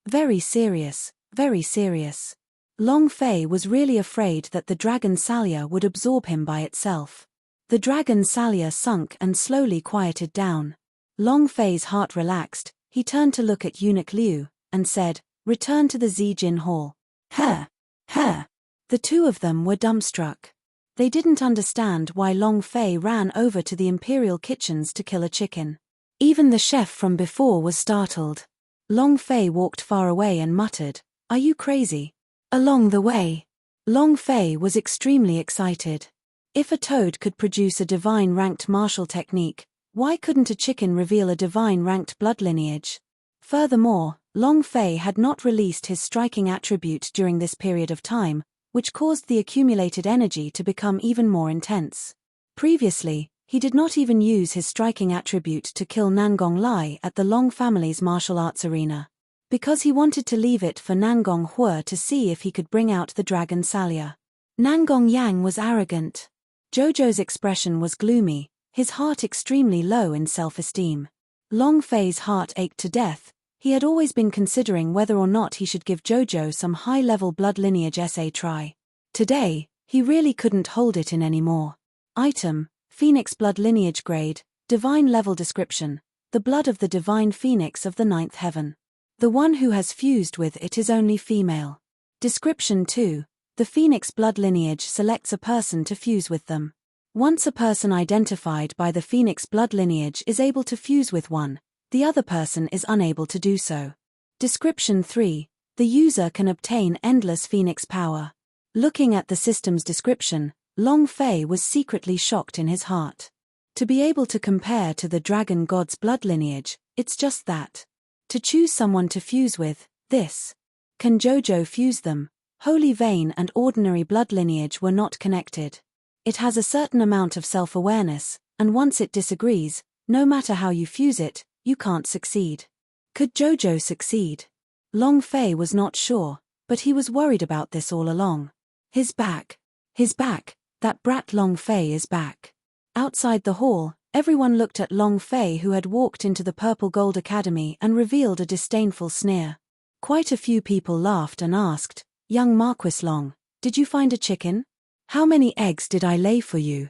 Very serious, very serious. Long Fei was really afraid that the dragon Salya would absorb him by itself. The dragon Salya sunk and slowly quieted down. Long Fei's heart relaxed. He turned to look at Eunuch Liu, and said, "Return to the Zijin Hall." "Huh? Huh?" The two of them were dumbstruck. They didn't understand why Long Fei ran over to the imperial kitchens to kill a chicken. Even the chef from before was startled. Long Fei walked far away and muttered, "Are you crazy?" Along the way, Long Fei was extremely excited. If a toad could produce a divine-ranked martial technique, why couldn't a chicken reveal a divine-ranked blood lineage? Furthermore, Long Fei had not released his striking attribute during this period of time, which caused the accumulated energy to become even more intense. Previously, he did not even use his striking attribute to kill Nangong Lai at the Long family's martial arts arena, because he wanted to leave it for Nangong Hua to see if he could bring out the dragon Salya. Nangong Yang was arrogant. Jojo's expression was gloomy, his heart extremely low in self-esteem. Long Fei's heart ached to death. He had always been considering whether or not he should give Jojo some high-level blood lineage SA try. Today, he really couldn't hold it in anymore. Item, Phoenix Blood Lineage Grade, Divine Level Description, the blood of the Divine Phoenix of the Ninth Heaven. The one who has fused with it is only female. Description 2. The Phoenix blood lineage selects a person to fuse with them. Once a person identified by the Phoenix blood lineage is able to fuse with one, the other person is unable to do so. Description 3. The user can obtain endless Phoenix power. Looking at the system's description, Long Fei was secretly shocked in his heart. To be able to compare to the dragon god's blood lineage, it's just that. To choose someone to fuse with, this. Can Jojo fuse them? Holy Vein and ordinary blood lineage were not connected. It has a certain amount of self-awareness, and once it disagrees, no matter how you fuse it, you can't succeed. Could Jojo succeed? Long Fei was not sure, but he was worried about this all along. His back, that brat Long Fei is back. Outside the hall, everyone looked at Long Fei, who had walked into the Purple Gold Academy and revealed a disdainful sneer. Quite a few people laughed and asked, "Young Marquis Long, did you find a chicken? How many eggs did I lay for you?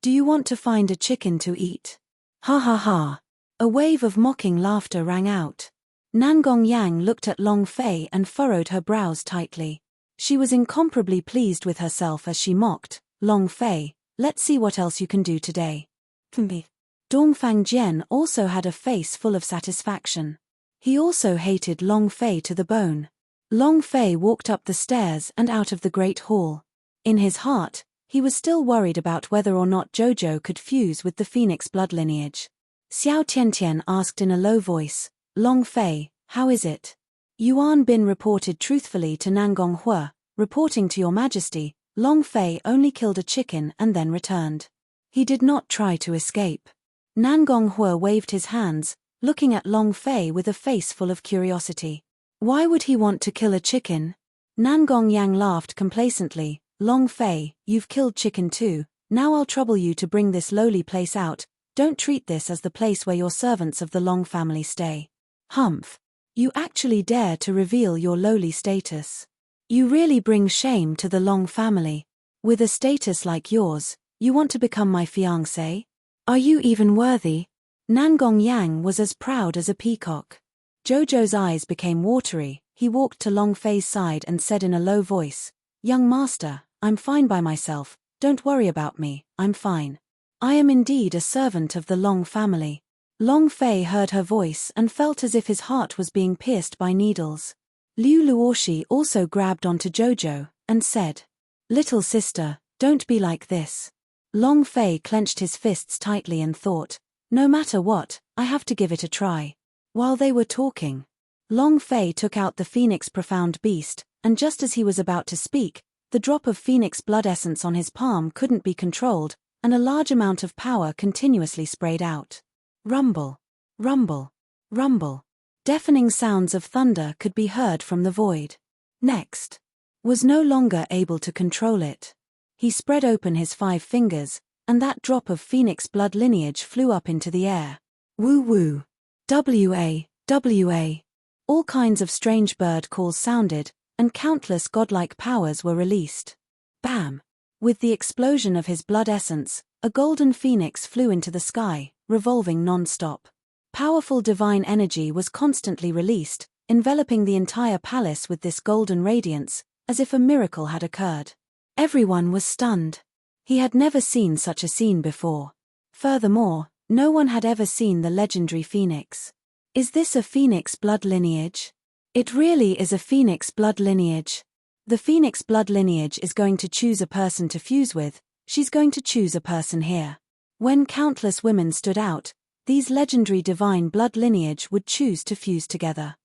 Do you want to find a chicken to eat?" Ha ha ha. A wave of mocking laughter rang out. Nangong Yang looked at Long Fei and furrowed her brows tightly. She was incomparably pleased with herself as she mocked, "Long Fei, let's see what else you can do today." Dongfang Jian also had a face full of satisfaction. He also hated Long Fei to the bone. Long Fei walked up the stairs and out of the great hall. In his heart, He was still worried about whether or not Jojo could fuse with the phoenix blood lineage. Xiao Tiantian asked in a low voice, Long Fei, how is it? Yuan Bin reported truthfully to Nangong Hua, reporting to your majesty, Long Fei only killed a chicken and then returned. He did not try to escape. Nangong Hua waved his hands, looking at Long Fei with a face full of curiosity. Why would he want to kill a chicken? Nangong Yang laughed complacently, Long Fei, you've killed chicken too, now I'll trouble you to bring this lowly place out, don't treat this as the place where your servants of the Long family stay. Humph. You actually dare to reveal your lowly status. You really bring shame to the Long family. With a status like yours, you want to become my fiancé? Are you even worthy? Nangong Yang was as proud as a peacock. Jojo's eyes became watery. He walked to Long Fei's side and said in a low voice, Young master, I'm fine by myself, don't worry about me, I'm fine. I am indeed a servant of the Long family. Long Fei heard her voice and felt as if his heart was being pierced by needles. Liu Luoshi also grabbed onto Jojo and said, Little sister, don't be like this. Long Fei clenched his fists tightly and thought, no matter what, I have to give it a try. While they were talking, Long Fei took out the phoenix profound beast, and just as he was about to speak, the drop of phoenix blood essence on his palm couldn't be controlled, and a large amount of power continuously sprayed out. Rumble, rumble, rumble. Deafening sounds of thunder could be heard from the void. Next, was no longer able to control it. He spread open his 5 fingers, and that drop of phoenix blood lineage flew up into the air. Woo woo. W-A, W-A. All kinds of strange bird calls sounded, and countless godlike powers were released. Bam! With the explosion of his blood essence, a golden phoenix flew into the sky, revolving non-stop. Powerful divine energy was constantly released, enveloping the entire palace with this golden radiance, as if a miracle had occurred. Everyone was stunned. He had never seen such a scene before. Furthermore, no one had ever seen the legendary phoenix. Is this a phoenix blood lineage? It really is a phoenix blood lineage. The phoenix blood lineage is going to choose a person to fuse with, she's going to choose a person here. When countless women stood out, these legendary divine blood lineage would choose to fuse together.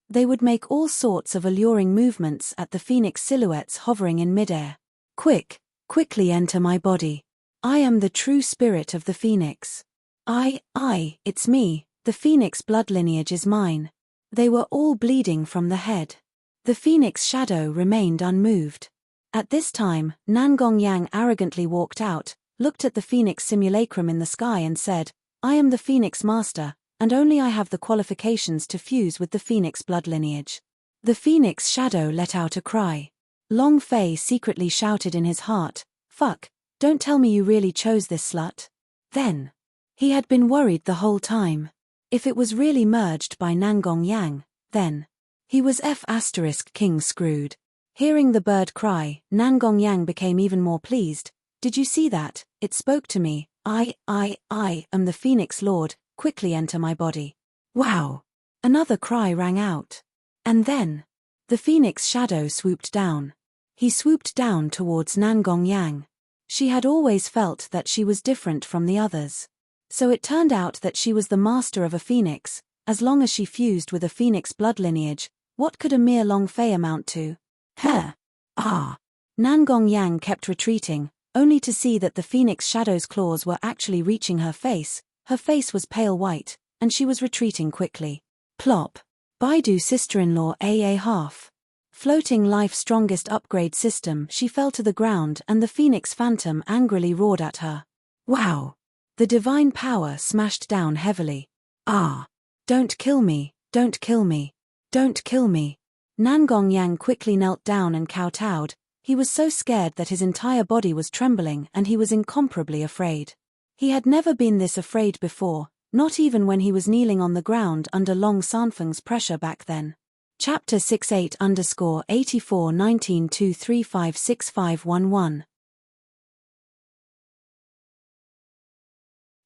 They would make all sorts of alluring movements at the phoenix silhouettes hovering in midair. Quickly enter my body. I am the true spirit of the phoenix. It's me, the phoenix blood lineage is mine. They were all bleeding from the head. The phoenix shadow remained unmoved. At this time, Nangong Yang arrogantly walked out, looked at the phoenix simulacrum in the sky and said, I am the phoenix master, and only I have the qualifications to fuse with the phoenix blood lineage. The phoenix shadow let out a cry. Long Fei secretly shouted in his heart, Fuck, don't tell me you really chose this slut. Then. He had been worried the whole time. If it was really merged by Nangong Yang, then. He was King screwed. Hearing the bird cry, Nangong Yang became even more pleased. Did you see that? It spoke to me. I am the Phoenix Lord, quickly enter my body. Wow! Another cry rang out. And then. The Phoenix shadow swooped down. He swooped down towards Nangong Yang. She had always felt that she was different from the others. So it turned out that she was the master of a phoenix. As long as she fused with a phoenix blood lineage, what could a mere Long Fei amount to? Nangong Yang kept retreating, only to see that the phoenix shadow's claws were actually reaching her face was pale white, and she was retreating quickly. Plop. Baidu sister-in-law AA half. Floating life's strongest upgrade system, she fell to the ground and the phoenix phantom angrily roared at her. Wow! The divine power smashed down heavily. Don't kill me, don't kill me, don't kill me. Nangong Yang quickly knelt down and kowtowed. He was so scared that his entire body was trembling and he was incomparably afraid. He had never been this afraid before, not even when he was kneeling on the ground under Long Sanfeng's pressure back then. Chapter 68_841923565511.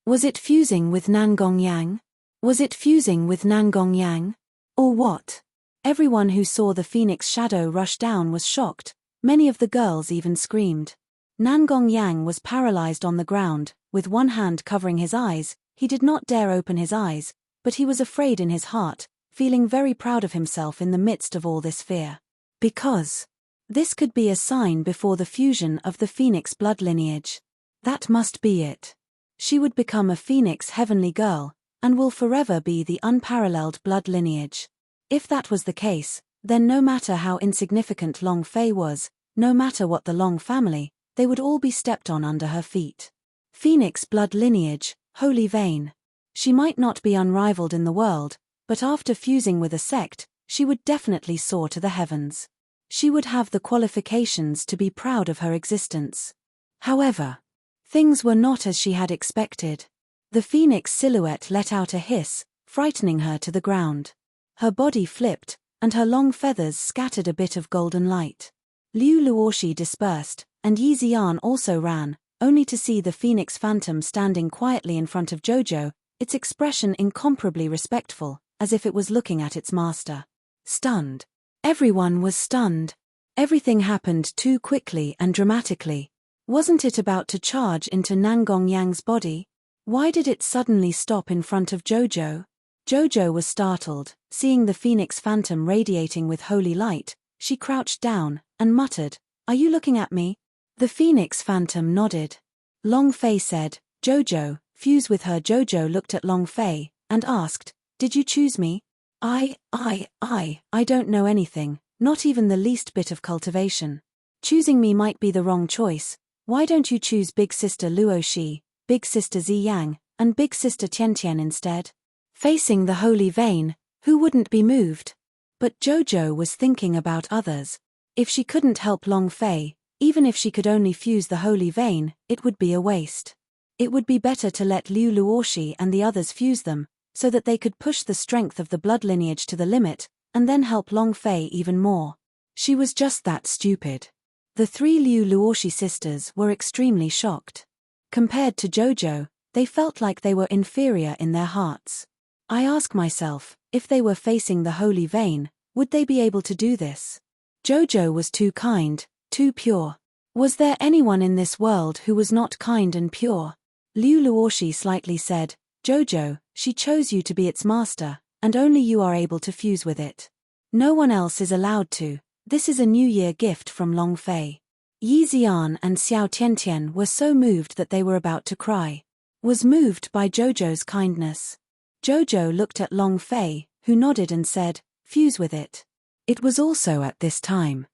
Was it fusing with Nangong Yang? Was it fusing with Nangong Yang? Or what? Everyone who saw the phoenix shadow rush down was shocked, Many of the girls even screamed. Nangong Yang was paralyzed on the ground, with one hand covering his eyes. He did not dare open his eyes, but he was afraid in his heart, feeling very proud of himself in the midst of all this fear. Because this could be a sign before the fusion of the phoenix blood lineage. That must be it. She would become a phoenix heavenly girl, and will forever be the unparalleled blood lineage. If that was the case, then no matter how insignificant Long Fei was, no matter what the Long family, they would all be stepped on under her feet. Phoenix blood lineage, holy vein. She might not be unrivaled in the world, but after fusing with a sect, she would definitely soar to the heavens. She would have the qualifications to be proud of her existence. However, things were not as she had expected. The phoenix silhouette let out a hiss, frightening her to the ground. Her body flipped, and her long feathers scattered a bit of golden light. Liu Luoxi dispersed, and Yi Xian also ran, only to see the phoenix phantom standing quietly in front of Jojo, its expression incomparably respectful, as if it was looking at its master. Stunned. Everyone was stunned. Everything happened too quickly and dramatically. Wasn't it about to charge into Nangong Yang's body? Why did it suddenly stop in front of Jojo? Jojo was startled, seeing the phoenix phantom radiating with holy light. She crouched down, and muttered, "Are you looking at me?" The phoenix phantom nodded. Long Fei said, "Jojo, fuse with her." Jojo looked at Long Fei, and asked, "Did you choose me?" I don't know anything, not even the least bit of cultivation. Choosing me might be the wrong choice. Why don't you choose Big Sister Luoxi, Big Sister Ziyang, and Big Sister Tiantian instead? Facing the holy vein, who wouldn't be moved? But Jojo was thinking about others. If she couldn't help Long Fei, even if she could only fuse the holy vein, it would be a waste. It would be better to let Liu Luoxi and the others fuse them, so that they could push the strength of the blood lineage to the limit, and then help Long Fei even more. She was just that stupid. The three Liu Luoxi sisters were extremely shocked. Compared to Jojo, they felt like they were inferior in their hearts. I ask myself, if they were facing the holy vein, would they be able to do this? Jojo was too kind, too pure. Was there anyone in this world who was not kind and pure? Liu Luoxi slightly said, "Jojo, she chose you to be its master, and only you are able to fuse with it. No one else is allowed to. This is a New Year gift from Long Fei." Yi Xian and Xiao Tiantian were so moved that they were about to cry. Was moved by Jojo's kindness. Jojo looked at Long Fei, who nodded and said, "Fuse with it." It was also at this time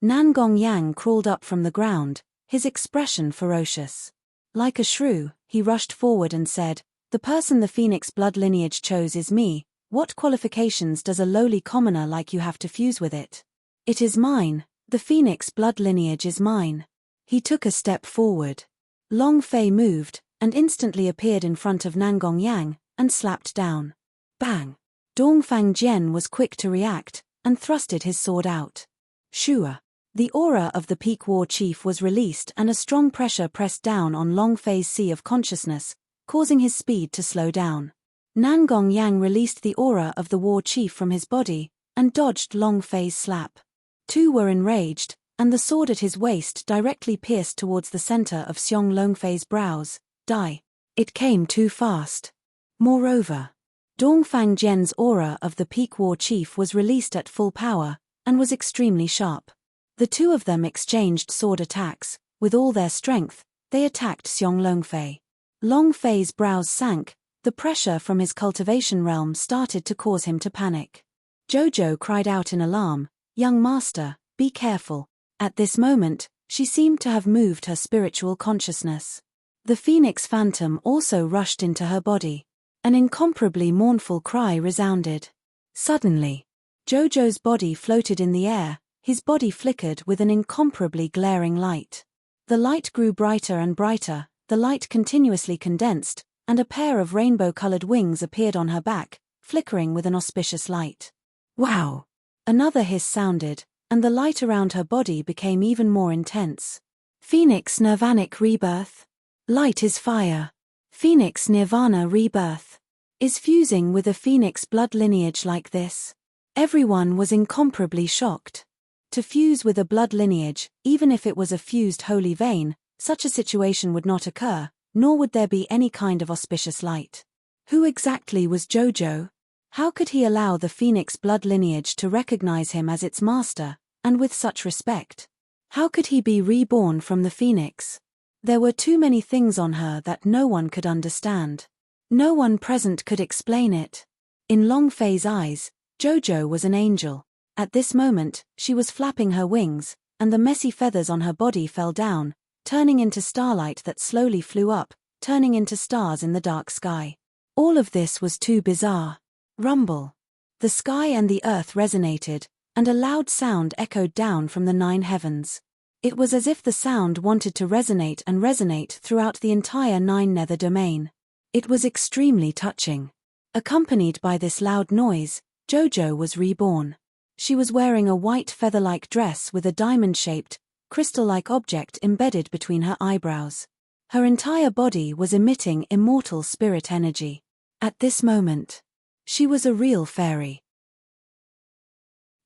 Nangong Yang crawled up from the ground, his expression ferocious. Like a shrew, he rushed forward and said, "The person the phoenix blood lineage chose is me. What qualifications does a lowly commoner like you have to fuse with it? It is mine. The phoenix blood lineage is mine." He took a step forward. Long Fei moved, and instantly appeared in front of Nangong Yang, and slapped down. Bang! Dongfang Jian was quick to react, and thrusted his sword out. Shua. The aura of the Peak War Chief was released and a strong pressure pressed down on Long Fei's sea of consciousness, causing his speed to slow down. Nangong Yang released the aura of the War Chief from his body, and dodged Long Fei's slap. Two were enraged, and the sword at his waist directly pierced towards the center of Xiong Longfei's brows. Die. It came too fast. Moreover, Dongfang Jian's aura of the Peak War Chief was released at full power, and was extremely sharp. The two of them exchanged sword attacks. With all their strength, they attacked Xiong Longfei. Long Fei's brows sank. The pressure from his cultivation realm started to cause him to panic. Jojo cried out in alarm, "Young master, be careful." At this moment, she seemed to have moved her spiritual consciousness. The phoenix phantom also rushed into her body. An incomparably mournful cry resounded. Suddenly, Jojo's body floated in the air. His body flickered with an incomparably glaring light. The light grew brighter and brighter, the light continuously condensed, and a pair of rainbow-colored wings appeared on her back, flickering with an auspicious light. Wow! Another hiss sounded, and the light around her body became even more intense. Phoenix Nirvanic Rebirth. Light is fire. Phoenix Nirvana Rebirth. Is fusing with a phoenix blood lineage like this? Everyone was incomparably shocked. To fuse with a blood lineage, even if it was a fused holy vein, such a situation would not occur, nor would there be any kind of auspicious light. Who exactly was Jojo? How could he allow the Phoenix blood lineage to recognize him as its master, and with such respect? How could he be reborn from the Phoenix? There were too many things on her that no one could understand. No one present could explain it. In Long Fei's eyes, Jojo was an angel. At this moment, she was flapping her wings, and the messy feathers on her body fell down, turning into starlight that slowly flew up, turning into stars in the dark sky. All of this was too bizarre. Rumble. The sky and the earth resonated, and a loud sound echoed down from the 9 heavens. It was as if the sound wanted to resonate and resonate throughout the entire 9 nether domain. It was extremely touching. Accompanied by this loud noise, Jojo was reborn. She was wearing a white feather-like dress with a diamond-shaped, crystal-like object embedded between her eyebrows. Her entire body was emitting immortal spirit energy. At this moment, she was a real fairy.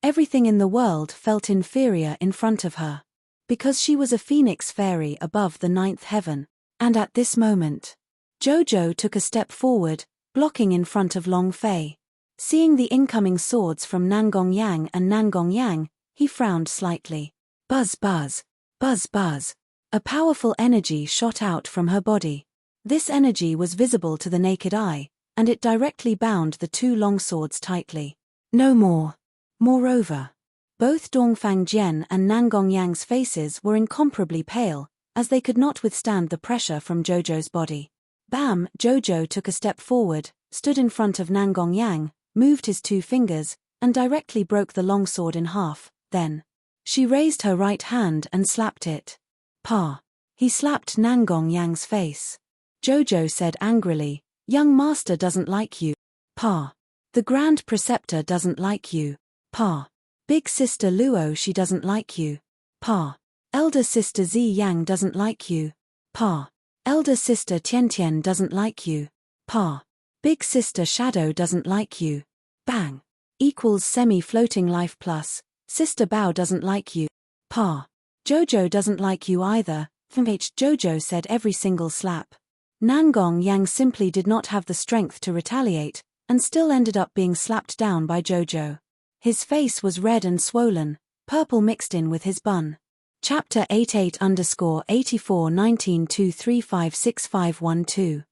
Everything in the world felt inferior in front of her. Because she was a phoenix fairy above the 9th heaven, and at this moment, Jojo took a step forward, blocking in front of Long Fei. Seeing the incoming swords from Nangong Yang and Nangong Yang, he frowned slightly. Buzz buzz, buzz buzz. A powerful energy shot out from her body. This energy was visible to the naked eye, and it directly bound the 2 long swords tightly. No more. Moreover, both Dongfang Jian and Nangong Yang's faces were incomparably pale, as they could not withstand the pressure from Jojo's body. Bam! Jojo took a step forward, stood in front of Nangong Yang, moved his 2 fingers, and directly broke the long sword in half. Then, she raised her right hand and slapped it. Pa! He slapped Nangong Yang's face. Jojo said angrily, "Young master doesn't like you. Pa! The Grand Preceptor doesn't like you. Pa! Big sister Luo she doesn't like you. Pa! Elder sister Zi Yang doesn't like you. Pa! Elder sister Tian doesn't like you. Pa! Big sister Shadow doesn't like you." Bang! Equals semi-floating life plus, sister Bao doesn't like you. Pa! Jojo doesn't like you either. Jojo said every single slap. Nangong Yang simply did not have the strength to retaliate, and still ended up being slapped down by Jojo. His face was red and swollen, purple mixed in with his bun. Chapter 88_841923565512.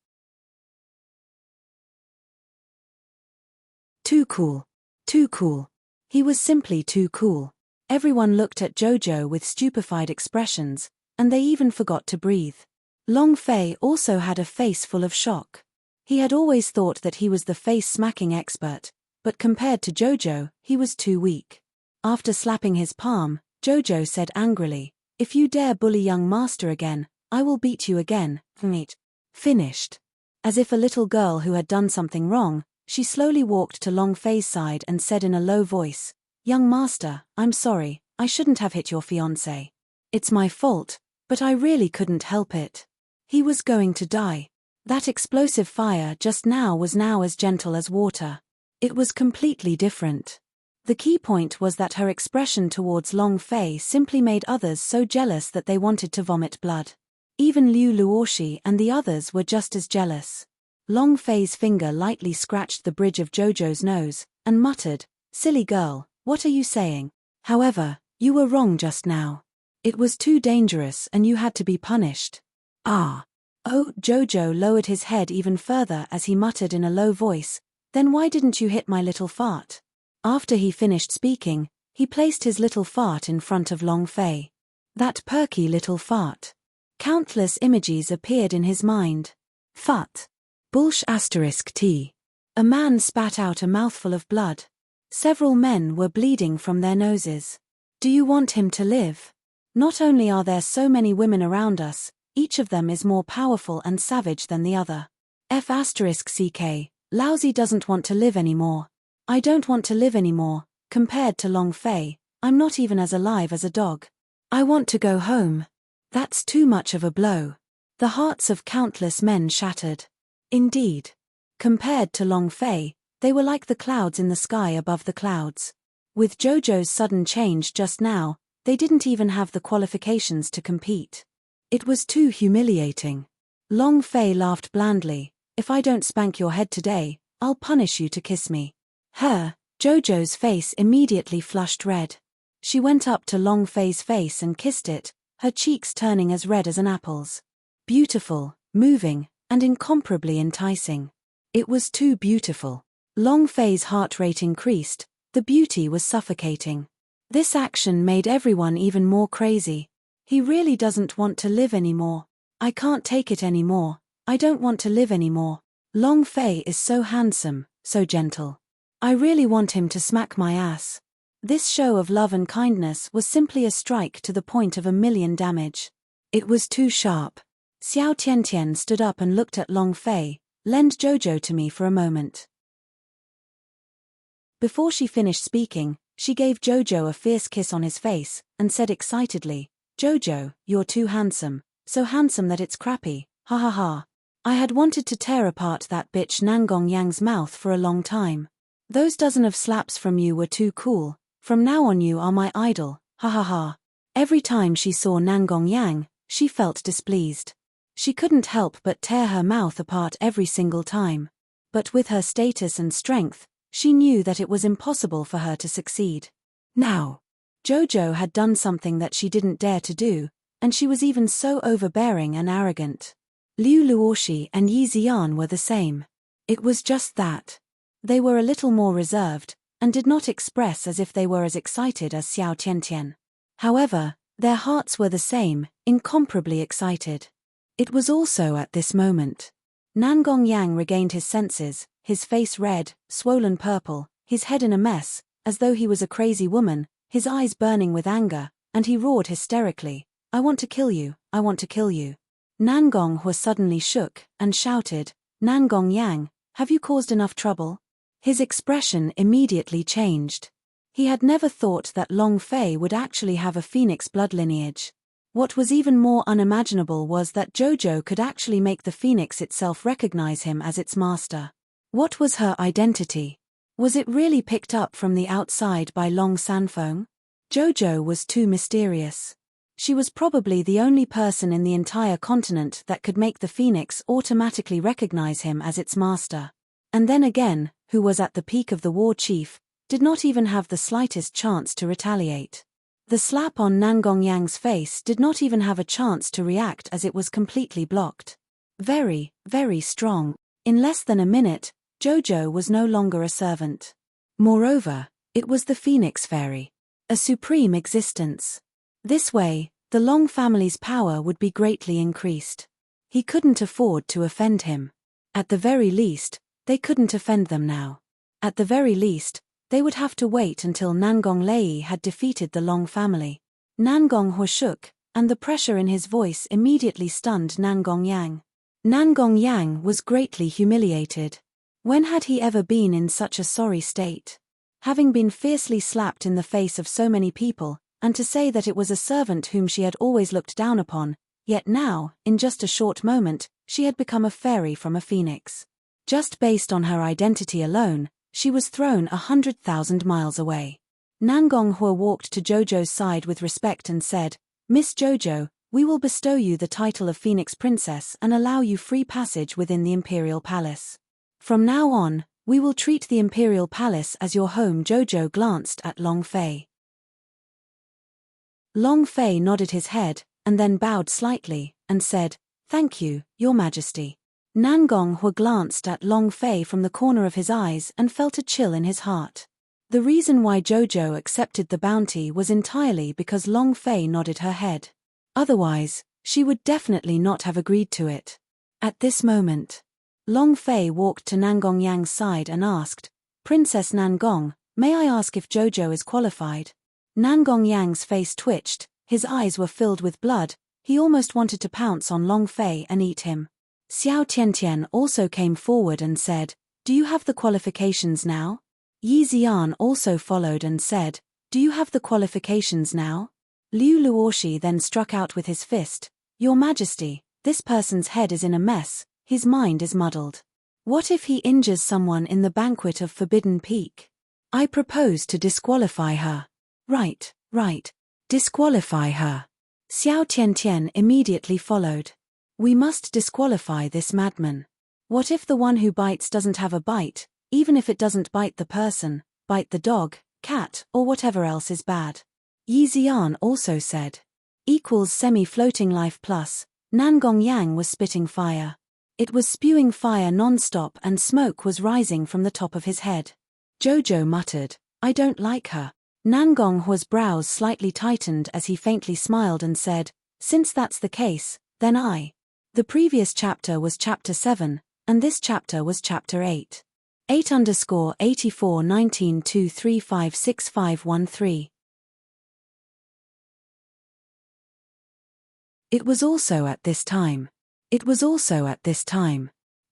Too cool. Too cool. He was simply too cool. Everyone looked at Jojo with stupefied expressions, and they even forgot to breathe. Long Fei also had a face full of shock. He had always thought that he was the face-smacking expert, but compared to Jojo, he was too weak. After slapping his palm, Jojo said angrily, "If you dare bully young master again, I will beat you again." Finished. As if a little girl who had done something wrong, she slowly walked to Long Fei's side and said in a low voice, "Young master, I'm sorry, I shouldn't have hit your fiancé. It's my fault, but I really couldn't help it. He was going to die. That explosive fire just now was now as gentle as water. It was completely different." The key point was that her expression towards Long Fei simply made others so jealous that they wanted to vomit blood. Even Liu Luoshi and the others were just as jealous. Long Fei's finger lightly scratched the bridge of Jojo's nose, and muttered, "Silly girl, what are you saying? However, you were wrong just now. It was too dangerous and you had to be punished." "Ah." Oh, Jojo lowered his head even further as he muttered in a low voice, "Then why didn't you hit my little fart?" After he finished speaking, he placed his little fart in front of Long Fei. That perky little fart. Countless images appeared in his mind. Fut. T. A man spat out a mouthful of blood. Several men were bleeding from their noses. Do you want him to live? Not only are there so many women around us, each of them is more powerful and savage than the other. F***ck, Lousy doesn't want to live anymore. I don't want to live anymore. Compared to Long Fei, I'm not even as alive as a dog. I want to go home. That's too much of a blow. The hearts of countless men shattered. Indeed. Compared to Long Fei, they were like the clouds in the sky above the clouds. With Jojo's sudden change just now, they didn't even have the qualifications to compete. It was too humiliating. Long Fei laughed blandly. If I don't spank your head today, I'll punish you to kiss me. Jojo's face immediately flushed red. She went up to Long Fei's face and kissed it, her cheeks turning as red as an apple's. Beautiful, moving, and incomparably enticing. It was too beautiful. Long Fei's heart rate increased, the beauty was suffocating. This action made everyone even more crazy. He really doesn't want to live anymore. I can't take it anymore. I don't want to live anymore. Long Fei is so handsome, so gentle. I really want him to smack my ass. This show of love and kindness was simply a strike to the point of 1,000,000 damage. It was too sharp. Xiao Tiantian stood up and looked at Long Fei. Lend Jojo to me for a moment. Before she finished speaking, she gave Jojo a fierce kiss on his face, and said excitedly, Jojo, you're too handsome, so handsome that it's crappy, ha ha ha. I had wanted to tear apart that bitch Nangong Yang's mouth for a long time. Those dozen of slaps from you were too cool, from now on you are my idol, ha ha ha. Every time she saw Nangong Yang, she felt displeased. She couldn't help but tear her mouth apart every single time. But with her status and strength, she knew that it was impossible for her to succeed. Now, Jojo had done something that she didn't dare to do, and she was even so overbearing and arrogant. Liu Luoshi and Yi Ziyan were the same. It was just that. They were a little more reserved, and did not express as if they were as excited as Xiao Tiantian. However, their hearts were the same, incomparably excited. It was also at this moment. Nangong Yang regained his senses, his face red, swollen purple, his head in a mess, as though he was a crazy woman, his eyes burning with anger, and he roared hysterically, I want to kill you, I want to kill you. Nangong Hu suddenly shook, and shouted, Nangong Yang, have you caused enough trouble? His expression immediately changed. He had never thought that Long Fei would actually have a phoenix blood lineage. What was even more unimaginable was that Jojo could actually make the phoenix itself recognize him as its master. What was her identity? Was it really picked up from the outside by Long Sanfeng? Jojo was too mysterious. She was probably the only person in the entire continent that could make the phoenix automatically recognize him as its master. And then again, who was at the peak of the war chief, did not even have the slightest chance to retaliate. The slap on Nangong Yang's face did not even have a chance to react as it was completely blocked. Very, very strong. In less than a minute, Jojo was no longer a servant. Moreover, it was the Phoenix Fairy. A supreme existence. This way, the Long family's power would be greatly increased. He couldn't afford to offend him. At the very least, they couldn't offend them now. At the very least, they would have to wait until Nangong Lei had defeated the Long family. Nangong Hu shook, and the pressure in his voice immediately stunned Nangong Yang. Nangong Yang was greatly humiliated. When had he ever been in such a sorry state? Having been fiercely slapped in the face of so many people, and to say that it was a servant whom she had always looked down upon, yet now, in just a short moment, she had become a fairy from a phoenix. Just based on her identity alone, she was thrown 100,000 miles away. Nangong Hu walked to Jojo's side with respect and said, Miss Jojo, we will bestow you the title of Phoenix Princess and allow you free passage within the Imperial Palace. From now on, we will treat the Imperial Palace as your home. Jojo glanced at Long Fei. Long Fei nodded his head, and then bowed slightly, and said, Thank you, Your Majesty. Nangong Hu glanced at Long Fei from the corner of his eyes and felt a chill in his heart. The reason why Jojo accepted the bounty was entirely because Long Fei nodded her head. Otherwise, she would definitely not have agreed to it. At this moment, Long Fei walked to Nangong Yang's side and asked, Princess Nangong, may I ask if Jojo is qualified? Nangong Yang's face twitched, his eyes were filled with blood, he almost wanted to pounce on Long Fei and eat him. Xiao Tiantian also came forward and said, Do you have the qualifications now? Yi Ziyan also followed and said, Do you have the qualifications now? Liu Luoshi then struck out with his fist, Your Majesty, this person's head is in a mess, his mind is muddled. What if he injures someone in the banquet of Forbidden Peak? I propose to disqualify her. Right, right. Disqualify her. Xiao Tiantian immediately followed. We must disqualify this madman. What if the one who bites doesn't have a bite, even if it doesn't bite the person, bite the dog, cat, or whatever else is bad? Yi Ziyan also said. Equals semi-floating life plus, Nangong Yang was spitting fire. It was spewing fire non-stop and smoke was rising from the top of his head. Jojo muttered, I don't like her. Nangong Hua's brows slightly tightened as he faintly smiled and said, since that's the case, then I. The previous chapter was chapter 7, and this chapter was chapter 8. 8_841923565513. It was also at this time.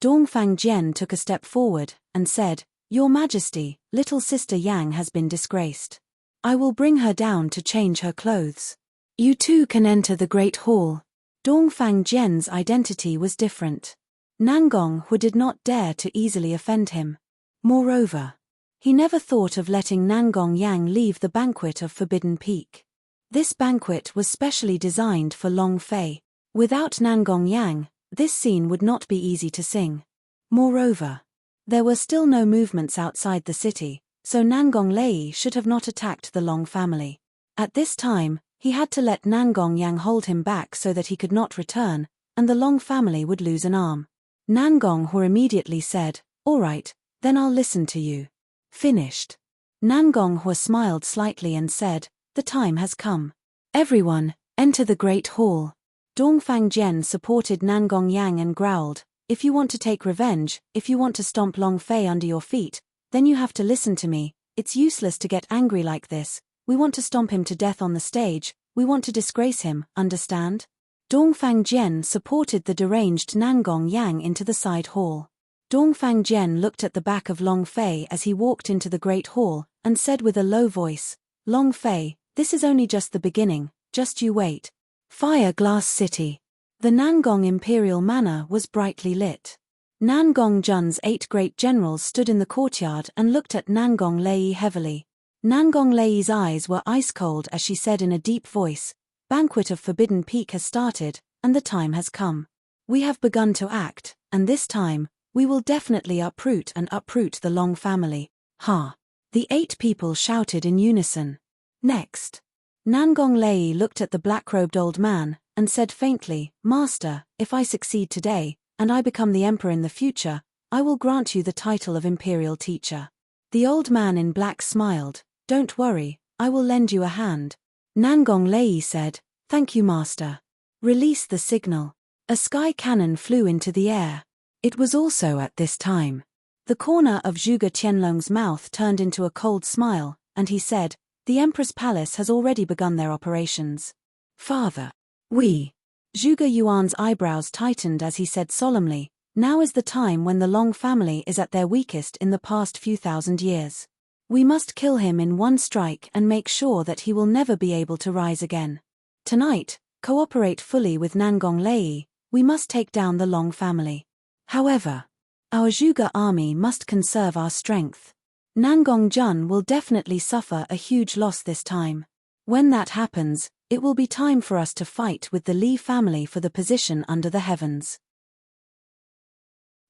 Dongfang Jian took a step forward, and said, Your Majesty, little sister Yang has been disgraced. I will bring her down to change her clothes. You too can enter the Great Hall. Dongfang Jian's identity was different. Nangong Hu did not dare to easily offend him. Moreover, he never thought of letting Nangong Yang leave the banquet of Forbidden Peak. This banquet was specially designed for Long Fei. Without Nangong Yang, this scene would not be easy to sing. Moreover, there were still no movements outside the city, so Nangong Lei should have not attacked the Long family. At this time, he had to let Nangong Yang hold him back so that he could not return, and the Long family would lose an arm. Nangong Hu immediately said, All right, then I'll listen to you. Finished. Nangong Hu smiled slightly and said, The time has come. Everyone, enter the Great Hall. Dongfang Jian supported Nangong Yang and growled, If you want to take revenge, if you want to stomp Long Fei under your feet, then you have to listen to me. It's useless to get angry like this. We want to stomp him to death on the stage, we want to disgrace him, understand? Dongfang Jian supported the deranged Nangong Yang into the side hall. Dongfang Jian looked at the back of Long Fei as he walked into the Great Hall, and said with a low voice, Long Fei, this is only just the beginning, just you wait. Fire Glass City. The Nangong Imperial Manor was brightly lit. Nangong Jun's 8 great generals stood in the courtyard and looked at Nangong Lei heavily. Nangong Lei's eyes were ice-cold as she said in a deep voice, Banquet of Forbidden Peak has started, and the time has come. We have begun to act, and this time, we will definitely uproot the Long family. Ha! The 8 people shouted in unison. Next. Nangong Lei looked at the black-robed old man, and said faintly, Master, if I succeed today, and I become the emperor in the future, I will grant you the title of imperial teacher. The old man in black smiled, Don't worry, I will lend you a hand. Nangong Lei said, Thank you, Master. Release the signal. A sky cannon flew into the air. It was also at this time. The corner of Zhuge Tianlong's mouth turned into a cold smile, and he said, The Emperor's palace has already begun their operations. Father. We. Zhuge Yuan's eyebrows tightened as he said solemnly, Now is the time when the Long family is at their weakest in the past few thousand years. We must kill him in one strike and make sure that he will never be able to rise again. Tonight, cooperate fully with Nangong Lei, we must take down the Long family. However, our Zhuge army must conserve our strength. Nangong Jun will definitely suffer a huge loss this time. When that happens, it will be time for us to fight with the Li family for the position under the heavens.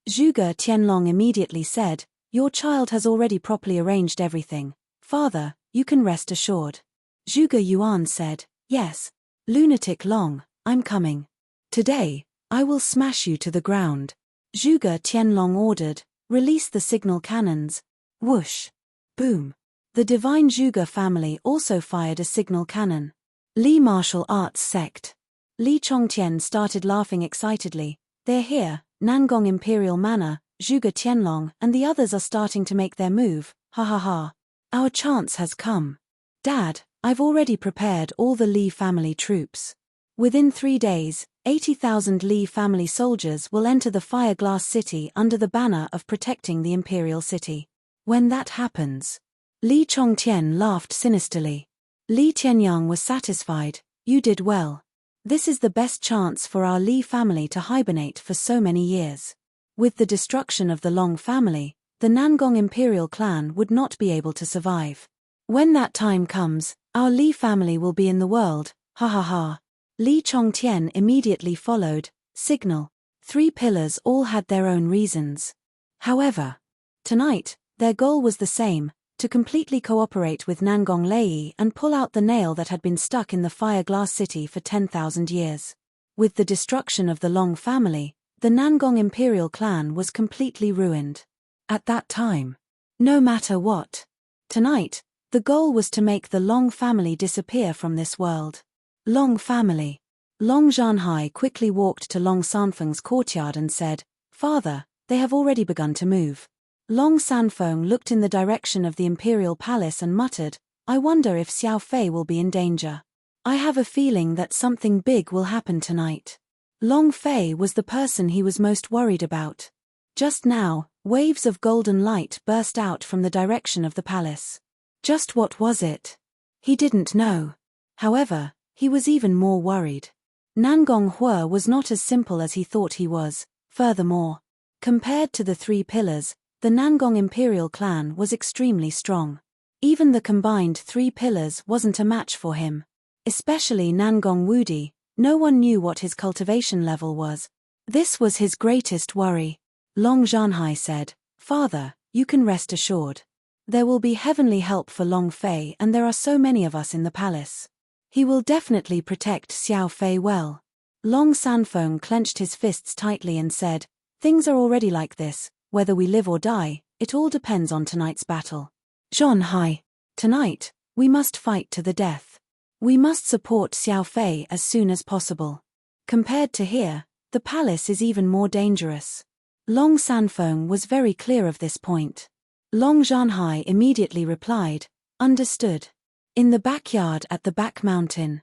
Zhuge Tianlong immediately said, Your child has already properly arranged everything. Father, you can rest assured. Zhuge Yuan said, Yes. Lunatic Long, I'm coming. Today, I will smash you to the ground. Zhuge Tianlong ordered, Release the signal cannons. Whoosh. Boom. The divine Zhuge family also fired a signal cannon. Li martial arts sect. Li Chongtian started laughing excitedly. They're here, Nangong Imperial Manor, Zhuge Tianlong and the others are starting to make their move, ha ha ha. Our chance has come. Dad, I've already prepared all the Li family troops. Within 3 days, 80,000 Li family soldiers will enter the Fire Glass City under the banner of protecting the Imperial City. When that happens, Li Chongtian laughed sinisterly. Li Tianyang was satisfied. You did well. This is the best chance for our Li family to hibernate for so many years. With the destruction of the Long family, the Nangong imperial clan would not be able to survive. When that time comes, our Li family will be in the world, ha ha ha. Li Chongtian immediately followed, signal. 3 pillars all had their own reasons. However, tonight, their goal was the same, to completely cooperate with Nangong Lei and pull out the nail that had been stuck in the fire glass city for 10,000 years. With the destruction of the Long family, the Nangong imperial clan was completely ruined. At that time, no matter what, tonight, the goal was to make the Long family disappear from this world. Long family. Long Zhanhai quickly walked to Long Sanfeng's courtyard and said, "Father, they have already begun to move." Long Sanfeng looked in the direction of the imperial palace and muttered, "I wonder if Xiao Fei will be in danger. I have a feeling that something big will happen tonight." Long Fei was the person he was most worried about. Just now, waves of golden light burst out from the direction of the palace. Just what was it? He didn't know. However, he was even more worried. Nangong Hua was not as simple as he thought he was. Furthermore, compared to the 3 pillars, the Nangong imperial clan was extremely strong. Even the combined 3 pillars wasn't a match for him. Especially Nangong Wudi, no one knew what his cultivation level was. This was his greatest worry. Long Zhanhai said, "Father, you can rest assured. There will be heavenly help for Long Fei and there are so many of us in the palace. He will definitely protect Xiao Fei well." Long Sanfeng clenched his fists tightly and said, "Things are already like this, whether we live or die, it all depends on tonight's battle. Zhanhai, tonight, we must fight to the death. We must support Xiao Fei as soon as possible. Compared to here, the palace is even more dangerous." Long Sanfeng was very clear of this point. Long Zhanhai immediately replied, "Understood." In the backyard at the back mountain,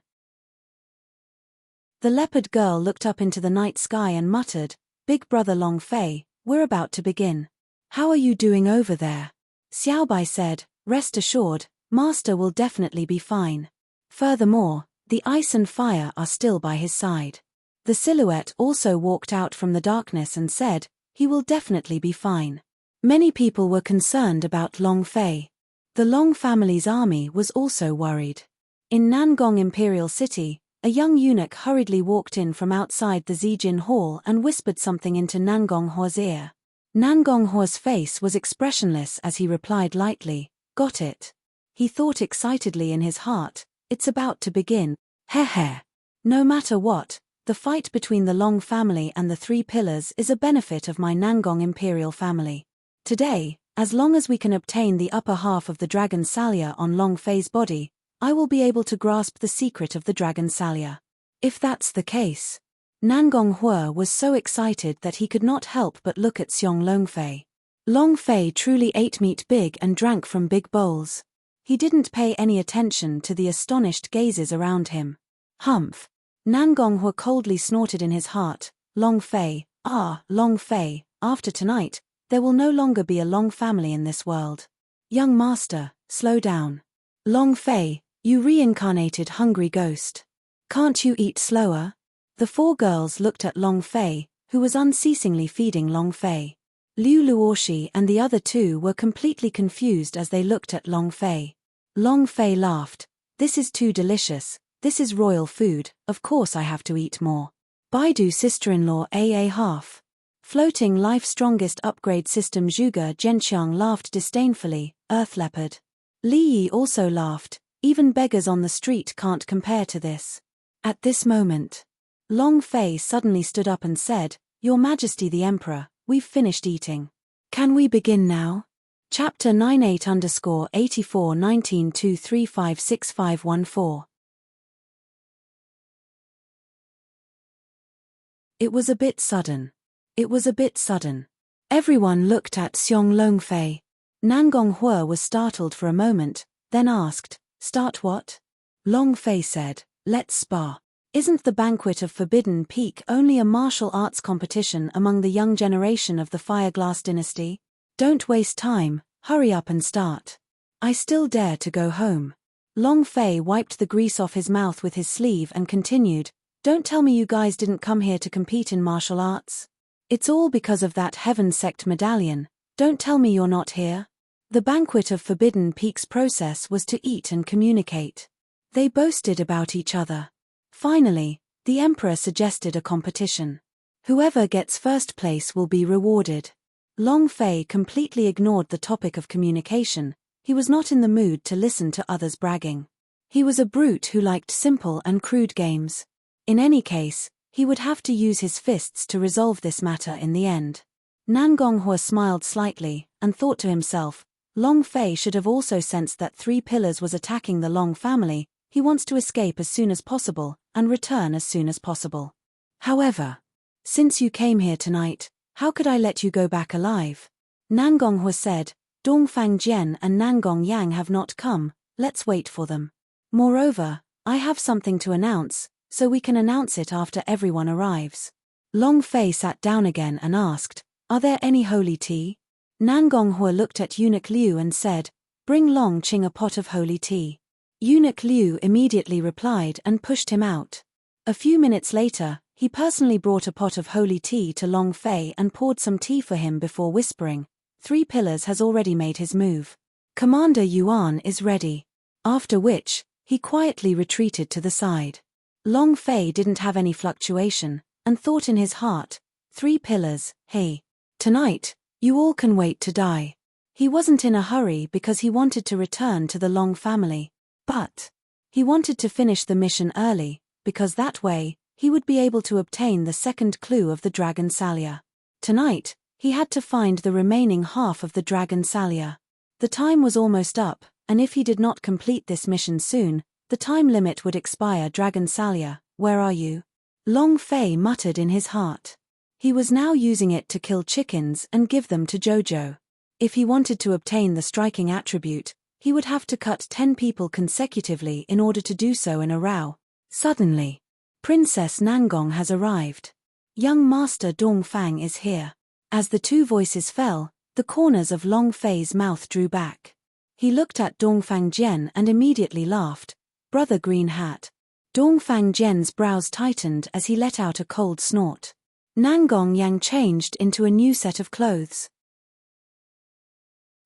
the leopard girl looked up into the night sky and muttered, "Big brother Long Fei, we're about to begin. How are you doing over there?" Xiaobai said, "Rest assured, Master will definitely be fine. Furthermore, the ice and fire are still by his side." The silhouette also walked out from the darkness and said, "He will definitely be fine." Many people were concerned about Long Fei. The Long family's army was also worried. In Nangong Imperial City, a young eunuch hurriedly walked in from outside the Zijin Hall and whispered something into Nangong Hua's ear. Nangong Hua's face was expressionless as he replied lightly, "Got it." He thought excitedly in his heart, "It's about to begin. Heh. No matter what, the fight between the Long family and the 3 pillars is a benefit of my Nangong Imperial family. Today, as long as we can obtain the upper half of the Dragon Salya on Long Fei's body, I will be able to grasp the secret of the Dragon Salya. If that's the case." Nangong Hua was so excited that he could not help but look at Xiong Long Fei. Long Fei truly ate meat big and drank from big bowls. He didn't pay any attention to the astonished gazes around him. Humph. Nangong Hua coldly snorted in his heart, "Long Fei, Long Fei, after tonight, there will no longer be a Long family in this world. Young master, slow down. Long Fei, you reincarnated hungry ghost. Can't you eat slower?" The 4 girls looked at Long Fei, who was unceasingly feeding Long Fei. Liu Luoshi and the other 2 were completely confused as they looked at Long Fei. Long Fei laughed, "This is too delicious, this is royal food, of course I have to eat more. Baidu sister-in-law AA half. Floating life strongest upgrade system Zhuge Zhenqiang laughed disdainfully, Earth leopard. Li Yi also laughed, "Even beggars on the street can't compare to this." At this moment, Long Fei suddenly stood up and said, "Your Majesty the Emperor, we've finished eating. Can we begin now?" Chapter 98_841923565514. It was a bit sudden. Everyone looked at Xiong Long Fei. Nangong Hua was startled for a moment, then asked, "Start what?" Long Fei said, "Let's spar. Isn't the Banquet of Forbidden Peak only a martial arts competition among the young generation of the Fireglass dynasty? Don't waste time, hurry up and start. I still dare to go home." Long Fei wiped the grease off his mouth with his sleeve and continued, "Don't tell me you guys didn't come here to compete in martial arts. It's all because of that Heaven Sect medallion. Don't tell me you're not here. The banquet of Forbidden Peaks process was to eat and communicate. They boasted about each other. Finally, the emperor suggested a competition. Whoever gets first place will be rewarded. Long Fei completely ignored the topic of communication. He was not in the mood to listen to others bragging. He was a brute who liked simple and crude games. In any case, he would have to use his fists to resolve this matter in the end. Nan Gonghua smiled slightly, and thought to himself, Long Fei should have also sensed that Three Pillars was attacking the Long family. He wants to escape as soon as possible, and return as soon as possible. However, since you came here tonight, how could I let you go back alive? Nan Gonghua said, Dongfang Jian and Nangong Yang have not come, let's wait for them. Moreover, I have something to announce, so we can announce it after everyone arrives. Long Fei sat down again and asked, Are there any holy tea? Nan Gonghua looked at Eunuch Liu and said, Bring Long Qing a pot of holy tea. Eunuch Liu immediately replied and pushed him out. A few minutes later, he personally brought a pot of holy tea to Long Fei and poured some tea for him before whispering, Three Pillars has already made his move. Commander Yuan is ready. After which, he quietly retreated to the side. Long Fei didn't have any fluctuation, and thought in his heart, Three Pillars, hey. Tonight, you all can wait to die. He wasn't in a hurry because he wanted to return to the Long family. But he wanted to finish the mission early, because that way, he would be able to obtain the second clue of the Dragon Salia. Tonight, he had to find the remaining half of the Dragon Salia. The time was almost up, and if he did not complete this mission soon, the time limit would expire. Dragon Salia, where are you? Long Fei muttered in his heart. He was now using it to kill chickens and give them to Jojo. If he wanted to obtain the striking attribute, he would have to cut 10 people consecutively in order to do so in a row. Suddenly, Princess Nangong has arrived. Young Master Dongfang is here. As the two voices fell, the corners of Long Fei's mouth drew back. He looked at Dongfang Jian and immediately laughed. Brother Green Hat. Dongfang Jian's brows tightened as he let out a cold snort. Nangong Yang changed into a new set of clothes.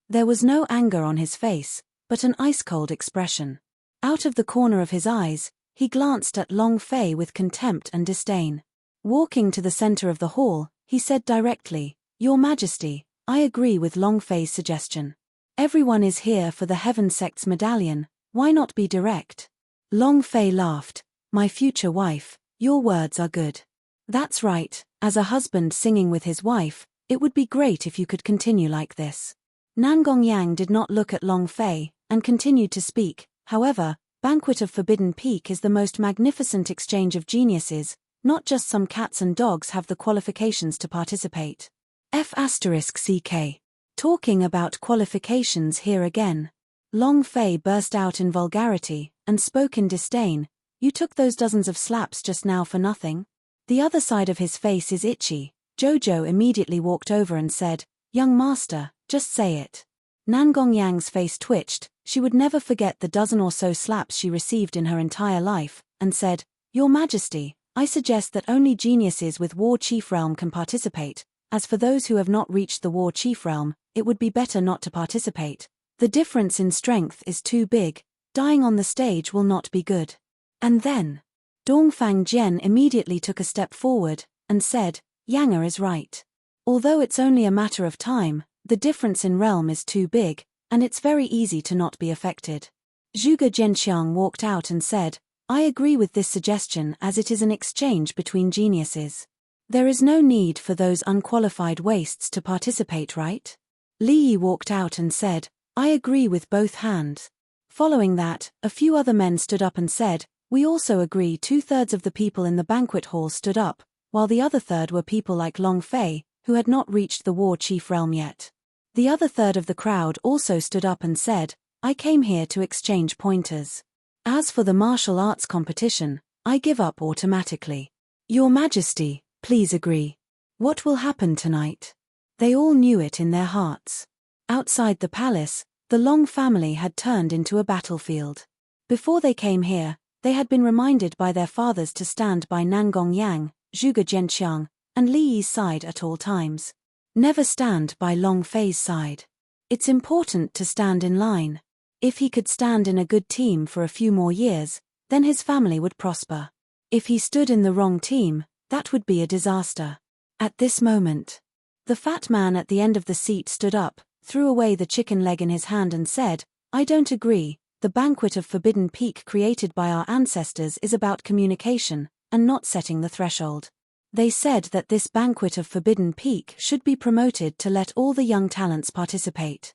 There was no anger on his face, but an ice-cold expression. Out of the corner of his eyes, he glanced at Long Fei with contempt and disdain. Walking to the center of the hall, he said directly, Your Majesty, I agree with Long Fei's suggestion. Everyone is here for the Heaven Sect's medallion, why not be direct? Long Fei laughed, My future wife, your words are good. That's right, as a husband singing with his wife, it would be great if you could continue like this. Nangong Yang did not look at Long Fei, and continued to speak. However, Banquet of Forbidden Peak is the most magnificent exchange of geniuses, not just some cats and dogs have the qualifications to participate. F***CK. Talking about qualifications here again. Long Fei burst out in vulgarity, and spoke in disdain, You took those dozens of slaps just now for nothing? The other side of his face is itchy. Jojo immediately walked over and said, Young master, just say it. Nangong Yang's face twitched, she would never forget the dozen or so slaps she received in her entire life, and said, Your Majesty, I suggest that only geniuses with War Chief Realm can participate. As for those who have not reached the War Chief Realm, it would be better not to participate. The difference in strength is too big, dying on the stage will not be good. And then, Dongfang Jian immediately took a step forward, and said, Yanger is right. Although it's only a matter of time, the difference in realm is too big, and it's very easy to not be affected. Zhuge Zhenxiang walked out and said, I agree with this suggestion as it is an exchange between geniuses. There is no need for those unqualified wastes to participate, right? Li Yi walked out and said, I agree with both hands. Following that, a few other men stood up and said, We also agree. 2/3 of the people in the banquet hall stood up, while the other third were people like Long Fei, who had not reached the War Chief Realm yet. The other third of the crowd also stood up and said, I came here to exchange pointers. As for the martial arts competition, I give up automatically. Your Majesty, please agree. What will happen tonight? They all knew it in their hearts. Outside the palace, the Long family had turned into a battlefield. Before they came here, they had been reminded by their fathers to stand by Nangong Yang, Zhuge Zhenxiang, and Li Yi's side at all times. Never stand by Long Fei's side. It's important to stand in line. If he could stand in a good team for a few more years, then his family would prosper. If he stood in the wrong team, that would be a disaster. At this moment, the fat man at the end of the seat stood up, threw away the chicken leg in his hand and said, "I don't agree. The banquet of Forbidden Peak created by our ancestors is about communication, and not setting the threshold. They said that this banquet of Forbidden Peak should be promoted to let all the young talents participate."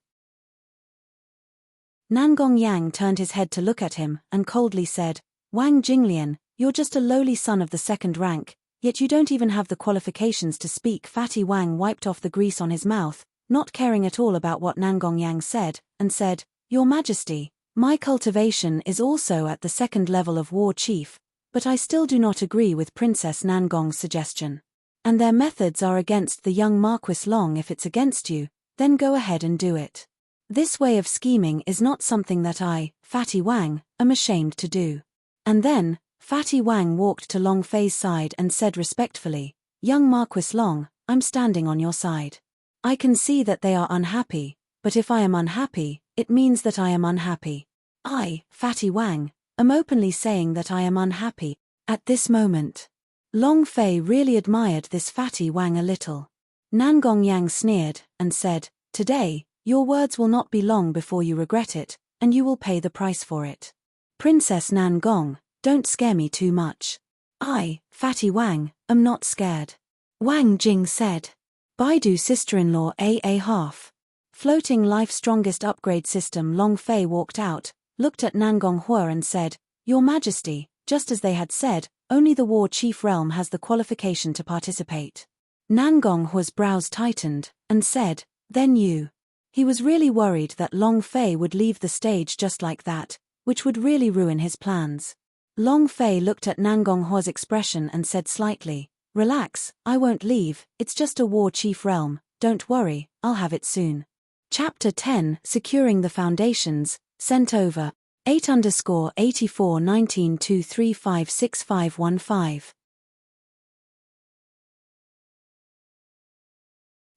Nangong Yang turned his head to look at him, and coldly said, "Wang Jinglian, you're just a lowly son of the second rank, yet you don't even have the qualifications to speak." Fatty Wang wiped off the grease on his mouth, not caring at all about what Nangong Yang said, and said, "Your Majesty, my cultivation is also at the second level of War Chief, but I still do not agree with Princess Nangong's suggestion. And their methods are against the young Marquis Long. If it's against you, then go ahead and do it. This way of scheming is not something that I, Fatty Wang, am ashamed to do." And then, Fatty Wang walked to Long Fei's side and said respectfully, "Young Marquis Long, I'm standing on your side. I can see that they are unhappy, but if I am unhappy, it means that I am unhappy. I, Fatty Wang, am openly saying that I am unhappy." At this moment, Long Fei really admired this Fatty Wang a little. Nangong Yang sneered, and said, "Today, your words will not be long before you regret it, and you will pay the price for it. Princess Nangong, don't scare me too much. I, Fatty Wang, am not scared." Wang Jing said. Baidu sister-in-law A half. Floating Life Strongest Upgrade System. Long Fei walked out, looked at Nangong Hua and said, "Your Majesty, just as they had said, only the War Chief realm has the qualification to participate." Nangong Hua's brows tightened, and said, "Then you." He was really worried that Long Fei would leave the stage just like that, which would really ruin his plans. Long Fei looked at Nangong Hua's expression and said slightly, "Relax, I won't leave, it's just a War Chief realm, don't worry, I'll have it soon." Chapter 10, Securing the Foundations, sent over, 8_841923565515.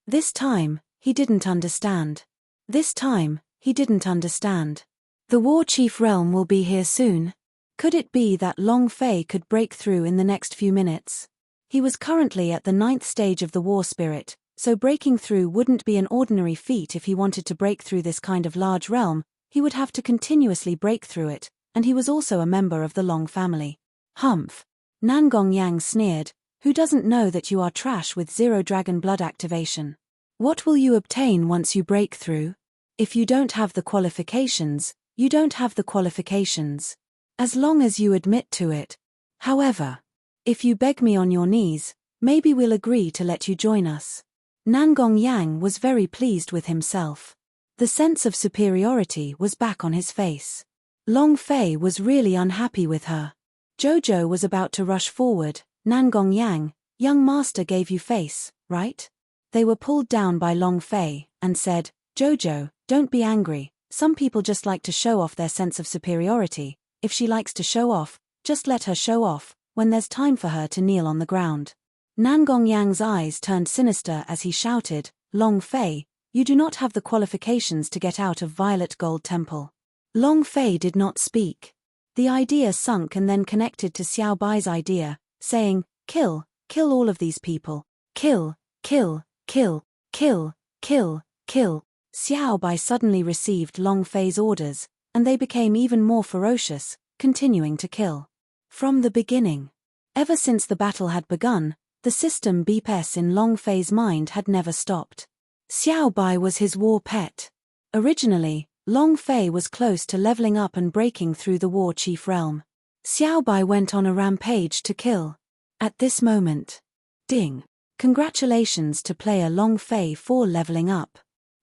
This time, he didn't understand. This time, he didn't understand. The War Chief realm will be here soon. Could it be that Long Fei could break through in the next few minutes? He was currently at the 9th stage of the War Spirit, so breaking through wouldn't be an ordinary feat. If he wanted to break through this kind of large realm, he would have to continuously break through it, and he was also a member of the Long family. Humph. Nangong Yang sneered, "Who doesn't know that you are trash with 0 dragon blood activation? What will you obtain once you break through? If you don't have the qualifications, you don't have the qualifications. As long as you admit to it. However, if you beg me on your knees, maybe we'll agree to let you join us." Nangong Yang was very pleased with himself. The sense of superiority was back on his face. Long Fei was really unhappy with her. Jojo was about to rush forward. "Nangong Yang, young master gave you face, right?" They were pulled down by Long Fei, and said, "Jojo, don't be angry, some people just like to show off their sense of superiority. If she likes to show off, just let her show off, when there's time for her to kneel on the ground." Nangong Yang's eyes turned sinister as he shouted, "Long Fei, you do not have the qualifications to get out of Violet Gold Temple." Long Fei did not speak. The idea sunk and then connected to Xiao Bai's idea, saying, kill all of these people. Kill, kill, kill, kill, kill, kill." Xiao Bai suddenly received Long Fei's orders, and they became even more ferocious, continuing to kill. From the beginning. Ever since the battle had begun, the system BPS in Long Fei's mind had never stopped. Xiao Bai was his war pet. Originally, Long Fei was close to leveling up and breaking through the War Chief realm. Xiao Bai went on a rampage to kill. At this moment. Ding. Congratulations to player Long Fei for leveling up.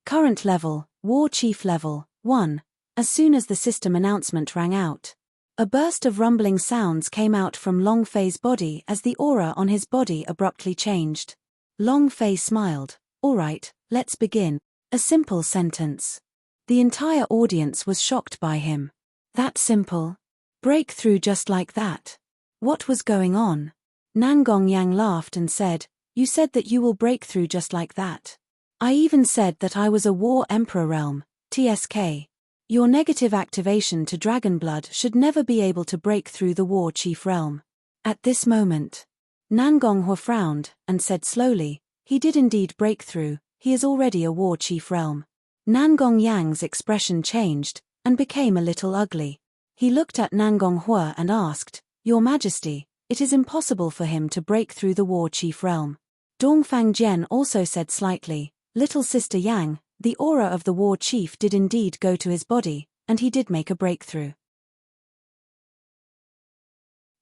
Current level, War Chief level 1. As soon as the system announcement rang out, a burst of rumbling sounds came out from Long Fei's body as the aura on his body abruptly changed. Long Fei smiled. "All right, let's begin." A simple sentence. The entire audience was shocked by him. That simple? Breakthrough just like that? What was going on? Nangong Yang laughed and said, "You said that you will break through just like that. I even said that I was a War Emperor realm, TSK. Your negative activation to dragon blood should never be able to break through the War Chief realm. At this moment, Nangonghua frowned, and said slowly, he did indeed break through, he is already a War Chief realm. Nangong Yang's expression changed, and became a little ugly. He looked at Nangonghua and asked, Your Majesty, it is impossible for him to break through the War Chief realm. Dongfang Jian also said slightly, Little Sister Yang, the aura of the War Chief did indeed go to his body, and he did make a breakthrough.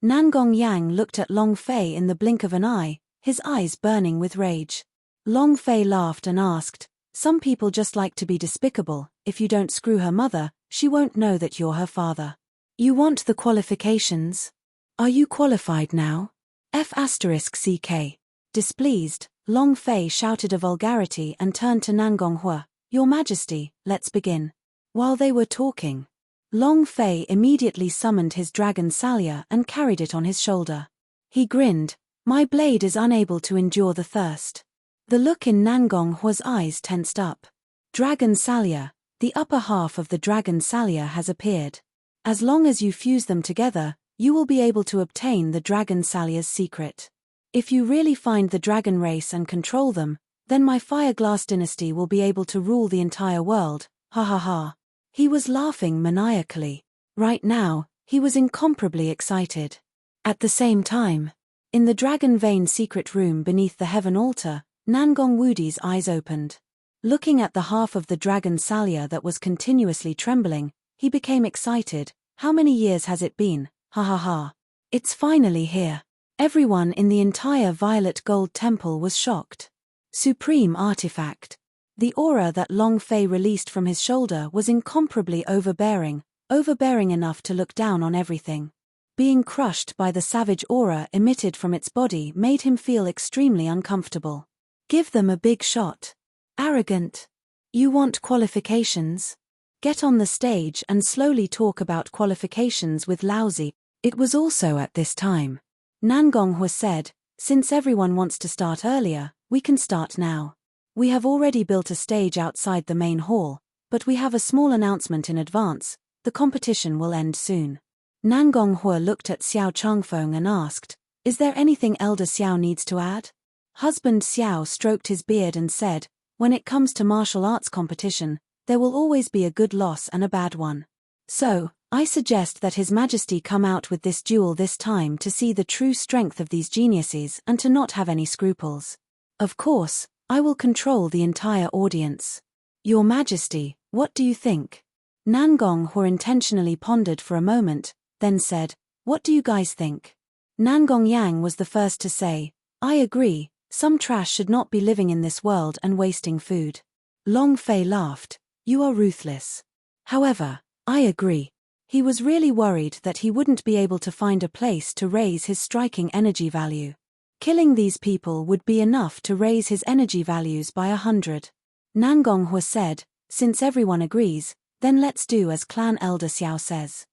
Nangong Yang looked at Long Fei in the blink of an eye, his eyes burning with rage. Long Fei laughed and asked, Some people just like to be despicable, if you don't screw her mother, she won't know that you're her father. You want the qualifications? Are you qualified now? F***CK. Displeased, Long Fei shouted a vulgarity and turned to Nangonghua, Your Majesty, let's begin. While they were talking, Long Fei immediately summoned his dragon Salya and carried it on his shoulder. He grinned, My blade is unable to endure the thirst. The look in Nangonghua's eyes tensed up. Dragon Salya, the upper half of the dragon Salya has appeared. As long as you fuse them together, you will be able to obtain the dragon Salya's secret. If you really find the dragon race and control them, then my Fireglass dynasty will be able to rule the entire world, ha ha ha. He was laughing maniacally. Right now, he was incomparably excited. At the same time, in the dragon vein secret room beneath the heaven altar, Nangong Wudi's eyes opened. Looking at the half of the dragon Salya that was continuously trembling, he became excited. How many years has it been? Ha ha ha. It's finally here. Everyone in the entire Violet Gold Temple was shocked. Supreme artifact. The aura that Long Fei released from his shoulder was incomparably overbearing enough to look down on everything. Being crushed by the savage aura emitted from its body made him feel extremely uncomfortable. Give them a big shot. Arrogant. You want qualifications? Get on the stage and slowly talk about qualifications with Laozi. It was also at this time. Nangonghua said, Since everyone wants to start earlier, we can start now. We have already built a stage outside the main hall, but we have a small announcement in advance, the competition will end soon. Nangonghua looked at Xiao Changfeng and asked, Is there anything Elder Xiao needs to add? Husband Xiao stroked his beard and said, When it comes to martial arts competition, there will always be a good loss and a bad one. So, I suggest that His Majesty come out with this duel this time to see the true strength of these geniuses and to not have any scruples. Of course, I will control the entire audience. Your Majesty, what do you think? Nangonghua intentionally pondered for a moment, then said, What do you guys think? Nangong Yang was the first to say, I agree, some trash should not be living in this world and wasting food. Long Fei laughed, You are ruthless. However, I agree. He was really worried that he wouldn't be able to find a place to raise his striking energy value. Killing these people would be enough to raise his energy values by 100. Nangonghua said, Since everyone agrees, then let's do as Clan Elder Xiao says.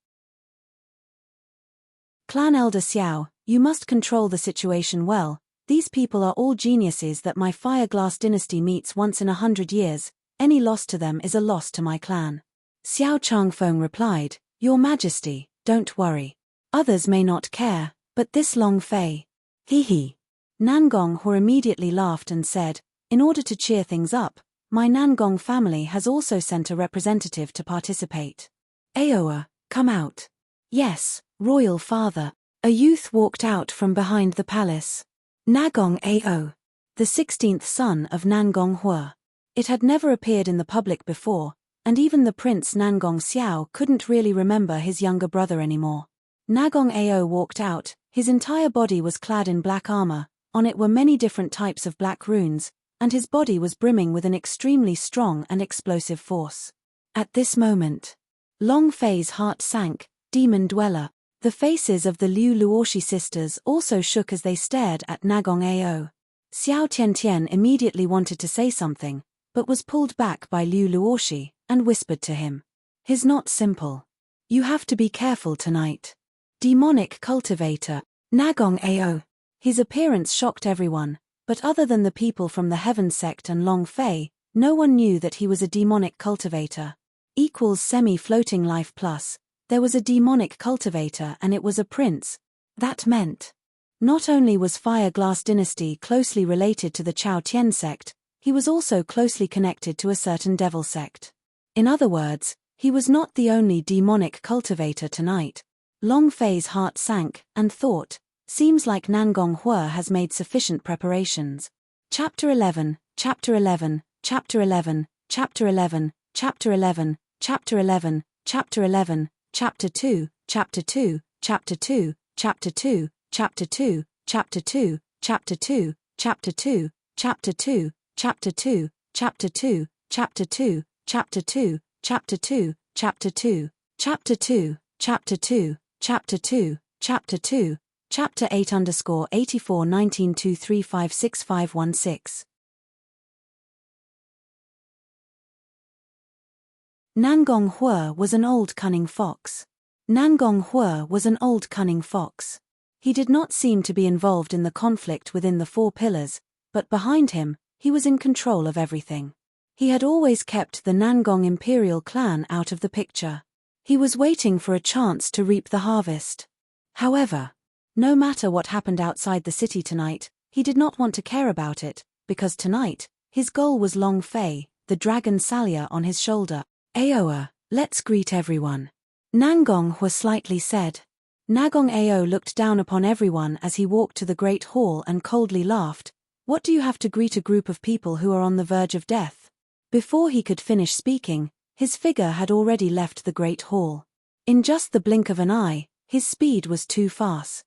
Clan Elder Xiao, you must control the situation well. These people are all geniuses that my Fireglass dynasty meets once in 100 years. Any loss to them is a loss to my clan. Xiao Changfeng replied, Your Majesty, don't worry. Others may not care, but this Long Fei. Hee hee. Nangonghua immediately laughed and said, In order to cheer things up, my Nangong family has also sent a representative to participate. Aoa, come out. Yes, Royal Father. A youth walked out from behind the palace. Nagong Ao. The 16th son of Nangonghua. It had never appeared in the public before, and even the Prince Nangong Xiao couldn't really remember his younger brother anymore. Nagong Ao walked out, his entire body was clad in black armor, on it were many different types of black runes, and his body was brimming with an extremely strong and explosive force. At this moment, Long Fei's heart sank, demon dweller. The faces of the Liu Luoshi sisters also shook as they stared at Nagong Ao. Xiao Tiantian immediately wanted to say something, but was pulled back by Liu Luoshi, and whispered to him. He's not simple. You have to be careful tonight. Demonic cultivator, Nagong Ao. His appearance shocked everyone, but other than the people from the Heaven sect and Long Fei, No one knew that he was a demonic cultivator. Equals semi-floating life plus. There was a demonic cultivator and it was a prince. That meant not only was Fire Glass Dynasty closely related to the Chao Tien sect, he was also closely connected to a certain devil sect. In other words, he was not the only demonic cultivator tonight. Long Fei's heart sank, and thought, seems like Nangong Hua has made sufficient preparations. Chapter 11, Chapter 11, Chapter 11, Chapter 11, Chapter 11, Chapter 11, Chapter 11, Chapter 2, Chapter 2, Chapter 2, Chapter 2, Chapter 2, Chapter 2, Chapter 2, Chapter 2, Chapter 2, Chapter 2, Chapter 2, Chapter 2, Chapter 2, Chapter 2, Chapter 2, Chapter 2, Chapter 2, Chapter 2, Chapter 2, Chapter 8_841923565616. Nangong Hua was an old cunning fox. Nangong Hua was an old cunning fox. He did not seem to be involved in the conflict within the four pillars, but behind him, he was in control of everything. He had always kept the Nangong imperial clan out of the picture. He was waiting for a chance to reap the harvest. However, no matter what happened outside the city tonight, he did not want to care about it, because tonight, his goal was Long Fei, the dragon Salia on his shoulder. Aoa, let's greet everyone. Nangong Hua slightly said. Nagong Ao looked down upon everyone as he walked to the great hall and coldly laughed. What do you have to greet a group of people who are on the verge of death? Before he could finish speaking, his figure had already left the great hall. In just the blink of an eye, his speed was too fast.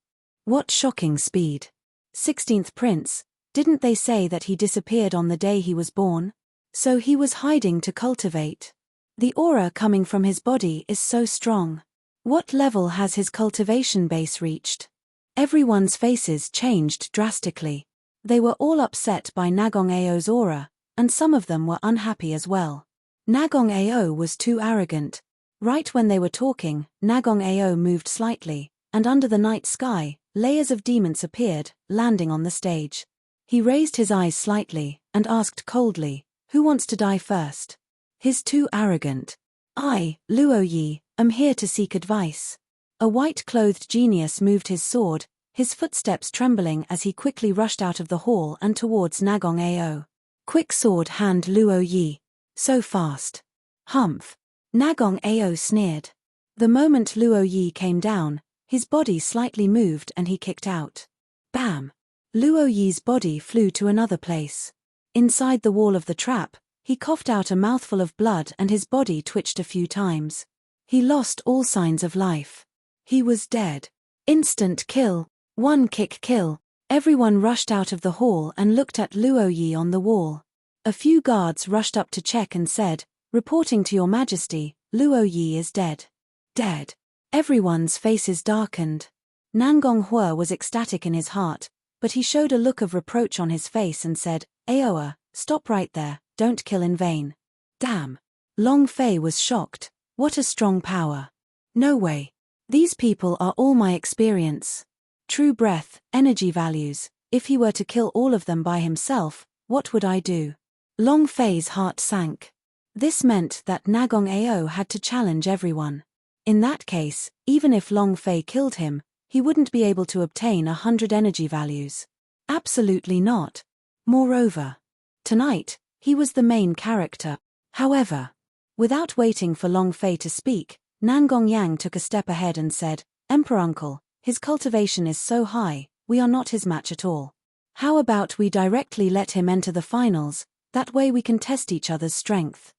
What shocking speed. 16th Prince, didn't they say that he disappeared on the day he was born? So he was hiding to cultivate. The aura coming from his body is so strong. What level has his cultivation base reached? Everyone's faces changed drastically. They were all upset by Nagong Ao's aura, and some of them were unhappy as well. Nagong Ao was too arrogant. Right when they were talking, Nagong Ao moved slightly, and under the night sky, layers of demons appeared, landing on the stage. He raised his eyes slightly, and asked coldly, who wants to die first? He's too arrogant. I, Luo Yi, am here to seek advice. A white-clothed genius moved his sword, his footsteps trembling as he quickly rushed out of the hall and towards Nagong Ao. Quick sword hand Luo Yi. So fast. Humph. Nagong Ao sneered. The moment Luo Yi came down, his body slightly moved and he kicked out. Bam! Luo Yi's body flew to another place. Inside the wall of the trap, he coughed out a mouthful of blood and his body twitched a few times. He lost all signs of life. He was dead. Instant kill. One kick kill. Everyone rushed out of the hall and looked at Luo Yi on the wall. A few guards rushed up to check and said, reporting to your majesty, Luo Yi is dead. Dead. Everyone's faces darkened. Nangong Hua was ecstatic in his heart, but he showed a look of reproach on his face and said, Aoa, stop right there, don't kill in vain. Damn. Long Fei was shocked. What a strong power. No way. These people are all my experience. True breath, energy values. If he were to kill all of them by himself, what would I do? Long Fei's heart sank. This meant that Nagong Ao had to challenge everyone. In that case, even if Long Fei killed him, he wouldn't be able to obtain 100 energy values. Absolutely not. Moreover, tonight, he was the main character. However, without waiting for Long Fei to speak, Nangong Yang took a step ahead and said, Emperor Uncle, his cultivation is so high, we are not his match at all. How about we directly let him enter the finals, that way we can test each other's strength.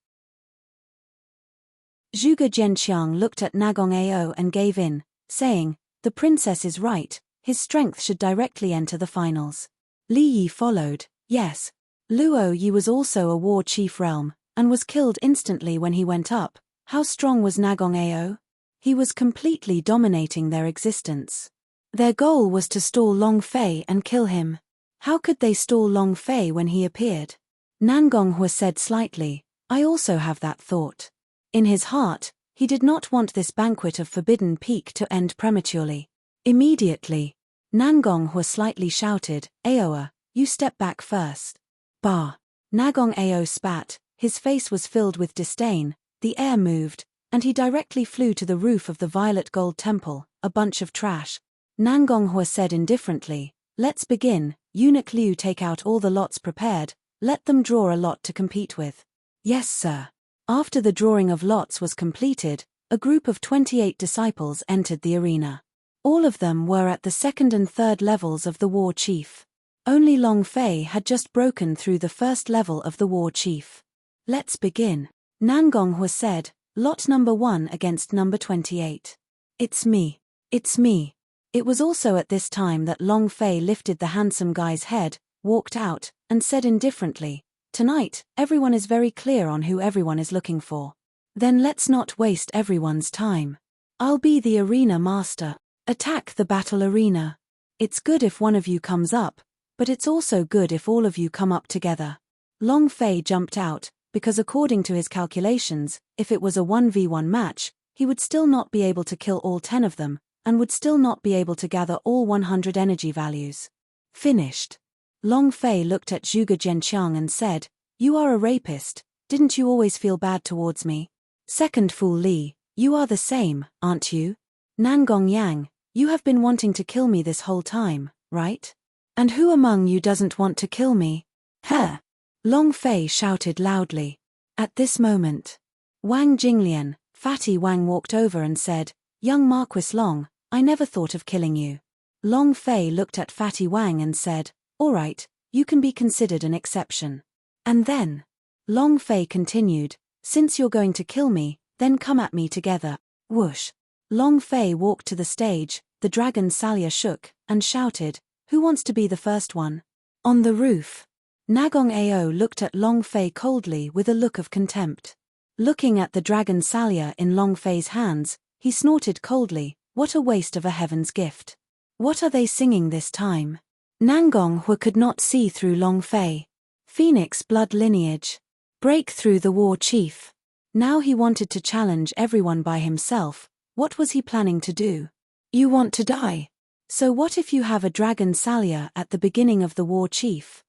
Zhuge Jianqiang looked at Nagong Ao and gave in, saying, the princess is right, his strength should directly enter the finals. Li Yi followed, yes. Luo Yi was also a war chief realm, and was killed instantly when he went up. How strong was Nagong Ao? He was completely dominating their existence. Their goal was to stall Long Fei and kill him. How could they stall Long Fei when he appeared? Nangong Hua said slightly, I also have that thought. In his heart, he did not want this banquet of forbidden peak to end prematurely. Immediately, Nangong Hua slightly shouted, Aoa, you step back first. Bah. Nagong Ao spat, his face was filled with disdain, the air moved, and he directly flew to the roof of the violet gold temple, a bunch of trash. Nangong Hua said indifferently, "Let's begin, Eunuch Liu, take out all the lots prepared, let them draw a lot to compete with." "Yes, sir." After the drawing of lots was completed, a group of 28 disciples entered the arena. All of them were at the second and third levels of the war chief. Only Long Fei had just broken through the first level of the war chief. "Let's begin," Nangong Hua said, "Lot number 1 against number 28. It's me. It's me." It was also at this time that Long Fei lifted the handsome guy's head, walked out, and said indifferently, "Tonight, everyone is very clear on who everyone is looking for. Then let's not waste everyone's time. I'll be the arena master. Attack the battle arena. It's good if one of you comes up, but it's also good if all of you come up together." Long Fei jumped out, because according to his calculations, if it was a 1v1 match, he would still not be able to kill all 10 of them, and would still not be able to gather all 100 energy values. Finished. Long Fei looked at Zhuge Jianqiang and said, "You are a rapist, didn't you always feel bad towards me? Second Fool Li, you are the same, aren't you? Nangong Yang, you have been wanting to kill me this whole time, right? And who among you doesn't want to kill me? Huh?" Long Fei shouted loudly. At this moment, Wang Jinglian, Fatty Wang, walked over and said, "Young Marquis Long, I never thought of killing you." Long Fei looked at Fatty Wang and said, "All right, you can be considered an exception." And then, Long Fei continued, "Since you're going to kill me, then come at me together." Whoosh. Long Fei walked to the stage, the dragon Salia shook, and shouted, "Who wants to be the first one?" On the roof, Nagong Ao looked at Long Fei coldly with a look of contempt. Looking at the dragon Salia in Long Fei's hands, he snorted coldly, "What a waste of a heaven's gift. What are they singing this time?" Nangong Hua could not see through Long Fei. Phoenix blood lineage. Break through the war chief. Now he wanted to challenge everyone by himself. What was he planning to do? You want to die? So what if you have a dragon Salia at the beginning of the war chief?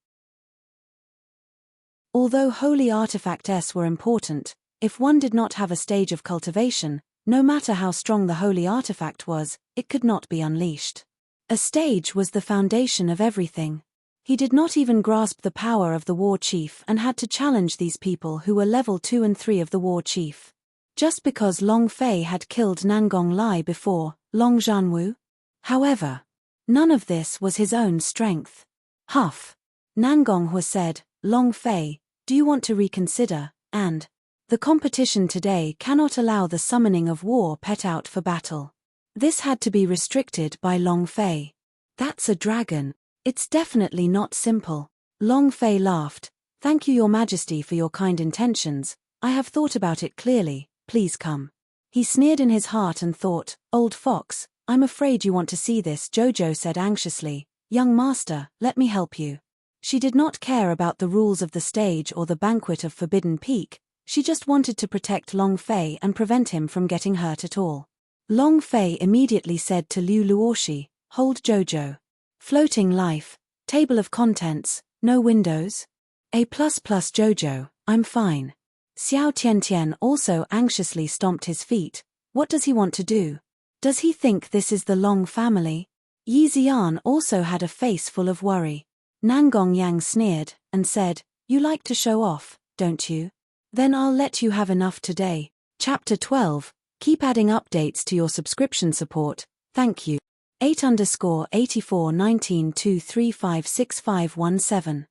Although holy artifacts were important, if one did not have a stage of cultivation, no matter how strong the holy artifact was, it could not be unleashed. A stage was the foundation of everything. He did not even grasp the power of the war chief and had to challenge these people who were level 2 and 3 of the war chief. Just because Long Fei had killed Nangong Lai before, Long Zhanwu? However, none of this was his own strength. Huff. Nangong Hua said, "Long Fei, do you want to reconsider, and the competition today cannot allow the summoning of war pet out for battle." This had to be restricted by Long Fei. "That's a dragon. It's definitely not simple." Long Fei laughed. "Thank you, Your Majesty, for your kind intentions. I have thought about it clearly, please come." He sneered in his heart and thought, "Old fox, I'm afraid you want to see this." Jojo said anxiously, "Young master, let me help you." She did not care about the rules of the stage or the banquet of Forbidden Peak, she just wanted to protect Long Fei and prevent him from getting hurt at all. Long Fei immediately said to Liu Luoshi, "Hold Jojo. Floating life, table of contents, no windows? A++ Jojo, I'm fine." Xiao Tiantian also anxiously stomped his feet. What does he want to do? Does he think this is the Long family? Yi Zian also had a face full of worry. Nangong Yang sneered, and said, "You like to show off, don't you? Then I'll let you have enough today." Chapter 12. Keep adding updates to your subscription support, thank you. 8_841923565517.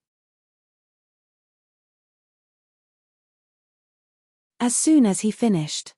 As soon as he finished.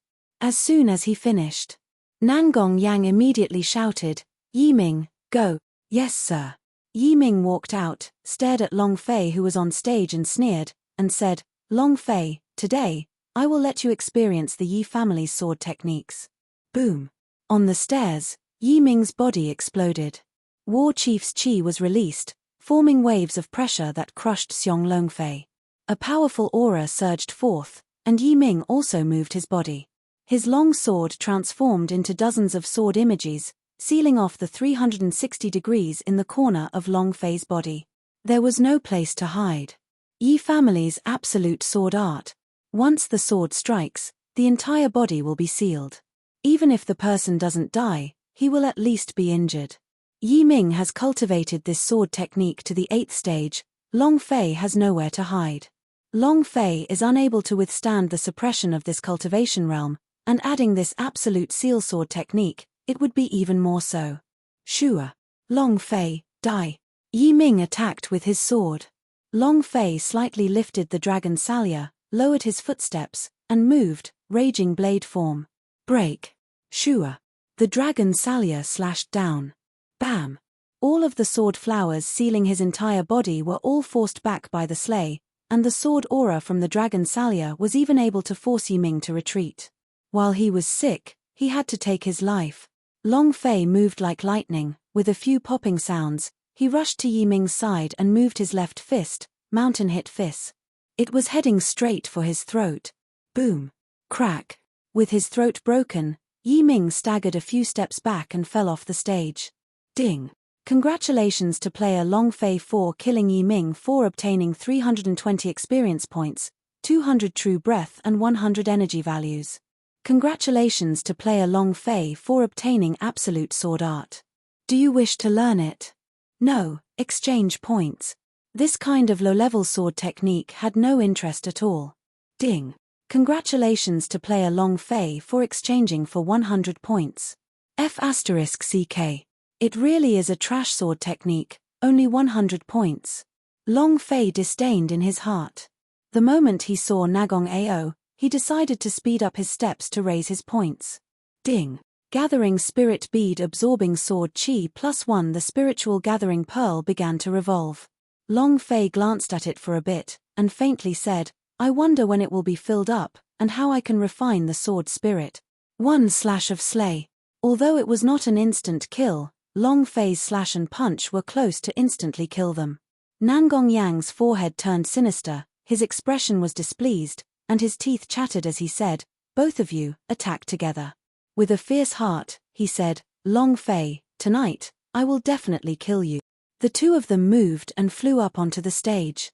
Nangong Yang immediately shouted, "Yiming, go." "Yes, sir." Yiming walked out, stared at Long Fei who was on stage and sneered, and said, "Long Fei, today, I will let you experience the Yi family's sword techniques." Boom. On the stairs, Yiming's body exploded. War Chief's chi was released, forming waves of pressure that crushed Xiong Longfei. A powerful aura surged forth, and Yiming also moved his body. His long sword transformed into dozens of sword images, sealing off the 360 degrees in the corner of Long Fei's body. There was no place to hide. Yi family's absolute sword art. Once the sword strikes, the entire body will be sealed. Even if the person doesn't die, he will at least be injured. Yi Ming has cultivated this sword technique to the 8th stage. Long Fei has nowhere to hide. Long Fei is unable to withstand the suppression of this cultivation realm, and adding this absolute seal sword technique, it would be even more so. Shua. Long Fei, die. Yi Ming attacked with his sword. Long Fei slightly lifted the dragon salya, lowered his footsteps, and moved, raging blade form. Break. Shua. The dragon salya slashed down. Bam! All of the sword flowers sealing his entire body were all forced back by the slay, and the sword aura from the dragon salya was even able to force Yi Ming to retreat. While he was sick, he had to take his life. Long Fei moved like lightning, with a few popping sounds. He rushed to Yi Ming's side and moved his left fist, mountain hit fist. It was heading straight for his throat. Boom. Crack. With his throat broken, Yi Ming staggered a few steps back and fell off the stage. Ding. Congratulations to player Long Fei for killing Yi Ming for obtaining 320 experience points, 200 true breath and 100 energy values. Congratulations to player Long Fei for obtaining absolute sword art. Do you wish to learn it? No, exchange points. This kind of low-level sword technique had no interest at all. Ding. Congratulations to player Long Fei for exchanging for 100 points. F***CK. It really is a trash sword technique, only 100 points. Long Fei disdained in his heart. The moment he saw Nagong Ao, he decided to speed up his steps to raise his points. Ding. Gathering Spirit Bead absorbing Sword Chi +1. The spiritual gathering pearl began to revolve. Long Fei glanced at it for a bit, and faintly said, I wonder when it will be filled up, and how I can refine the sword spirit. 1 slash of slay. Although it was not an instant kill, Long Fei's slash and punch were close to instantly kill them. Nangong Yang's forehead turned sinister, his expression was displeased, and his teeth chattered as he said, both of you, attack together. With a fierce heart, he said, Long Fei, tonight, I will definitely kill you. The two of them moved and flew up onto the stage.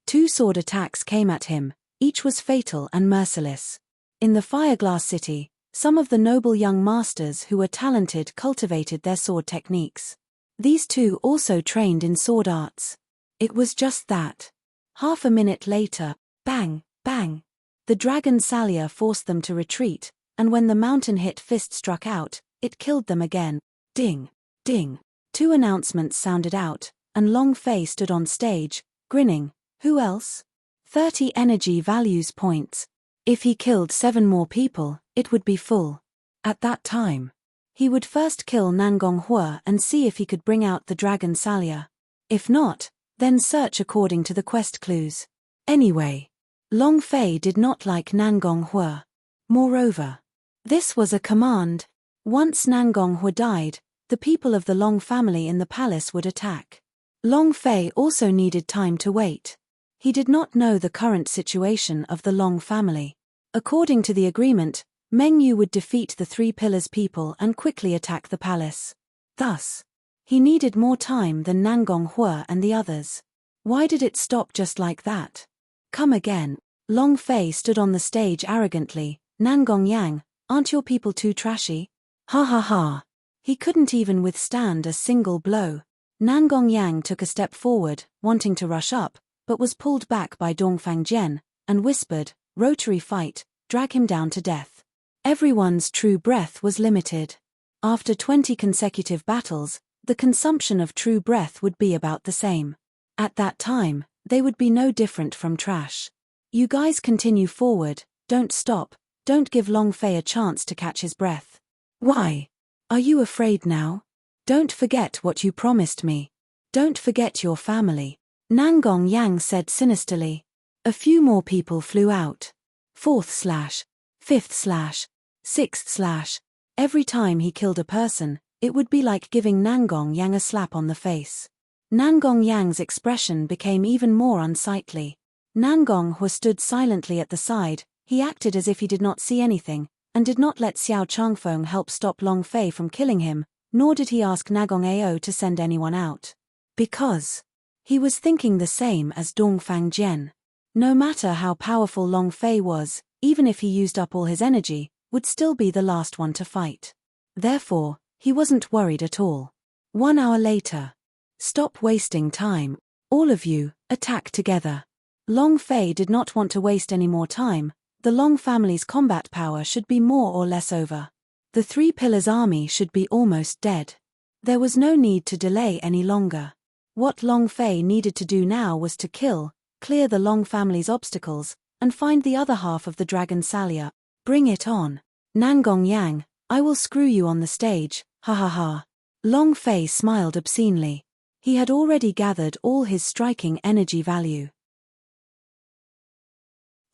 2 sword attacks came at him, each was fatal and merciless. In the Fireglass City, some of the noble young masters who were talented cultivated their sword techniques. These two also trained in sword arts. It was just that. Half a minute later, bang, bang. The dragon salya forced them to retreat, and when the mountain hit fist struck out, it killed them again. Ding, ding. 2 announcements sounded out, and Long Fei stood on stage, grinning. Who else? 30 energy values points. If he killed 7 more people, it would be full. At that time, he would first kill Nangong Hua and see if he could bring out the dragon salya. If not, then search according to the quest clues. Anyway, Long Fei did not like Nangong Hua. Moreover, this was a command. Once Nangong Hua died, the people of the Long family in the palace would attack. Long Fei also needed time to wait. He did not know the current situation of the Long family. According to the agreement, Meng Yu would defeat the 3 Pillars people and quickly attack the palace. Thus, he needed more time than Nangong Hua and the others. Why did it stop just like that? Come again. Long Fei stood on the stage arrogantly. Nangong Yang, aren't your people too trashy? Ha ha ha. He couldn't even withstand a single blow. Nangong Yang took a step forward, wanting to rush up, but was pulled back by Dongfang Jian, and whispered, Rotary fight, drag him down to death. Everyone's true breath was limited. After 20 consecutive battles, the consumption of true breath would be about the same. At that time, they would be no different from trash. You guys continue forward, don't stop, don't give Long Fei a chance to catch his breath. Why? Are you afraid now? Don't forget what you promised me. Don't forget your family. Nangong Yang said sinisterly. A few more people flew out. 4th slash, 5th slash, 6th slash. Every time he killed a person, it would be like giving Nangong Yang a slap on the face. Nangong Yang's expression became even more unsightly. Nangong Hua stood silently at the side. He acted as if he did not see anything, and did not let Xiao Changfeng help stop Long Fei from killing him, nor did he ask Nagong Ao to send anyone out. Because He was thinking the same as Dongfang Jian. No matter how powerful Long Fei was, even if he used up all his energy, would still be the last one to fight. Therefore, he wasn't worried at all. 1 hour later. Stop wasting time. All of you, attack together. Long Fei did not want to waste any more time. The Long family's combat power should be more or less over. The Three Pillars army should be almost dead. There was no need to delay any longer. What Long Fei needed to do now was to clear the Long family's obstacles, and find the other half of the Dragon Salia. Bring it on. Nangong Yang, I will screw you on the stage, ha ha ha. Long Fei smiled obscenely. He had already gathered all his striking energy value.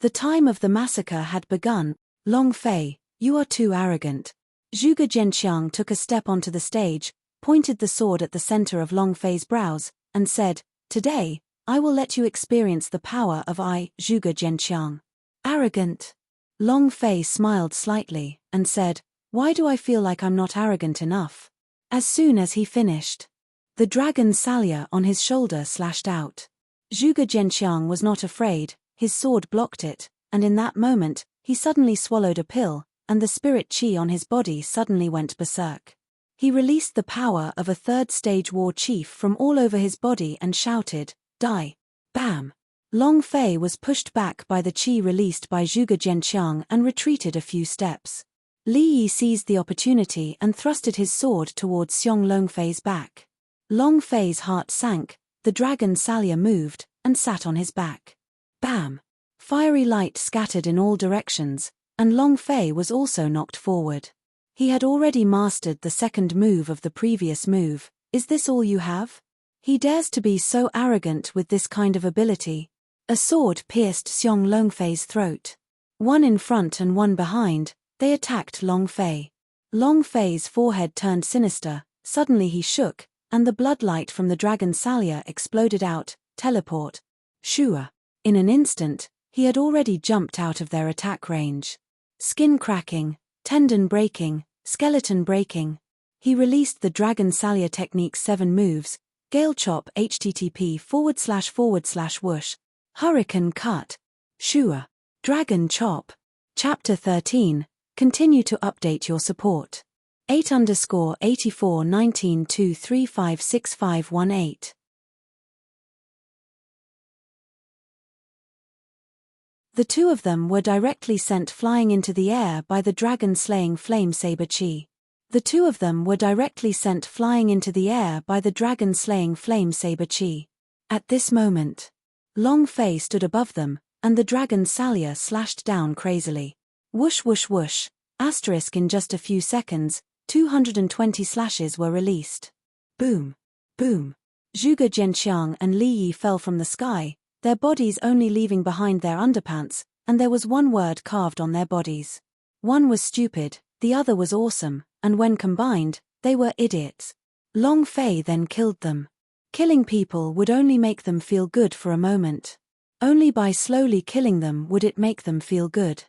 The time of the massacre had begun. Long Fei, you are too arrogant. Zhuge Zhenqiang took a step onto the stage, pointed the sword at the center of Long Fei's brows, and said, Today, I will let you experience the power of Zhuge Zhenqiang. Arrogant? Long Fei smiled slightly, and said, Why do I feel like I'm not arrogant enough? As soon as he finished, the dragon Salia on his shoulder slashed out. Zhuge Zhenqiang was not afraid. His sword blocked it, and in that moment, he suddenly swallowed a pill, and the spirit chi on his body suddenly went berserk. He released the power of a third-stage war chief from all over his body and shouted, Die! Bam! Long Fei was pushed back by the chi released by Zhuge Zhenqiang and retreated a few steps. Li Yi seized the opportunity and thrusted his sword towards Xiong Long Fei's back. Long Fei's heart sank, the dragon Salia moved, and sat on his back. Bam! Fiery light scattered in all directions, and Long Fei was also knocked forward. He had already mastered the second move of the previous move. Is this all you have? He dares to be so arrogant with this kind of ability. A sword pierced Xiong Long Fei's throat. One in front and one behind, they attacked Long Fei. Long Fei's forehead turned sinister, suddenly he shook, and the bloodlight from the dragon Salia exploded out. Teleport. Shua. In an instant, he had already jumped out of their attack range. Skin cracking, tendon breaking, skeleton breaking. He released the Dragon Salia Technique's 7 moves, Gale Chop http:///whoosh, Hurricane Cut, Shua, Dragon Chop. Chapter 13, continue to update your support. 8_841923565518. The two of them were directly sent flying into the air by the dragon-slaying flame saber chi. The two of them were directly sent flying into the air by the dragon-slaying flame saber chi. At this moment, Long Fei stood above them, and the dragon Salia slashed down crazily. Whoosh whoosh whoosh, asterisk in just a few seconds, 220 slashes were released. Boom. Boom. Zhuge Zhenqiang and Li Yi fell from the sky, their bodies only leaving behind their underpants, and there was one word carved on their bodies. One was stupid, the other was awesome, and when combined, they were idiots. Long Fei then killed them. Killing people would only make them feel good for a moment. Only by slowly killing them would it make them feel good.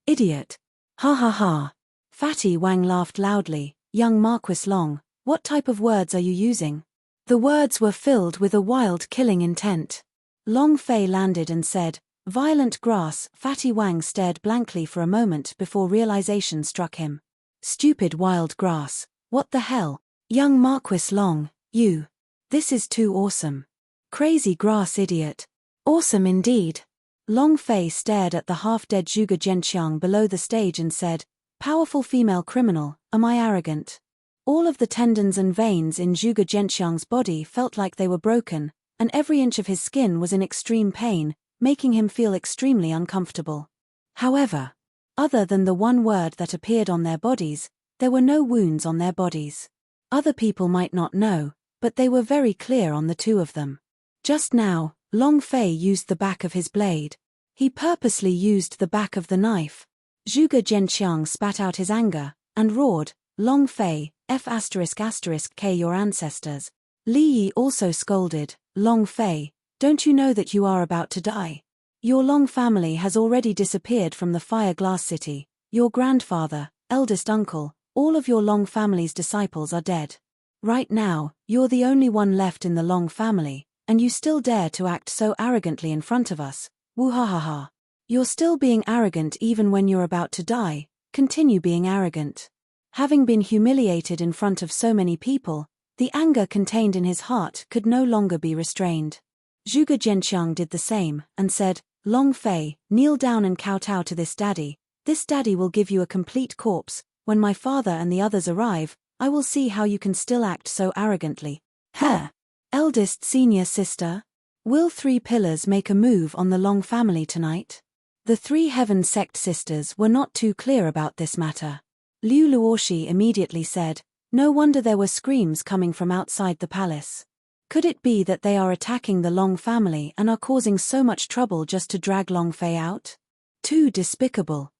Idiot. Ha ha ha. Fatty Wang laughed loudly. Young Marquis Long, what type of words are you using? The words were filled with a wild killing intent. Long Fei landed and said, Violent grass. Fatty Wang stared blankly for a moment before realization struck him. Stupid wild grass. What the hell? Young Marquis Long, you. This is too awesome. Crazy grass idiot. Awesome indeed. Long Fei stared at the half-dead Zhuge Zhenqiang below the stage and said, Powerful female criminal, am I arrogant? All of the tendons and veins in Zhuge Zhenqiang's body felt like they were broken, and every inch of his skin was in extreme pain, making him feel extremely uncomfortable. However, other than the one word that appeared on their bodies, there were no wounds on their bodies. Other people might not know, but they were very clear on the two of them. Just now, Long Fei used the back of his blade. He purposely used the back of the knife. Zhuge Zhenqiang spat out his anger, and roared, Long Fei, F***K your ancestors. Li Yi also scolded, Long Fei, don't you know that you are about to die? Your Long family has already disappeared from the Fire Glass City. Your grandfather, eldest uncle, all of your Long family's disciples are dead. Right now, you're the only one left in the Long family, and you still dare to act so arrogantly in front of us. Woo-ha-ha-ha. You're still being arrogant even when you're about to die. Continue being arrogant. Having been humiliated in front of so many people, the anger contained in his heart could no longer be restrained. Zhuge Zhenqiang did the same, and said, Long Fei, kneel down and kowtow to this daddy. This daddy will give you a complete corpse. When my father and the others arrive, I will see how you can still act so arrogantly. Huh. Eldest senior sister? Will 3 pillars make a move on the Long family tonight? The 3 heaven sect sisters were not too clear about this matter. Liu Luoshi immediately said, no wonder there were screams coming from outside the palace. Could it be that they are attacking the Long family and are causing so much trouble just to drag Long Fei out? Too despicable.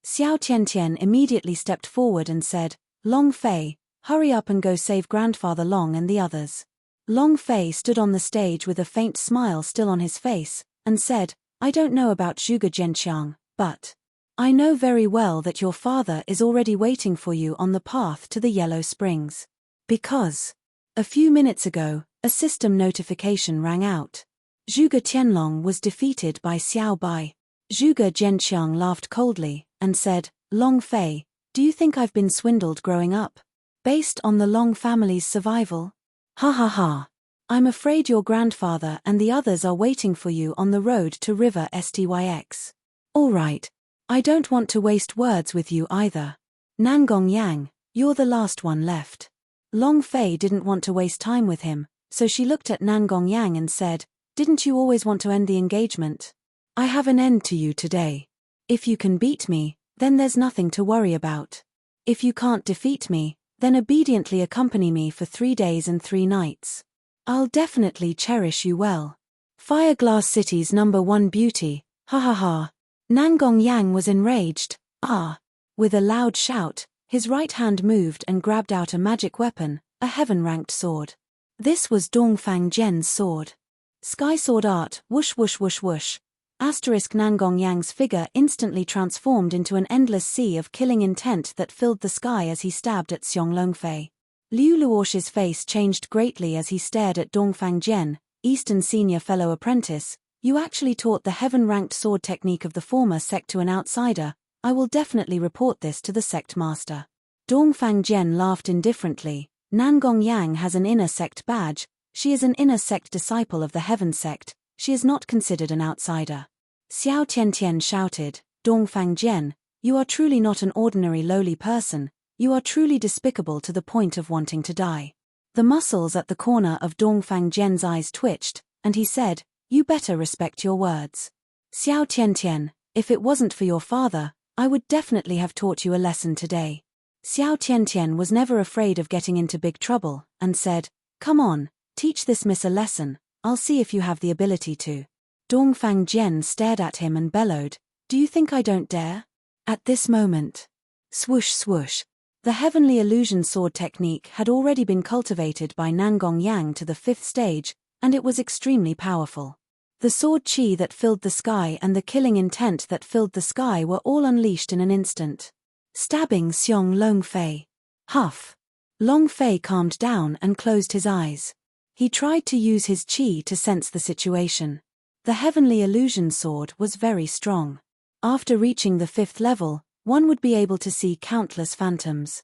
Xiao Tiantian immediately stepped forward and said, Long Fei, hurry up and go save Grandfather Long and the others. Long Fei stood on the stage with a faint smile still on his face, and said, I don't know about Zhuge Zhenqiang, but I know very well that your father is already waiting for you on the path to the Yellow Springs. Because a few minutes ago, a system notification rang out. Zhuge Tianlong was defeated by Xiao Bai. Zhuge Zhenqiang laughed coldly, and said, Long Fei, do you think I've been swindled growing up? Based on the Long family's survival? Ha ha ha. I'm afraid your grandfather and the others are waiting for you on the road to River Styx. All right. I don't want to waste words with you either. Nangong Yang, you're the last one left. Long Fei didn't want to waste time with him, so she looked at Nangong Yang and said, didn't you always want to end the engagement? I have an end to you today. If you can beat me, then there's nothing to worry about. If you can't defeat me, then obediently accompany me for 3 days and 3 nights. I'll definitely cherish you well. Fireglass City's #1 beauty, ha ha ha. Nangong Yang was enraged. With a loud shout, his right hand moved and grabbed out a magic weapon, a heaven-ranked sword. This was Dongfang Zhen's sword. Sky sword art, whoosh whoosh whoosh whoosh. Nangong Yang's figure instantly transformed into an endless sea of killing intent that filled the sky as he stabbed at Xiong Longfei. Liu Luoshi's face changed greatly as he stared at Dongfang Zhen, Eastern senior fellow apprentice. You actually taught the heaven-ranked sword technique of the former sect to an outsider. I will definitely report this to the sect master. Dongfang Zhen laughed indifferently. Nangong Yang has an inner sect badge. She is an inner sect disciple of the heaven sect. She is not considered an outsider. Xiao Tiantian shouted, Dongfang Zhen, you are truly not an ordinary lowly person. You are truly despicable to the point of wanting to die. The muscles at the corner of Dongfang Zhen's eyes twitched, and he said, you better respect your words. Xiao Tiantian, if it wasn't for your father, I would definitely have taught you a lesson today. Xiao Tiantian was never afraid of getting into big trouble, and said, come on, teach this miss a lesson, I'll see if you have the ability to. Dongfang Zhen stared at him and bellowed, do you think I don't dare? At this moment. Swoosh swoosh. The heavenly illusion sword technique had already been cultivated by Nangong Yang to the 5th stage, and it was extremely powerful. The sword chi that filled the sky and the killing intent that filled the sky were all unleashed in an instant. Stabbing Xiong Longfei. Huff. Longfei calmed down and closed his eyes. He tried to use his chi to sense the situation. The heavenly illusion sword was very strong. After reaching the 5th level, one would be able to see countless phantoms.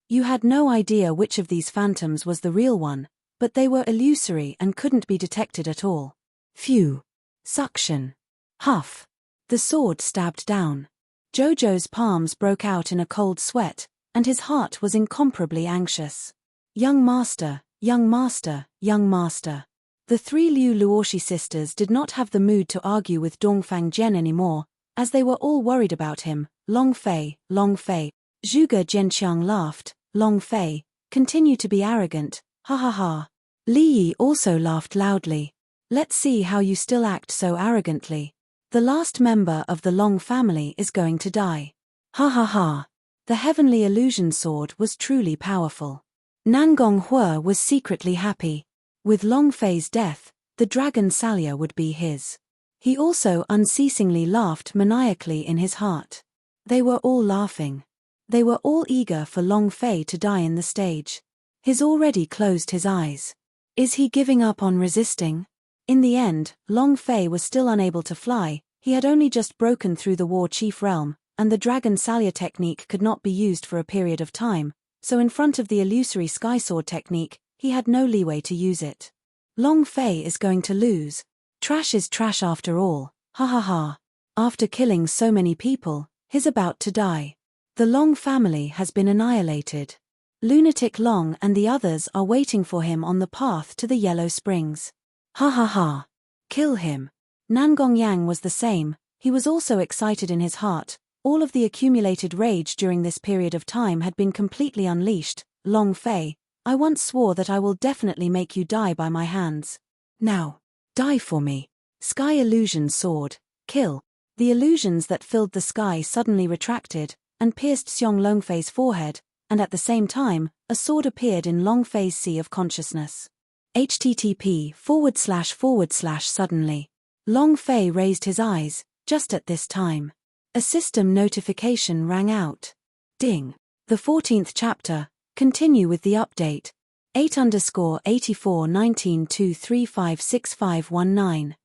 You had no idea which of these phantoms was the real one, but they were illusory and couldn't be detected at all. Phew. Suction. Huff. The sword stabbed down. Jojo's palms broke out in a cold sweat, and his heart was incomparably anxious. Young master, young master, young master. The 3 Liu Luoshi sisters did not have the mood to argue with Dongfang Zhen anymore, as they were all worried about him. Long Fei, Long Fei. Zhuge Zhenqiang laughed. Long Fei, continue to be arrogant, ha ha ha. Li Yi also laughed loudly. Let's see how you still act so arrogantly. The last member of the Long family is going to die. Ha ha ha. The heavenly illusion sword was truly powerful. Nangong Hua was secretly happy. With Long Fei's death, the dragon Salya would be his. He also unceasingly laughed maniacally in his heart. They were all laughing. They were all eager for Long Fei to die in the stage. He's already closed his eyes. Is he giving up on resisting? In the end, Long Fei was still unable to fly. He had only just broken through the War Chief realm, and the Dragon Salya technique could not be used for a period of time, so in front of the illusory Sky Sword technique, he had no leeway to use it. Long Fei is going to lose. Trash is trash after all, ha ha ha. After killing so many people, he's about to die. The Long family has been annihilated. Lunatic Long and the others are waiting for him on the path to the Yellow Springs. Ha ha ha. Kill him. Nangongyang was the same. He was also excited in his heart. All of the accumulated rage during this period of time had been completely unleashed. Long Fei, I once swore that I will definitely make you die by my hands. Now, die for me. Sky Illusion Sword. Kill. The illusions that filled the sky suddenly retracted and pierced Xiong Longfei's forehead, and at the same time, a sword appeared in Long Fei's sea of consciousness. http:///suddenly. Long Fei raised his eyes. Just at this time, a system notification rang out. Ding. The 14th chapter. Continue with the update. 8_841923565519.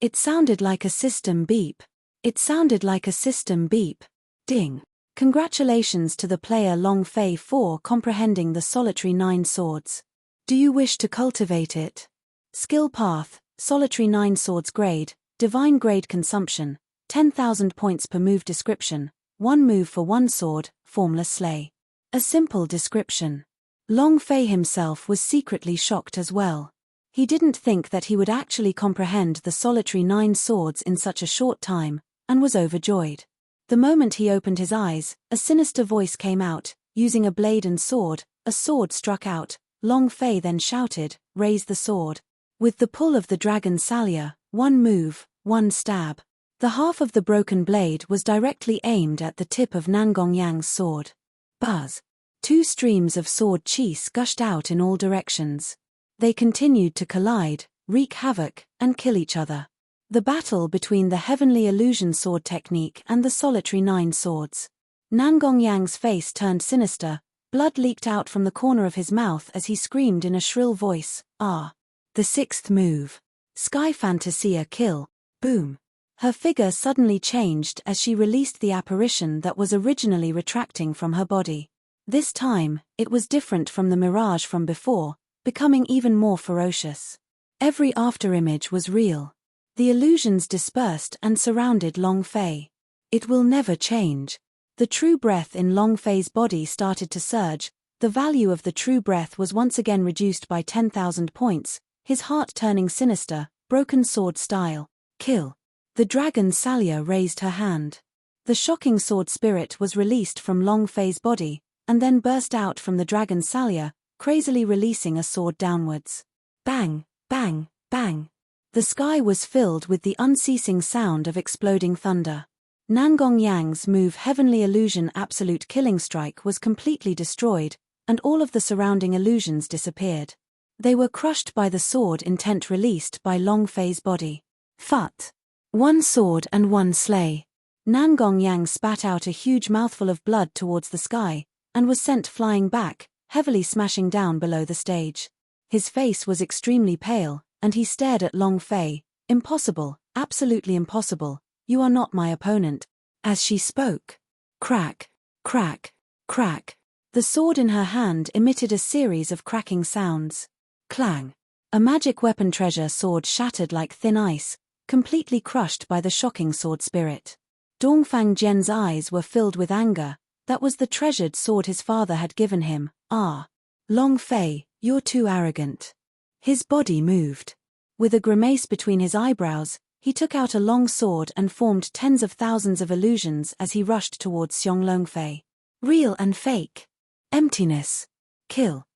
It sounded like a system beep. It sounded like a system beep. Ding. Congratulations to the player Long Fei for comprehending the solitary 9 swords. Do you wish to cultivate it? Skill path, solitary 9 swords grade, divine grade consumption, 10,000 points per move description, 1 move for 1 sword, formless slay. A simple description. Long Fei himself was secretly shocked as well. He didn't think that he would actually comprehend the solitary 9 swords in such a short time, and was overjoyed. The moment he opened his eyes, a sinister voice came out, using a blade and sword. A sword struck out. Long Fei then shouted, "Raise the sword." With the pull of the Dragon Salya, 1 move, 1 stab. The half of the broken blade was directly aimed at the tip of Nangongyang's sword. Buzz. 2 streams of sword chi gushed out in all directions. They continued to collide, wreak havoc, and kill each other. The battle between the Heavenly Illusion Sword technique and the solitary 9 swords. Nangongyang's face turned sinister, blood leaked out from the corner of his mouth as he screamed in a shrill voice, "Ah!" The 6th move. Sky Fantasia kill. Boom. Her figure suddenly changed as she released the apparition that was originally retracting from her body. This time, it was different from the mirage from before, becoming even more ferocious. Every afterimage was real. The illusions dispersed and surrounded Long Fei. It will never change. The true breath in Long Fei's body started to surge. The value of the true breath was once again reduced by 10,000 points, his heart turning sinister, broken sword style. Kill. The Dragon Salya raised her hand. The shocking sword spirit was released from Long Fei's body, and then burst out from the Dragon Salya, crazily releasing a sword downwards. Bang, bang, bang. The sky was filled with the unceasing sound of exploding thunder. Nangongyang's move Heavenly Illusion Absolute Killing Strike was completely destroyed, and all of the surrounding illusions disappeared. They were crushed by the sword intent released by Long Fei's body. Phut. 1 sword and 1 slay. Nangongyang spat out a huge mouthful of blood towards the sky, and was sent flying back, heavily smashing down below the stage. His face was extremely pale, and he stared at Long Fei. "Impossible, absolutely impossible, you are not my opponent." As she spoke. Crack, crack, crack. The sword in her hand emitted a series of cracking sounds. Clang. A magic weapon treasure sword shattered like thin ice, completely crushed by the shocking sword spirit. Dongfang Jian's eyes were filled with anger. That was the treasured sword his father had given him. "Ah. Long Fei, you're too arrogant." His body moved. With a grimace between his eyebrows, he took out a long sword and formed tens of thousands of illusions as he rushed towards Xiong Longfei. Real and fake. Emptiness. Kill.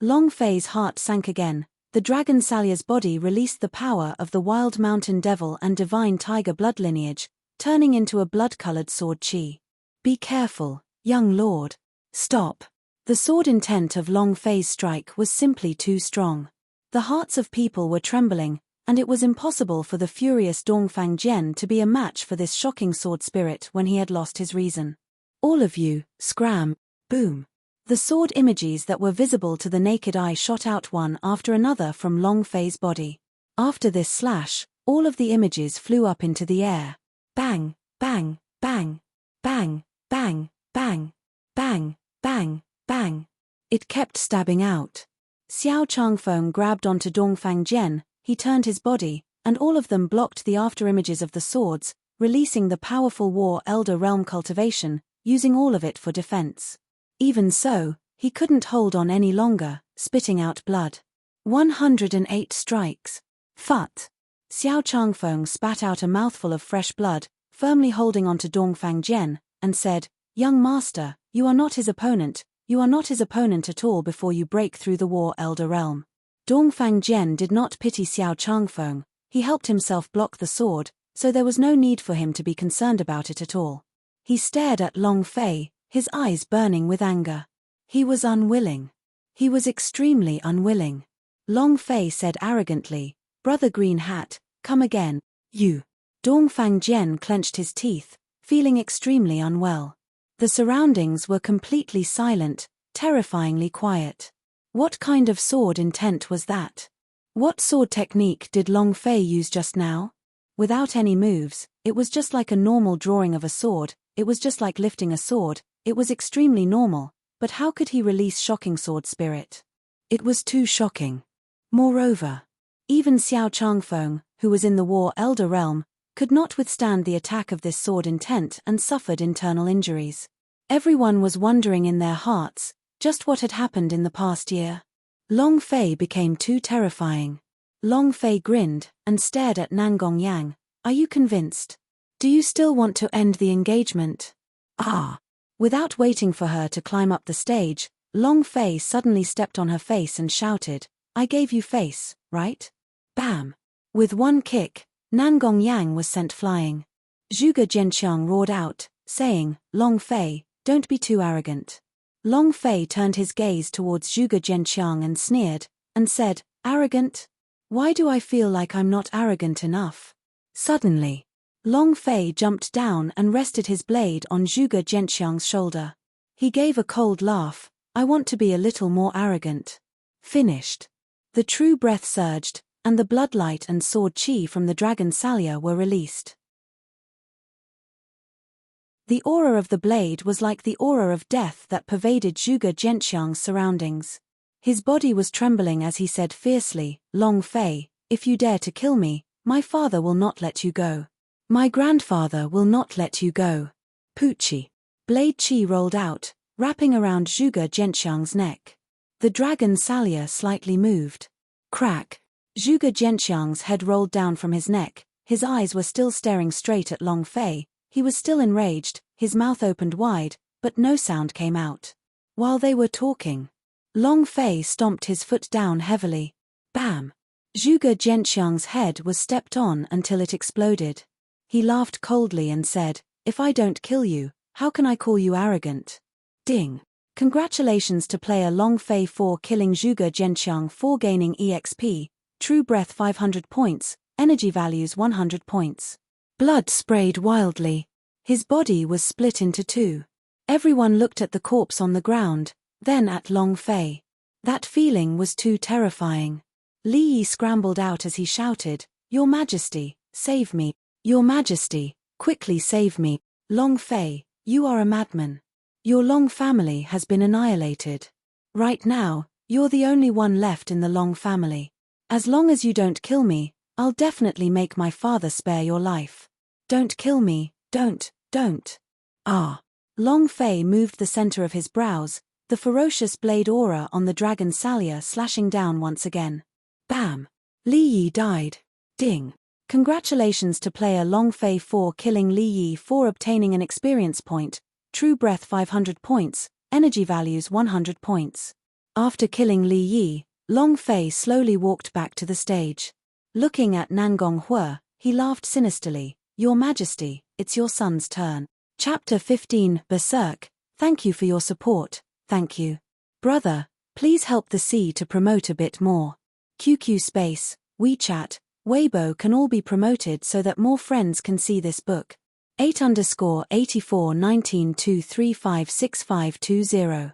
Long Fei's heart sank again. The Dragon Salya's body released the power of the Wild Mountain Devil and Divine Tiger blood lineage, turning into a blood-colored sword chi. "Be careful, young lord. Stop." The sword intent of Long Fei's strike was simply too strong. The hearts of people were trembling, and it was impossible for the furious Dongfang Jian to be a match for this shocking sword spirit when he had lost his reason. All of you, scram, boom. The sword images that were visible to the naked eye shot out one after another from Long Fei's body. After this slash, all of the images flew up into the air. Bang, bang, bang, bang, bang, bang, bang, bang, bang. It kept stabbing out. Xiao Changfeng grabbed onto Dongfang Jian, he turned his body, and all of them blocked the after-images of the swords, releasing the powerful War Elder Realm cultivation, using all of it for defense. Even so, he couldn't hold on any longer, spitting out blood. 108 strikes. Phut! Xiao Changfeng spat out a mouthful of fresh blood, firmly holding onto Dongfang Jian, and said, "Young master, you are not his opponent. You are not his opponent at all before you break through the War Elder Realm." Dongfang Jian did not pity Xiao Changfeng, he helped himself block the sword, so there was no need for him to be concerned about it at all. He stared at Long Fei, his eyes burning with anger. He was unwilling. He was extremely unwilling. Long Fei said arrogantly, "Brother Green Hat, come again, you." Dongfang Jian clenched his teeth, feeling extremely unwell. The surroundings were completely silent, terrifyingly quiet. What kind of sword intent was that? What sword technique did Long Fei use just now? Without any moves, it was just like a normal drawing of a sword, it was just like lifting a sword, it was extremely normal, but how could he release shocking sword spirit? It was too shocking. Moreover, even Xiao Changfeng, who was in the War Elder Realm, could not withstand the attack of this sword intent and suffered internal injuries. Everyone was wondering in their hearts, just what had happened in the past year. Long Fei became too terrifying. Long Fei grinned, and stared at Nangong Yang. "Are you convinced? Do you still want to end the engagement?" "Ah!" Without waiting for her to climb up the stage, Long Fei suddenly stepped on her face and shouted, "I gave you face, right?" Bam! With one kick, Nangong Yang was sent flying. Zhuge Jianqiang roared out, saying, "Long Fei, don't be too arrogant." Long Fei turned his gaze towards Zhuge Jianqiang and sneered, and said, "Arrogant? Why do I feel like I'm not arrogant enough?" Suddenly, Long Fei jumped down and rested his blade on Zhuge Jianqiang's shoulder. He gave a cold laugh, "I want to be a little more arrogant." Finished. The true breath surged, and the bloodlight and sword chi from the dragon Salya were released. The aura of the blade was like the aura of death that pervaded Zhuge Jianqiang's surroundings. His body was trembling as he said fiercely, "Long Fei, if you dare to kill me, my father will not let you go. My grandfather will not let you go." Poochie. Blade chi rolled out, wrapping around Zhuge Jianqiang's neck. The dragon Salya slightly moved. Crack. Zhuge Jianqiang's head rolled down from his neck, his eyes were still staring straight at Long Fei, he was still enraged, his mouth opened wide, but no sound came out. While they were talking, Long Fei stomped his foot down heavily. Bam! Zhuge Jianqiang's head was stepped on until it exploded. He laughed coldly and said, "If I don't kill you, how can I call you arrogant?" Ding! Congratulations to player Long Fei for killing Zhuge Jianqiang for gaining EXP, True Breath 500 points, Energy Values 100 points. Blood sprayed wildly. His body was split into two. Everyone looked at the corpse on the ground, then at Long Fei. That feeling was too terrifying. Li Yi scrambled out as he shouted, "Your Majesty, save me! Your Majesty, quickly save me! Long Fei, you are a madman. Your Long family has been annihilated. Right now, you're the only one left in the Long family. As long as you don't kill me, I'll definitely make my father spare your life. Don't kill me, don't. Ah." Long Fei moved the center of his brows, the ferocious blade aura on the dragon Salya slashing down once again. Bam! Li Yi died. Ding! Congratulations to player Long Fei for killing Li Yi for obtaining an experience point, True Breath 500 points, Energy Values 100 points. After killing Li Yi, Long Fei slowly walked back to the stage. Looking at Nangong Hua, he laughed sinisterly, "Your Majesty, it's your son's turn." Chapter 15, Berserk, thank you for your support, thank you. Brother, please help the sea to promote a bit more. QQ Space, WeChat, Weibo can all be promoted so that more friends can see this book. 8_841923565520.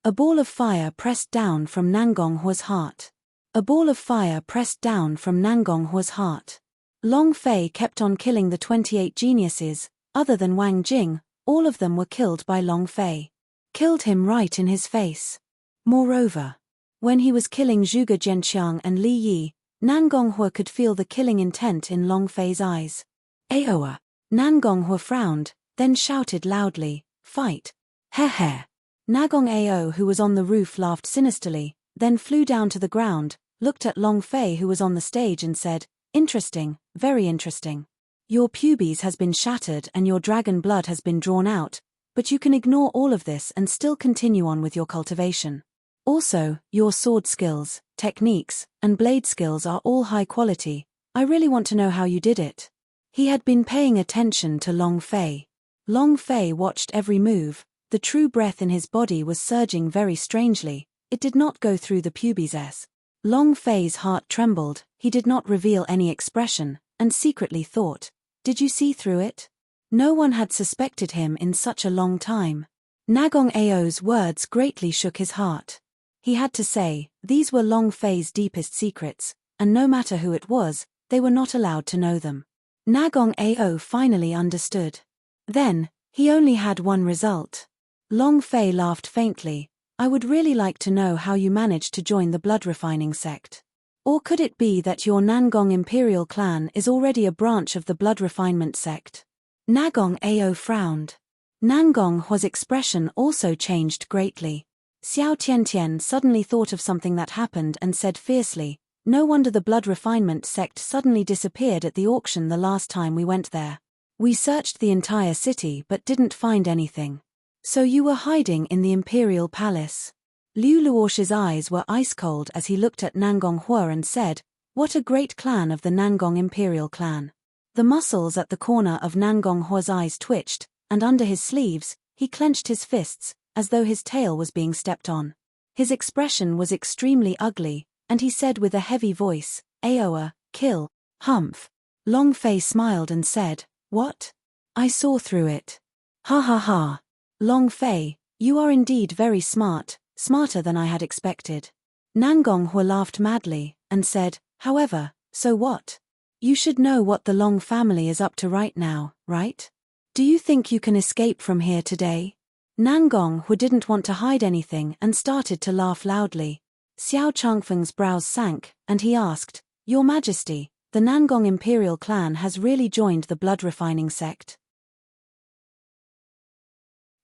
A ball of fire pressed down from Nangonghua's heart. A ball of fire pressed down from Nangonghua's heart. Long Fei kept on killing the 28 geniuses, other than Wang Jing, all of them were killed by Long Fei. Killed him right in his face. Moreover, when he was killing Zhuge Jianqiang and Li Yi, Nangonghua could feel the killing intent in Long Fei's eyes. Aoa. Nangonghua frowned, then shouted loudly, "Fight!" Heh. Nagong Ao, who was on the roof, laughed sinisterly, then flew down to the ground, looked at Long Fei, who was on the stage, and said, "Interesting, very interesting. Your pubes has been shattered and your dragon blood has been drawn out, but you can ignore all of this and still continue on with your cultivation. Also, your sword skills, techniques, and blade skills are all high quality. I really want to know how you did it." He had been paying attention to Long Fei. Long Fei watched every move. The true breath in his body was surging very strangely. It did not go through the pubes. Long Fei's heart trembled. He did not reveal any expression, and secretly thought, "Did you see through it?" No one had suspected him in such a long time. Nagong Ao's words greatly shook his heart. He had to say, these were Long Fei's deepest secrets, and no matter who it was, they were not allowed to know them. Nagong Ao finally understood. Then, he only had one result. Long Fei laughed faintly. "I would really like to know how you managed to join the blood refining sect. Or could it be that your Nangong Imperial clan is already a branch of the blood refinement sect?" Nagong Ao frowned. Nangonghua's expression also changed greatly. Xiao Tiantian suddenly thought of something that happened and said fiercely, "No wonder the blood refinement sect suddenly disappeared at the auction the last time we went there. We searched the entire city but didn't find anything. So you were hiding in the Imperial Palace." Liu Luosh's eyes were ice-cold as he looked at Nangonghua and said, "What a great clan of the Nangong Imperial clan." The muscles at the corner of Nangonghua's eyes twitched, and under his sleeves, he clenched his fists, as though his tail was being stepped on. His expression was extremely ugly, and he said with a heavy voice, "Aoa, kill." Humph. Long Fei smiled and said, "What? I saw through it." "Ha ha ha. Long Fei, you are indeed very smart, smarter than I had expected." Nangonghua laughed madly, and said, "However, so what? You should know what the Long family is up to right now, right? Do you think you can escape from here today?" Nangonghua didn't want to hide anything and started to laugh loudly. Xiao Changfeng's brows sank, and he asked, "Your Majesty, the Nangong Imperial clan has really joined the blood refining sect?"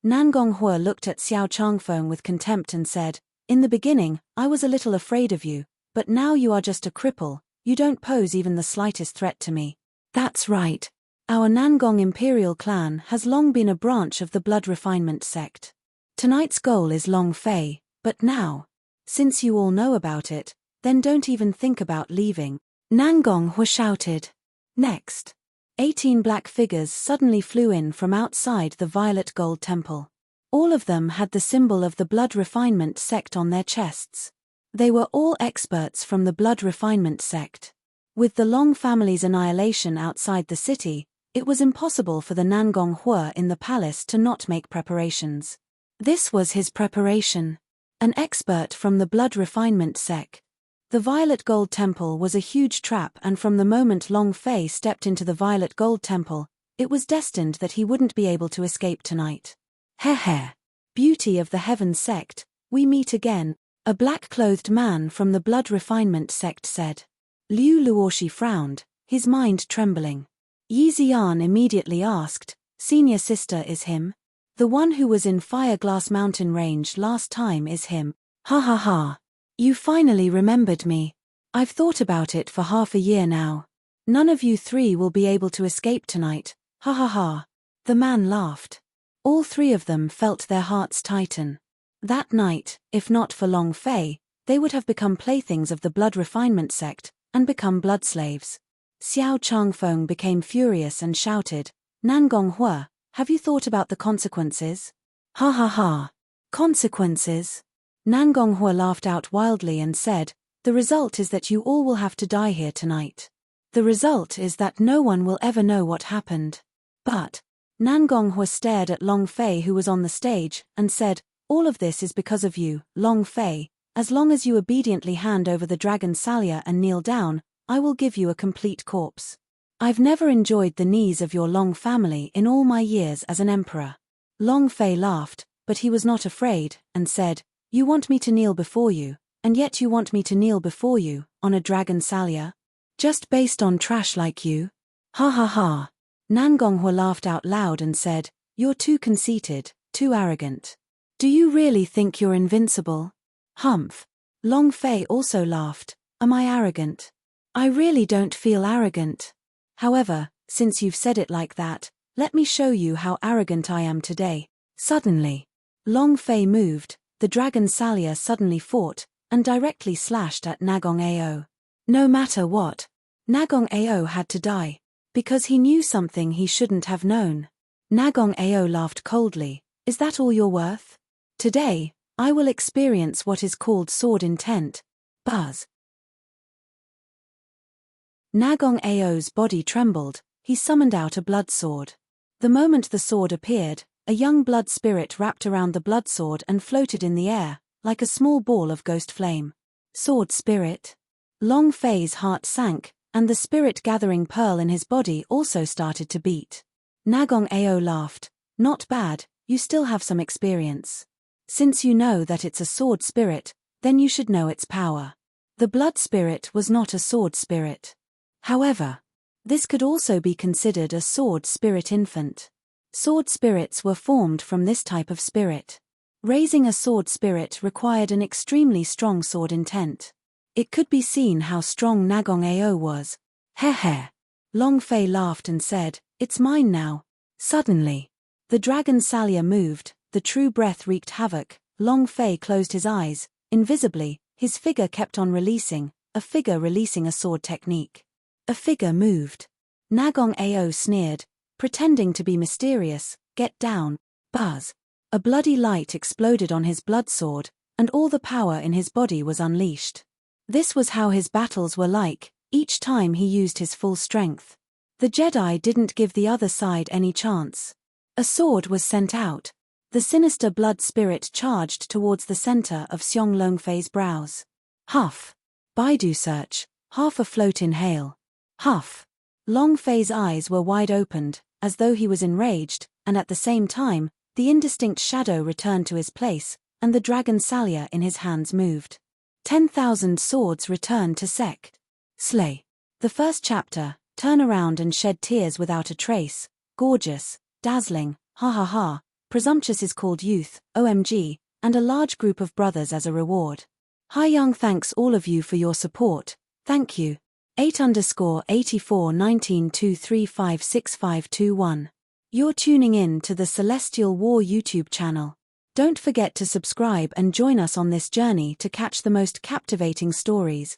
Nangonghua looked at Xiao Changfeng with contempt and said, "In the beginning, I was a little afraid of you, but now you are just a cripple, you don't pose even the slightest threat to me." "That's right. Our Nangong Imperial clan has long been a branch of the blood refinement sect. Tonight's goal is Long Fei, but now, since you all know about it, then don't even think about leaving." Nangonghua shouted. Next, 18 black figures suddenly flew in from outside the violet gold temple. All of them had the symbol of the blood refinement sect on their chests. They were all experts from the blood refinement sect. With the Long family's annihilation outside the city, it was impossible for the Nangonghua in the palace to not make preparations. This was his preparation. An expert from the blood refinement sect. The Violet Gold Temple was a huge trap, and from the moment Long Fei stepped into the Violet Gold Temple, it was destined that he wouldn't be able to escape tonight. Heh. Beauty of the Heaven sect, we meet again, a black-clothed man from the blood refinement sect said. Liu Luoshi frowned, his mind trembling. Yi Ziyan immediately asked, "Senior sister is him? The one who was in Fireglass Mountain Range last time is him? Ha ha ha. You finally remembered me. I've thought about it for half a year now. None of you three will be able to escape tonight, ha ha ha." The man laughed. All three of them felt their hearts tighten. That night, if not for Long Fei, they would have become playthings of the blood refinement sect, and become blood slaves. Xiao Changfeng became furious and shouted, "Nangonghua, have you thought about the consequences?" Ha ha ha. Consequences? Nangonghua laughed out wildly and said, "The result is that you all will have to die here tonight. The result is that no one will ever know what happened." But Nangonghua stared at Long Fei, who was on the stage, and said, "All of this is because of you, Long Fei. As long as you obediently hand over the dragon Salia and kneel down, I will give you a complete corpse. I've never enjoyed the knees of your Long family in all my years as an emperor." Long Fei laughed, but he was not afraid, and said, "You want me to kneel before you, and yet you want me to kneel before you, on a dragon Salia? Just based on trash like you? Ha ha ha." Nangonghua laughed out loud and said, "You're too conceited, too arrogant. Do you really think you're invincible?" Humph. Long Fei also laughed. "Am I arrogant? I really don't feel arrogant. However, since you've said it like that, let me show you how arrogant I am today." Suddenly, Long Fei moved, the dragon Salia suddenly fought, and directly slashed at Nagong Ao. No matter what, Nagong Ao had to die, because he knew something he shouldn't have known. Nagong Ao laughed coldly. "Is that all you're worth? Today, I will experience what is called sword intent." Buzz. Nagong Ao's body trembled. He summoned out a blood sword. The moment the sword appeared, a young blood spirit wrapped around the blood sword and floated in the air, like a small ball of ghost flame. Sword spirit. Long Fei's heart sank, and the spirit-gathering pearl in his body also started to beat. Nagong Ao laughed. "Not bad, you still have some experience. Since you know that it's a sword spirit, then you should know its power." The blood spirit was not a sword spirit. However, this could also be considered a sword spirit infant. Sword spirits were formed from this type of spirit. Raising a sword spirit required an extremely strong sword intent. It could be seen how strong Nagong Ao was. "Heh heh." Long Fei laughed and said, "It's mine now." Suddenly, the dragon Salia moved, the true breath wreaked havoc. Long Fei closed his eyes. Invisibly, his figure kept on releasing, a figure releasing a sword technique. A figure moved. Nagong Ao sneered, pretending to be mysterious. "Get down." Buzz. A bloody light exploded on his blood sword, and all the power in his body was unleashed. This was how his battles were like, each time he used his full strength. The Jedi didn't give the other side any chance. A sword was sent out. The sinister blood spirit charged towards the center of Xiong Longfei's brows. Huff. Baidu search, half afloat inhale. Huff. Long Fei's eyes were wide opened, as though he was enraged, and at the same time, the indistinct shadow returned to his place, and the dragon Salia in his hands moved. 10,000 swords returned to Sect. Slay. The first chapter, Turn Around and Shed Tears Without a Trace, gorgeous, dazzling, ha ha ha, presumptuous is called youth, OMG, and a large group of brothers as a reward. Hi Young, thanks all of you for your support, thank you. 8_841923565521. You're tuning in to the Celestial War YouTube channel. Don't forget to subscribe and join us on this journey to catch the most captivating stories.